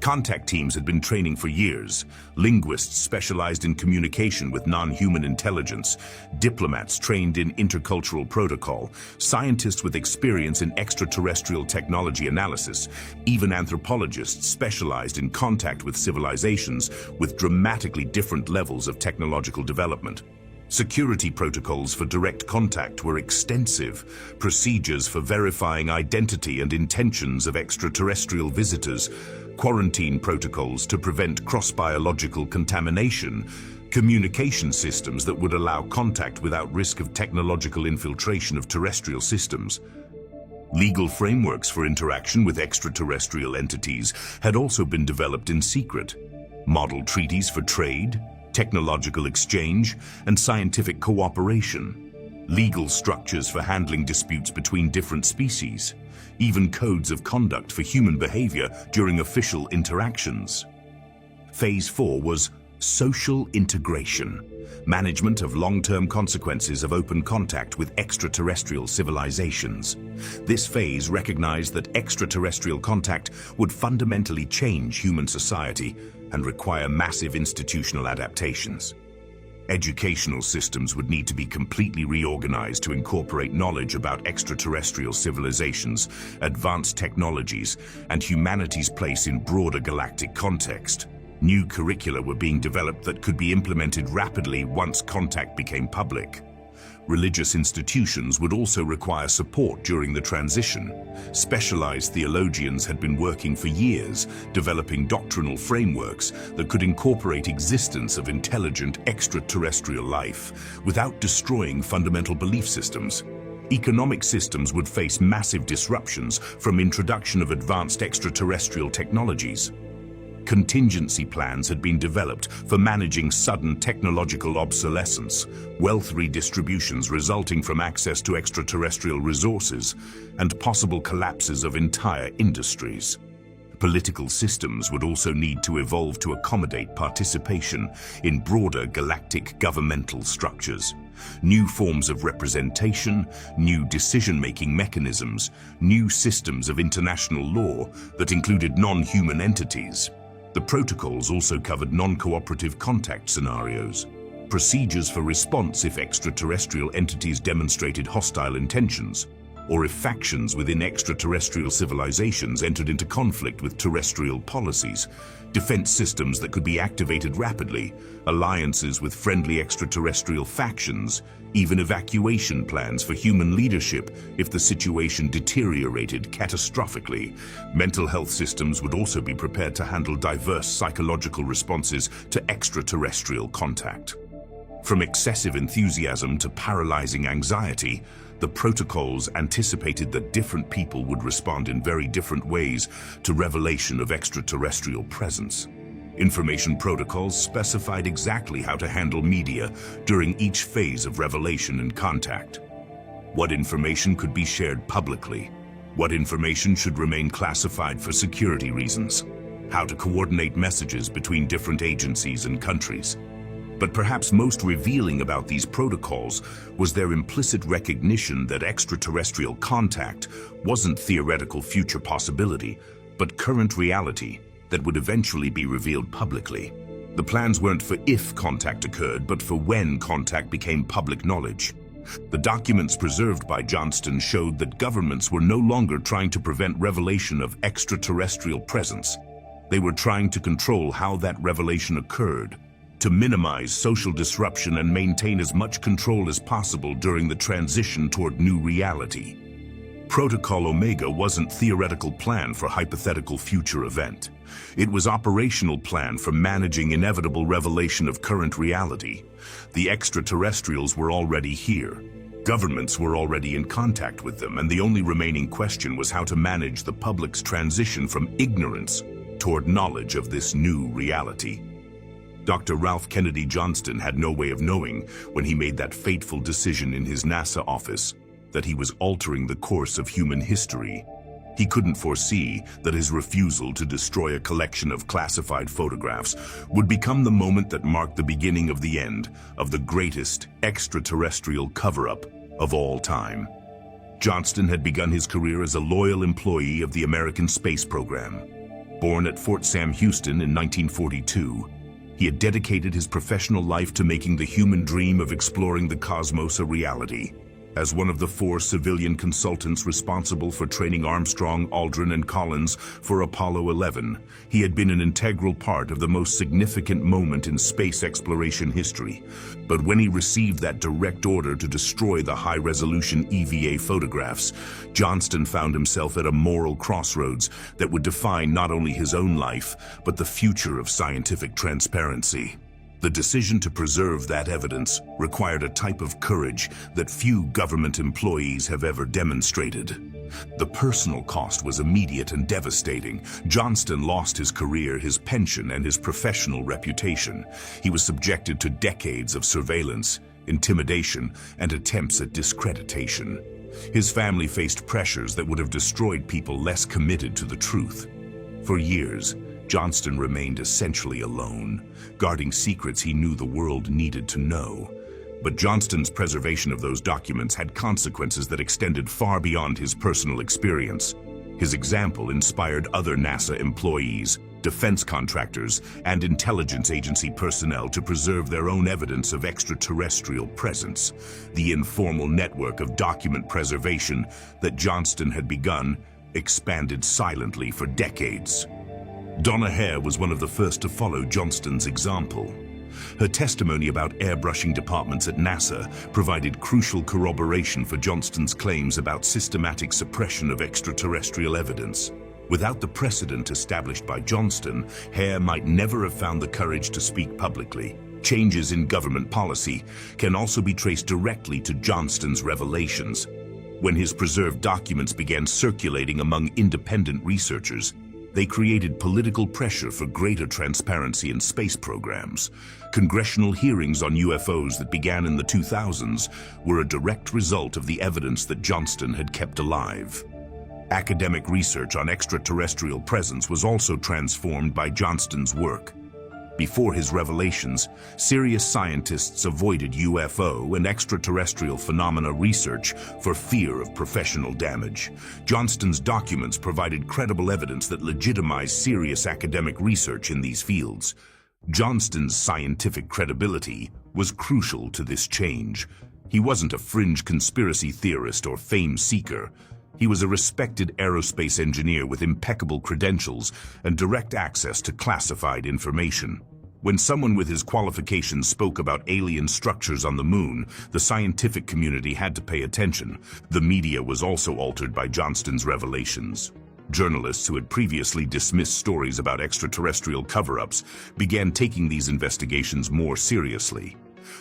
Contact teams had been training for years, linguists specialized in communication with non-human intelligence, diplomats trained in intercultural protocol, scientists with experience in extraterrestrial technology analysis, even anthropologists specialized in contact with civilizations with dramatically different levels of technological development. Security protocols for direct contact were extensive. Procedures for verifying identity and intentions of extraterrestrial visitors, quarantine protocols to prevent cross-biological contamination, communication systems that would allow contact without risk of technological infiltration of terrestrial systems. Legal frameworks for interaction with extraterrestrial entities had also been developed in secret. Model treaties for trade, technological exchange, and scientific cooperation. legal structures for handling disputes between different species, even codes of conduct for human behavior during official interactions. Phase 4 was social integration, management of long-term consequences of open contact with extraterrestrial civilizations. This phase recognized that extraterrestrial contact would fundamentally change human society and require massive institutional adaptations. Educational systems would need to be completely reorganized to incorporate knowledge about extraterrestrial civilizations, advanced technologies, and humanity's place in broader galactic context. New curricula were being developed that could be implemented rapidly once contact became public. Religious institutions would also require support during the transition. Specialized theologians had been working for years, developing doctrinal frameworks that could incorporate existence of intelligent extraterrestrial life without destroying fundamental belief systems. Economic systems would face massive disruptions from introduction of advanced extraterrestrial technologies. Contingency plans had been developed for managing sudden technological obsolescence, wealth redistributions resulting from access to extraterrestrial resources, and possible collapses of entire industries. Political systems would also need to evolve to accommodate participation in broader galactic governmental structures. New forms of representation, new decision-making mechanisms, new systems of international law that included non-human entities. The protocols also covered non-cooperative contact scenarios, procedures for response if extraterrestrial entities demonstrated hostile intentions, or if factions within extraterrestrial civilizations entered into conflict with terrestrial policies, defense systems that could be activated rapidly, alliances with friendly extraterrestrial factions, even evacuation plans for human leadership if the situation deteriorated catastrophically. Mental health systems would also be prepared to handle diverse psychological responses to extraterrestrial contact. From excessive enthusiasm to paralyzing anxiety, the protocols anticipated that different people would respond in very different ways to revelation of extraterrestrial presence. Information protocols specified exactly how to handle media during each phase of revelation and contact. What information could be shared publicly? What information should remain classified for security reasons? How to coordinate messages between different agencies and countries? But perhaps most revealing about these protocols was their implicit recognition that extraterrestrial contact wasn't theoretical future possibility, but current reality that would eventually be revealed publicly. The plans weren't for if contact occurred, but for when contact became public knowledge. The documents preserved by Johnston showed that governments were no longer trying to prevent revelation of extraterrestrial presence. They were trying to control how that revelation occurred, to minimize social disruption and maintain as much control as possible during the transition toward new reality. Protocol Omega wasn't theoretical plan for hypothetical future event. It was operational plan for managing inevitable revelation of current reality. The extraterrestrials were already here. Governments were already in contact with them, and the only remaining question was how to manage the public's transition from ignorance toward knowledge of this new reality. Dr. Ralph Kennedy Johnston had no way of knowing when he made that fateful decision in his NASA office that he was altering the course of human history. He couldn't foresee that his refusal to destroy a collection of classified photographs would become the moment that marked the beginning of the end of the greatest extraterrestrial cover-up of all time. Johnston had begun his career as a loyal employee of the American space program. Born at Fort Sam Houston in 1942, he had dedicated his professional life to making the human dream of exploring the cosmos a reality. As one of the 4 civilian consultants responsible for training Armstrong, Aldrin, and Collins for Apollo 11, he had been an integral part of the most significant moment in space exploration history. But when he received that direct order to destroy the high-resolution EVA photographs, Johnston found himself at a moral crossroads that would define not only his own life, but the future of scientific transparency. The decision to preserve that evidence required a type of courage that few government employees have ever demonstrated. The personal cost was immediate and devastating. Johnston lost his career, his pension, and his professional reputation. He was subjected to decades of surveillance, intimidation, and attempts at discreditation. His family faced pressures that would have destroyed people less committed to the truth. For years, Johnston remained essentially alone, guarding secrets he knew the world needed to know. But Johnston's preservation of those documents had consequences that extended far beyond his personal experience. His example inspired other NASA employees, defense contractors, and intelligence agency personnel to preserve their own evidence of extraterrestrial presence. The informal network of document preservation that Johnston had begun expanded silently for decades. Donna Hare was one of the first to follow Johnston's example. Her testimony about airbrushing departments at NASA provided crucial corroboration for Johnston's claims about systematic suppression of extraterrestrial evidence. Without the precedent established by Johnston, Hare might never have found the courage to speak publicly. Changes in government policy can also be traced directly to Johnston's revelations. When his preserved documents began circulating among independent researchers, they created political pressure for greater transparency in space programs. Congressional hearings on UFOs that began in the 2000s were a direct result of the evidence that Johnston had kept alive. Academic research on extraterrestrial presence was also transformed by Johnston's work. Before his revelations, serious scientists avoided UFO and extraterrestrial phenomena research for fear of professional damage. Johnston's documents provided credible evidence that legitimized serious academic research in these fields. Johnston's scientific credibility was crucial to this change. He wasn't a fringe conspiracy theorist or fame seeker. He was a respected aerospace engineer with impeccable credentials and direct access to classified information. When someone with his qualifications spoke about alien structures on the moon, the scientific community had to pay attention. The media was also altered by Johnston's revelations. Journalists who had previously dismissed stories about extraterrestrial cover-ups began taking these investigations more seriously.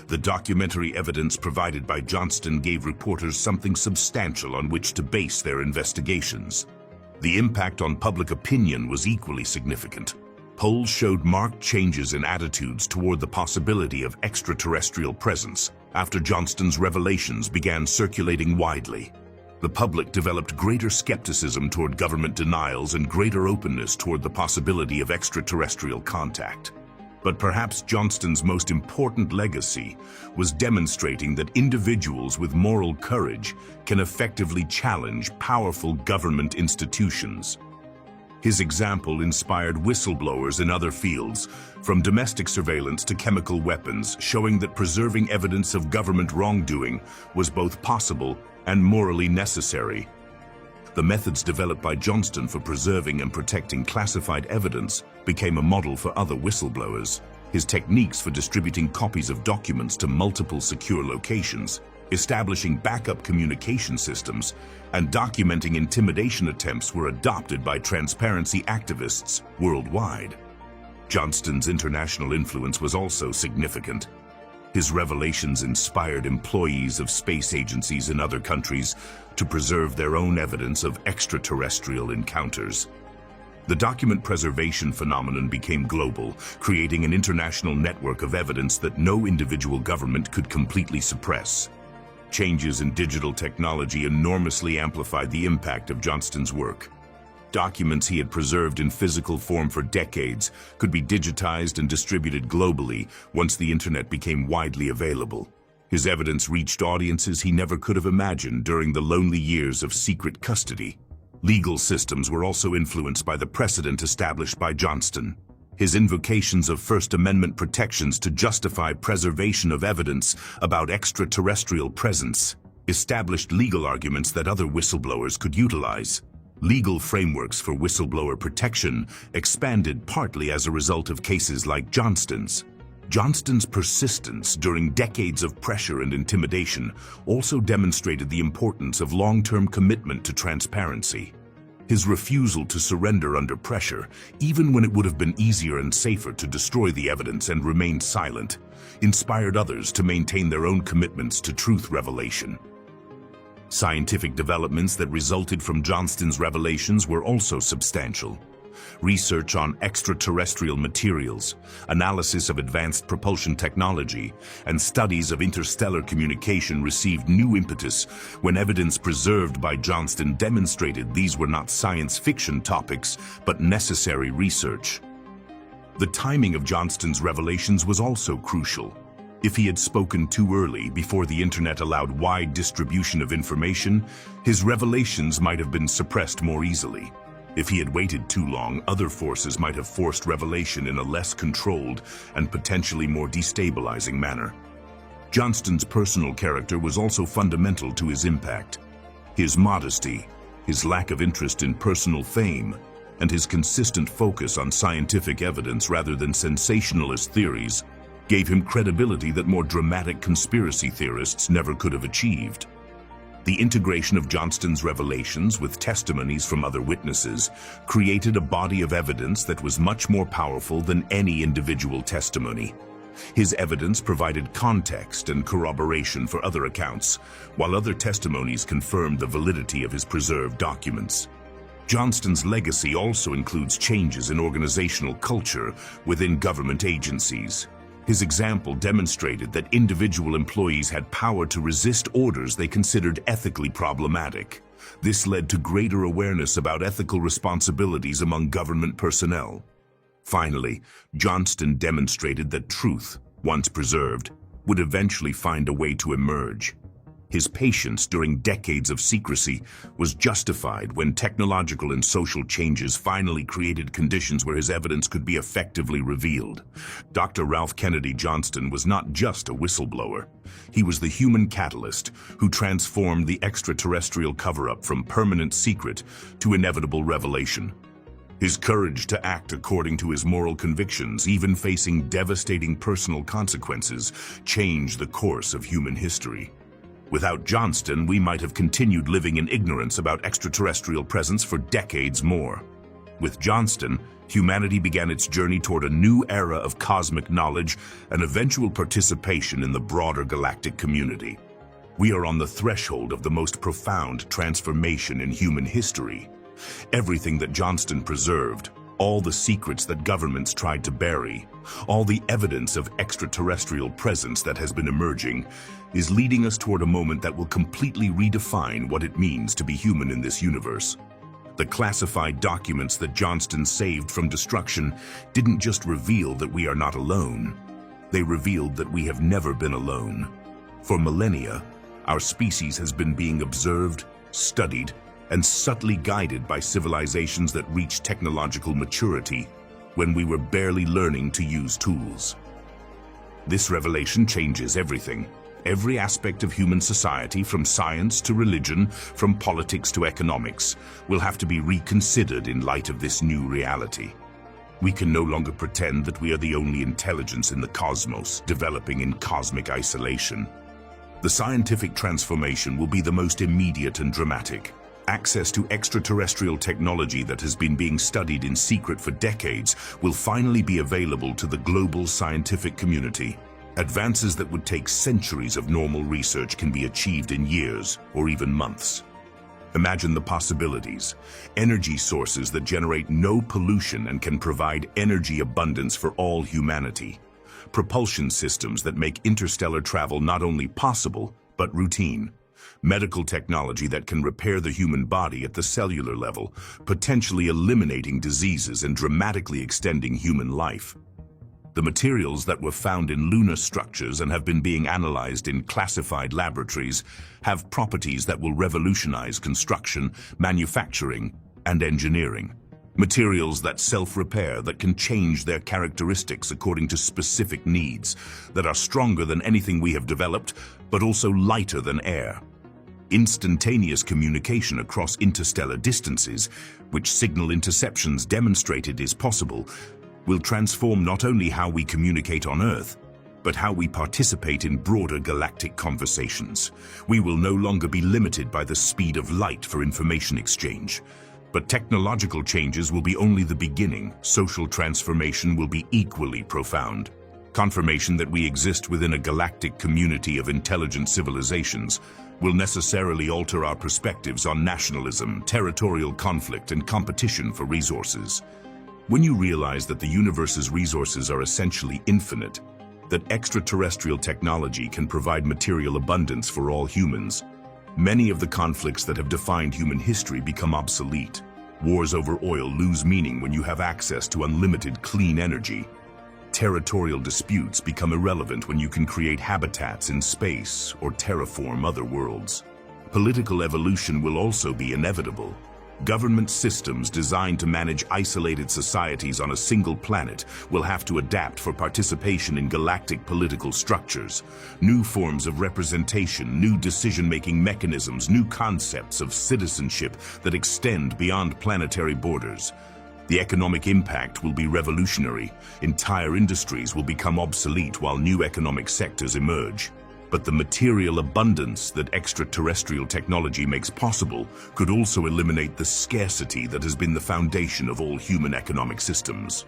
The documentary evidence provided by Johnston gave reporters something substantial on which to base their investigations. The impact on public opinion was equally significant. Polls showed marked changes in attitudes toward the possibility of extraterrestrial presence after Johnston's revelations began circulating widely. The public developed greater skepticism toward government denials and greater openness toward the possibility of extraterrestrial contact. But perhaps Johnston's most important legacy was demonstrating that individuals with moral courage can effectively challenge powerful government institutions. His example inspired whistleblowers in other fields, from domestic surveillance to chemical weapons, showing that preserving evidence of government wrongdoing was both possible and morally necessary. The methods developed by Johnston for preserving and protecting classified evidence became a model for other whistleblowers. His techniques for distributing copies of documents to multiple secure locations, establishing backup communication systems, and documenting intimidation attempts were adopted by transparency activists worldwide. Johnston's international influence was also significant. His revelations inspired employees of space agencies in other countries to preserve their own evidence of extraterrestrial encounters. The document preservation phenomenon became global, creating an international network of evidence that no individual government could completely suppress. Changes in digital technology enormously amplified the impact of Johnston's work. Documents he had preserved in physical form for decades could be digitized and distributed globally once the internet became widely available. His evidence reached audiences he never could have imagined during the lonely years of secret custody. Legal systems were also influenced by the precedent established by Johnston. His invocations of First Amendment protections to justify preservation of evidence about extraterrestrial presence established legal arguments that other whistleblowers could utilize. Legal frameworks for whistleblower protection expanded partly as a result of cases like Johnston's. Johnston's persistence during decades of pressure and intimidation also demonstrated the importance of long-term commitment to transparency. His refusal to surrender under pressure, even when it would have been easier and safer to destroy the evidence and remain silent, inspired others to maintain their own commitments to truth revelation. Scientific developments that resulted from Johnston's revelations were also substantial. research on extraterrestrial materials, analysis of advanced propulsion technology, and studies of interstellar communication received new impetus when evidence preserved by Johnston demonstrated these were not science fiction topics, but necessary research. The timing of Johnston's revelations was also crucial. If he had spoken too early, before the internet allowed wide distribution of information, his revelations might have been suppressed more easily. If he had waited too long, other forces might have forced revelation in a less controlled and potentially more destabilizing manner. Johnston's personal character was also fundamental to his impact. His modesty, his lack of interest in personal fame, and his consistent focus on scientific evidence rather than sensationalist theories gave him credibility that more dramatic conspiracy theorists never could have achieved. The integration of Johnston's revelations with testimonies from other witnesses created a body of evidence that was much more powerful than any individual testimony. His evidence provided context and corroboration for other accounts, while other testimonies confirmed the validity of his preserved documents. Johnston's legacy also includes changes in organizational culture within government agencies. His example demonstrated that individual employees had power to resist orders they considered ethically problematic. This led to greater awareness about ethical responsibilities among government personnel. Finally, Johnston demonstrated that truth, once preserved, would eventually find a way to emerge. His patience during decades of secrecy was justified when technological and social changes finally created conditions where his evidence could be effectively revealed. Dr. Ralph Kennedy Johnston was not just a whistleblower. He was the human catalyst who transformed the extraterrestrial cover-up from permanent secret to inevitable revelation. His courage to act according to his moral convictions, even facing devastating personal consequences, changed the course of human history. Without Johnston, we might have continued living in ignorance about extraterrestrial presence for decades more. With Johnston, humanity began its journey toward a new era of cosmic knowledge and eventual participation in the broader galactic community. We are on the threshold of the most profound transformation in human history. Everything that Johnston preserved, all the secrets that governments tried to bury, all the evidence of extraterrestrial presence that has been emerging, is leading us toward a moment that will completely redefine what it means to be human in this universe. The classified documents that Johnston saved from destruction didn't just reveal that we are not alone. They revealed that we have never been alone. For millennia, our species has been being observed, studied, and subtly guided by civilizations that reached technological maturity when we were barely learning to use tools. This revelation changes everything. Every aspect of human society, from science to religion, from politics to economics, will have to be reconsidered in light of this new reality. We can no longer pretend that we are the only intelligence in the cosmos, developing in cosmic isolation. The scientific transformation will be the most immediate and dramatic. Access to extraterrestrial technology that has been being studied in secret for decades will finally be available to the global scientific community. Advances that would take centuries of normal research can be achieved in years or even months. Imagine the possibilities. Energy sources that generate no pollution and can provide energy abundance for all humanity. Propulsion systems that make interstellar travel not only possible, but routine. Medical technology that can repair the human body at the cellular level, potentially eliminating diseases and dramatically extending human life. The materials that were found in lunar structures and have been being analyzed in classified laboratories have properties that will revolutionize construction, manufacturing, and engineering. Materials that self-repair, that can change their characteristics according to specific needs, that are stronger than anything we have developed, but also lighter than air. Instantaneous communication across interstellar distances, which signal interceptions demonstrated is possible, will transform not only how we communicate on Earth, but how we participate in broader galactic conversations. We will no longer be limited by the speed of light for information exchange. But technological changes will be only the beginning. Social transformation will be equally profound. Confirmation that we exist within a galactic community of intelligent civilizations will necessarily alter our perspectives on nationalism, territorial conflict, and competition for resources. When you realize that the universe's resources are essentially infinite, that extraterrestrial technology can provide material abundance for all humans, many of the conflicts that have defined human history become obsolete. Wars over oil lose meaning when you have access to unlimited clean energy. Territorial disputes become irrelevant when you can create habitats in space or terraform other worlds. Political evolution will also be inevitable. Government systems designed to manage isolated societies on a single planet will have to adapt for participation in galactic political structures. New forms of representation, new decision-making mechanisms, new concepts of citizenship that extend beyond planetary borders. The economic impact will be revolutionary. Entire industries will become obsolete while new economic sectors emerge. But the material abundance that extraterrestrial technology makes possible could also eliminate the scarcity that has been the foundation of all human economic systems.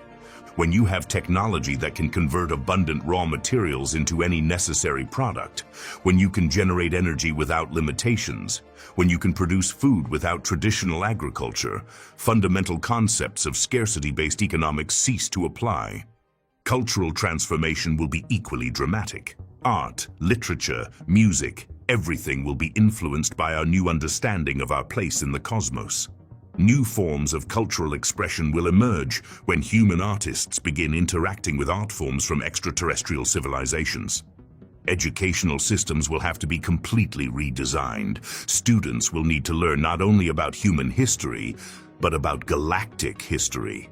When you have technology that can convert abundant raw materials into any necessary product, when you can generate energy without limitations, when you can produce food without traditional agriculture, fundamental concepts of scarcity-based economics cease to apply. Cultural transformation will be equally dramatic. Art, literature, music, everything will be influenced by our new understanding of our place in the cosmos. New forms of cultural expression will emerge when human artists begin interacting with art forms from extraterrestrial civilizations. Educational systems will have to be completely redesigned. Students will need to learn not only about human history, but about galactic history.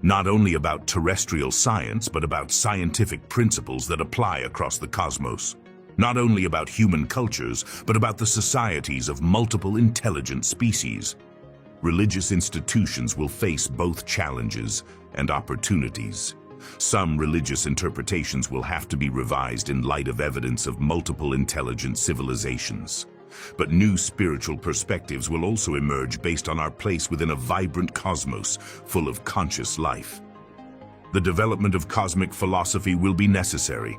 Not only about terrestrial science, but about scientific principles that apply across the cosmos. Not only about human cultures, but about the societies of multiple intelligent species. Religious institutions will face both challenges and opportunities. Some religious interpretations will have to be revised in light of evidence of multiple intelligent civilizations. But new spiritual perspectives will also emerge based on our place within a vibrant cosmos full of conscious life. The development of cosmic philosophy will be necessary.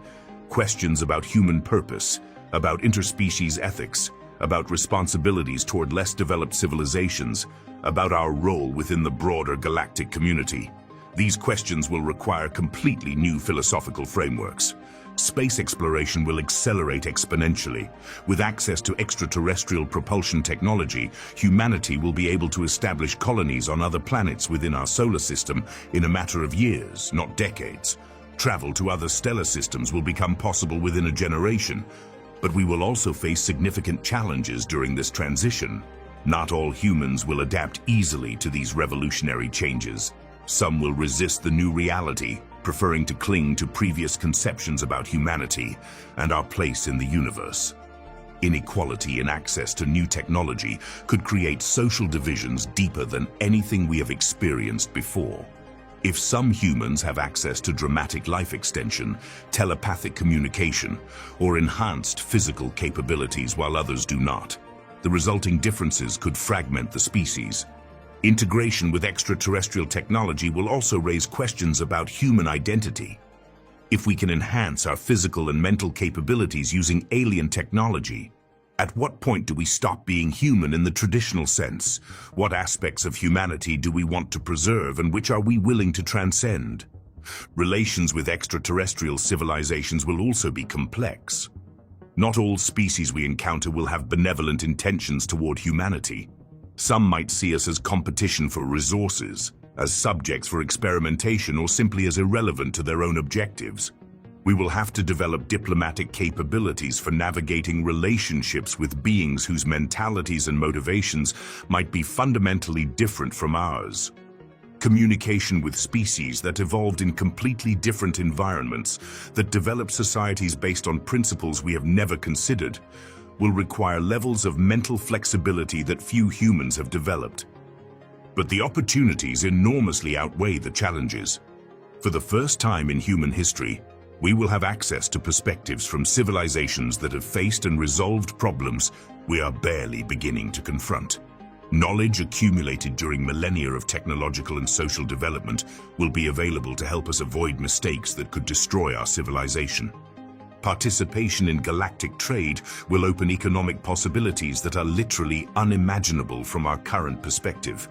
Questions about human purpose, about interspecies ethics, about responsibilities toward less developed civilizations, about our role within the broader galactic community. These questions will require completely new philosophical frameworks. Space exploration will accelerate exponentially. With access to extraterrestrial propulsion technology, humanity will be able to establish colonies on other planets within our solar system in a matter of years, not decades. Travel to other stellar systems will become possible within a generation, but we will also face significant challenges during this transition. Not all humans will adapt easily to these revolutionary changes. Some will resist the new reality, preferring to cling to previous conceptions about humanity and our place in the universe. Inequality in access to new technology could create social divisions deeper than anything we have experienced before. If some humans have access to dramatic life extension, telepathic communication, or enhanced physical capabilities while others do not, the resulting differences could fragment the species. Integration with extraterrestrial technology will also raise questions about human identity. If we can enhance our physical and mental capabilities using alien technology, at what point do we stop being human in the traditional sense? What aspects of humanity do we want to preserve and which are we willing to transcend? Relations with extraterrestrial civilizations will also be complex. Not all species we encounter will have benevolent intentions toward humanity. Some might see us as competition for resources, as subjects for experimentation, or simply as irrelevant to their own objectives. We will have to develop diplomatic capabilities for navigating relationships with beings whose mentalities and motivations might be fundamentally different from ours. Communication with species that evolved in completely different environments, that develop societies based on principles we have never considered, will require levels of mental flexibility that few humans have developed. But the opportunities enormously outweigh the challenges. For the first time in human history, we will have access to perspectives from civilizations that have faced and resolved problems we are barely beginning to confront. Knowledge accumulated during millennia of technological and social development will be available to help us avoid mistakes that could destroy our civilization. Participation in galactic trade will open economic possibilities that are literally unimaginable from our current perspective.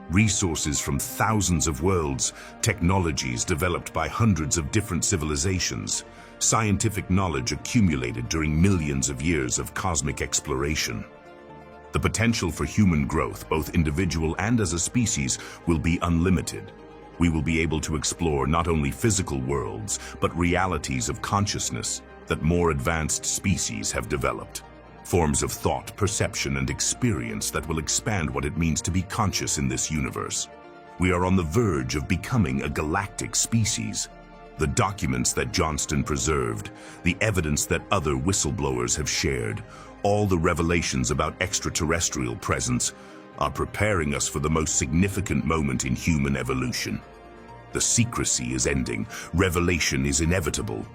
Resources from thousands of worlds, technologies developed by hundreds of different civilizations, scientific knowledge accumulated during millions of years of cosmic exploration. The potential for human growth, both individual and as a species, will be unlimited. We will be able to explore not only physical worlds, but realities of consciousness that more advanced species have developed. Forms of thought, perception, and experience that will expand what it means to be conscious in this universe. We are on the verge of becoming a galactic species. The documents that Johnston preserved, the evidence that other whistleblowers have shared, all the revelations about extraterrestrial presence are preparing us for the most significant moment in human evolution. The secrecy is ending, revelation is inevitable.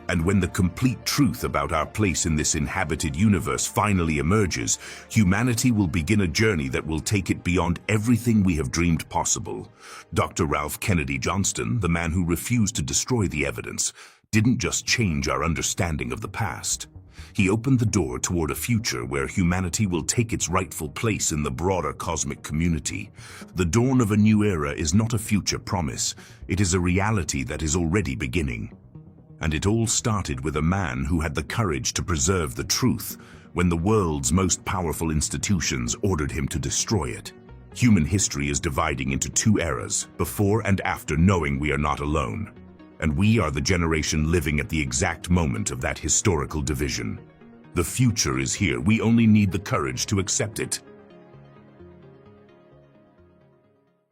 And when the complete truth about our place in this inhabited universe finally emerges, humanity will begin a journey that will take it beyond everything we have dreamed possible. Dr. Ralph Kennedy Johnston, the man who refused to destroy the evidence, didn't just change our understanding of the past. He opened the door toward a future where humanity will take its rightful place in the broader cosmic community. The dawn of a new era is not a future promise. It is a reality that is already beginning. And it all started with a man who had the courage to preserve the truth when the world's most powerful institutions ordered him to destroy it. Human history is dividing into two eras, before and after knowing we are not alone. And we are the generation living at the exact moment of that historical division. The future is here. We only need the courage to accept it.